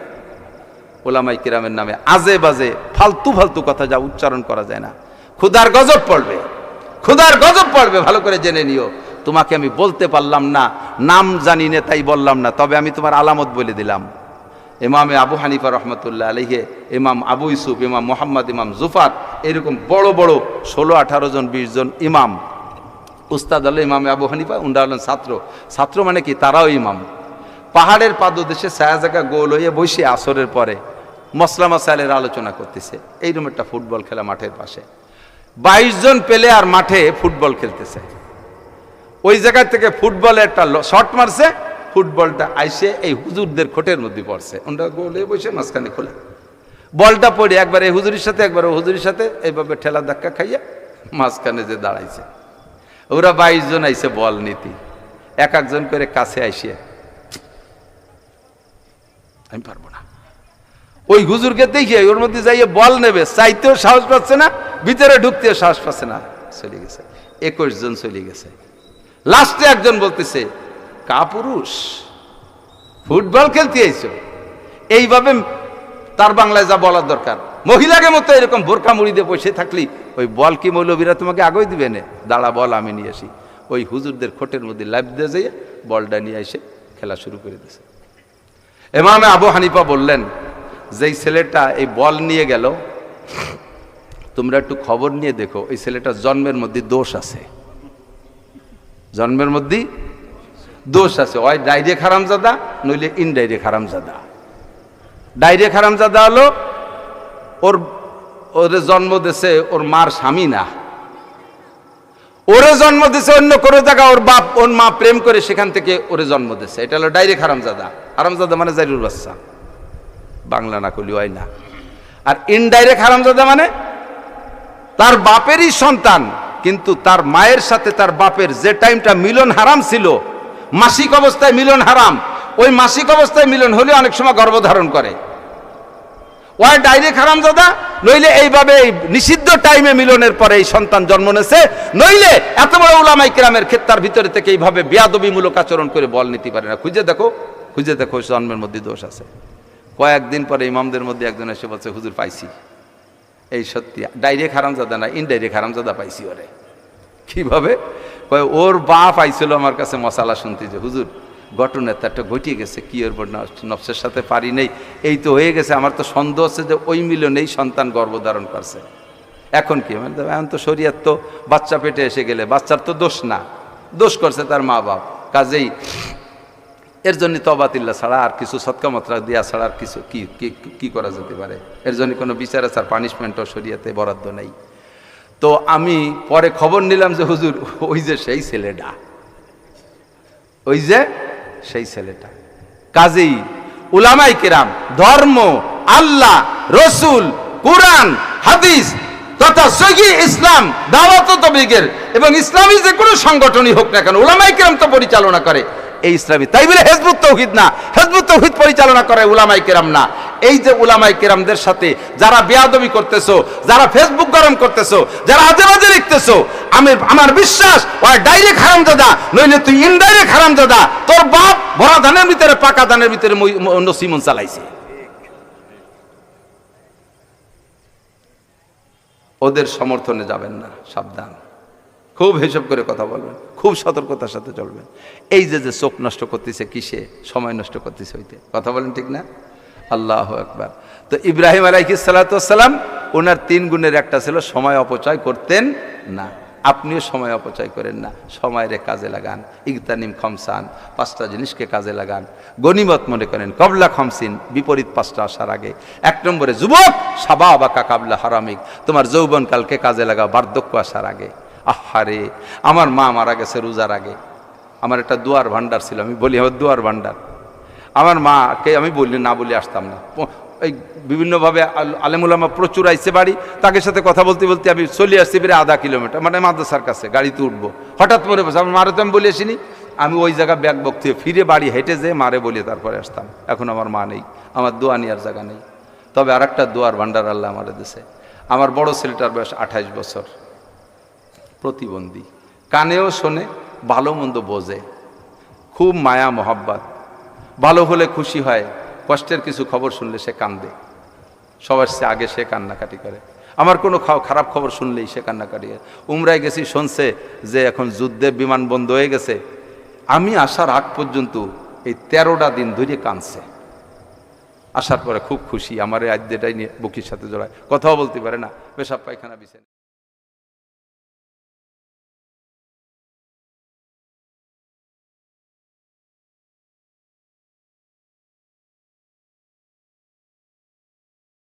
ওলামাই কিরামের নামে আজে বাজে ফালতু ফালতু কথা যা উচ্চারণ করা যায় না, খুদার গজব পড়বে, খুদার গজব পড়বে, ভালো করে জেনে নিও। তোমাকে আমি বলতে পারলাম না, নাম জানি না তাই বললাম না, তবে আমি তোমার আলামত বলে দিলাম। ইমামে আবু হানিফা রহমতুল্লাহ আলাইহি, ইমাম আবু ইউসুফ, ইমাম মোহাম্মদ, ইমাম জুফার, এরকম বড় বড় 16-18 জন 20 জন ইমাম, উস্তাদ হলো ইমামে আবু হানিফা, উন্ডা হলেন ছাত্র মানে কি তারাও ইমাম। পাহাড়ের পাদদেশে ছায়া জায়গা গোল হয়ে বসে আসরের পরে মসলা মাসাইলের আলোচনা করতেছে। এইরকম একটা ফুটবল খেলা মাঠের পাশে, 22 জন পেলে আর মাঠে ফুটবল খেলতেছে। ওই জায়গা থেকে ফুটবলে একটা শট মারছে, ফুটবলটা আইসে এই হুজুরদের খোটের মধ্যে পড়ছে, ওটা গোল হয়ে বসে মাঝখানে খোলা, বলটা পড়ে একবার এই হুজুরির সাথে একবার ও হুজুরির সাথে এইভাবে ঠেলা ধাক্কা খাইয়া মাঝখানে যে দাঁড়াইছে। ওরা 22 জন আইসে বল নীতি, এক একজন করে কাছে আইসে, আমি পারবো না। ওই হুজুরকে দেখিয়ে ওর মধ্যে যাইয়ে বল নেবে, চাইতেও সাহস পাচ্ছে না, ভিতরে ঢুকতেও সাহস পাচ্ছে না, চলে গেছে। 21 জন চলে গেছে। লাস্টে একজন বলতেছে, কাপুরুষ ফুটবল খেলতে আইছো, এইভাবে তার বাংলায় যা বলার দরকার, মহিলাকে মতো এরকম বোরকা মুড়ি দিয়ে বসে থাকলি ওই বল কি মৌলবীরা তোমাকে আগেই দিবে না? দাঁড়া বল আমি নিয়ে আসি। ওই হুজুরদের খোটের মধ্যে লাইভ দিয়ে যাইয়ে বলটা নিয়ে এসে খেলা শুরু করে দিয়েছে। ইমামে আবু হানিফা বললেন, যেই ছেলেটা এই বল নিয়ে গেল, তোমরা একটু খবর নিয়ে দেখো, এই ছেলেটার জন্মের মধ্যে দোষ আছে, জন্মের মধ্যে দোষ আছে। হয় ডাইরেক্ট হারামজাদা, নইলে ইনডাইরেক্ট হারামজাদা। ডাইরেক্ট হারামজাদা হলো ওরে জন্ম দিছে ওর মার স্বামী না, ওরে জন্ম দিছে অন্য কোনো জায়গা, ওর বাপ ওর মা প্রেম করে সেখান থেকে ওরে জন্ম দিছে। এটা হলো ডাইরেক্ট হারামজাদা। হারামজাদা মানে জাইরুল বাচ্চা, বাংলা না করলে হয় না। আর ইনডাইরেক্ট হারামজাদা মানে তার বাপেরই সন্তান, কিন্তু তার মায়ের সাথে তার বাপের যে টাইমটা মিলন হারাম ছিল, মাসিক অবস্থায় মিলন হারাম, ওই মাসিক অবস্থায় মিলন হলে অনেক সময় গর্ভধারণ করে, ওই ডাইরেক্ট হারামজাদা। নইলে এইভাবে নিষিদ্ধ টাইমে মিলনের পরে এই সন্তান জন্ম নেছে, নইলে এত বড় উলামায়ে কেরামের ক্ষেত্রের ভিতরে থেকে এইভাবে বেয়াদবিমূলক আচরণ করে বল নিতে পারে না। খুঁজে দেখো জন্মের মধ্যে দোষ আছে। কয়েকদিন পরে ইমামদের মধ্যে একজন এসে বলছে, হুজুর পাইছি। এই সত্যি ডাইরেক্ট হারামজাদা না, ইনডাইরেক্ট হারামজাদা পাইছি। ওরে কিভাবে? ওর বাপ আইছিল আমার কাছে মশালা শুনতে, যে হুজুর ঘটনা তো একটা ঘটিয়ে গেছে, কি ওর নফসের সাথে পারি নেই, এই তো হয়ে গেছে, আমার তো সন্দেহ হচ্ছে যে ওই মিলনেই সন্তান গর্ভধারণ করছে। এখন কি? মানে এখন তো শরীয়ত তো বাচ্চা পেটে এসে গেলে বাচ্চার তো দোষ না, দোষ করছে তার মা বাপ। কাজেই এর জন্য তওবাতিল্লাহ ছাড়া আর কিছু, সদকা মতরা দেওয়া ছাড়া আর কিছু কি করা যেতে পারে? এর জন্য কোনো বিচার আছে, আর পানিশমেন্টও শরীয়তে বরাদ্দ নেই। তো আমি পরে খবর নিলাম যে হুজুর ওই যে সেই ছেলেটা, ওই যে সেই ছেলেটা। কাজেই উলামায়ে কেরাম ধর্ম, আল্লাহ, রসুল, কুরআন, হাদিস তথা সহিহ ইসলাম, দাওয়াত ও তাবলীগের এবং ইসলামী যে কোনো সংগঠনই হোক না কেন, উলামায়ে কেরাম তো পরিচালনা করে এই ইসলামী। তাই বলে হিজবুত তাওহীদ না, হিজবুত তাওহীদ পরিচালনা করে উলামায়ে কেরাম না। এই যে উলামায়ে কেরামদের সাথে যারা বেয়াদবি করতেছো, যারা ফেসবুক গরম করতেছো, যারা আজে বাজে লিখতেছো, আমার বিশ্বাস ওই ডাইরেক্ট হারামজাদা, নইলে তুই ইনডাইরেক্ট হারামজাদা। তোর বাপ ভরা ধানের ভিতরে পাকা ধানের ভিতরে নসিমন চালাইছে। ওদের সমর্থনে যাবেন না, সাবধান। খুব হিসাব করে কথা বলবেন, খুব সতর্কতার সাথে চলবেন। এই যে চোখ নষ্ট করতেছে কিসে? সময় নষ্ট করতেছে হইতে। কথা বলেন ঠিক না? আল্লাহু আকবার। তো ইব্রাহিম আলাইহিস সালাতু ওয়াস সালাম, ওনার 3 গুণের একটা ছিল সময় অপচয় করতেন না। আপনিও সময় অপচয় করেন না, সময়ের কাজে লাগান। ইগতানিম খামসান, 5টা জিনিসকে কাজে লাগান। গনিমত মনে করেন, কবলা খামসিন, বিপরীত 5টা আসার আগে। 1 নম্বরে যুবক, শাবাবাকা কাবলা হারামিক, তোমার যৌবনকালকে কাজে লাগাও বার্ধক্য আসার আগে। আহারে, আমার মা মারা গেছে রোজার আগে। আমার একটা দুয়ার ভান্ডার ছিল, আমি বলি আমার দুয়ার ভান্ডার। আমার মাকে আমি বললি না বলে আসতাম না। এই বিভিন্নভাবে আলেমুলামা প্রচুর আইসে বাড়ি, তাকে সাথে কথা বলতে বলতে আমি চলে আসছি প্রায় 1/2 কিলোমিটার, মানে মাদ্রাসার কাছে গাড়িতে উঠবো। হঠাৎ মনে পড়ছে আমার মারে তো আমি বলে আসিনি। আমি ওই জায়গা ব্যাগ বক্তি ফিরে বাড়ি হেঁটে যেয়ে মারে বলে তারপরে আসতাম। এখন আমার মা নেই, আমার দোয়া নেওয়ার জায়গা নেই। তবে আর একটা দোয়ার ভান্ডার আল্লাহ আমার দেশে। আমার বড় ছেলেটার বয়স 28 বছর, প্রতিবন্ধী, কানেও শোনে, ভালো মন্দ বোঝে, খুব মায়া মহাব্বত, ভালো হলে খুশি হয়, কষ্টের কিছু খবর শুনলে সে কান্দে। সবার চেয়ে আগে সে কান্নাকাটি করে। আমার কোনো খারাপ খবর শুনলেই সে কান্নাকাটি করে। উমরায় গেছি, শুনছে যে এখন যুদ্ধের বিমান বন্ধ হয়ে গেছে। আমি আসার আগ পর্যন্ত এই 13টা দিন ধরে কাঁদছে। আসার পরে খুব খুশি, আমার এই আদ্যটাই নিয়ে বুকির সাথে জড়ায়, কথাও বলতে পারে না, পেশাব পায়খানা বিছানা।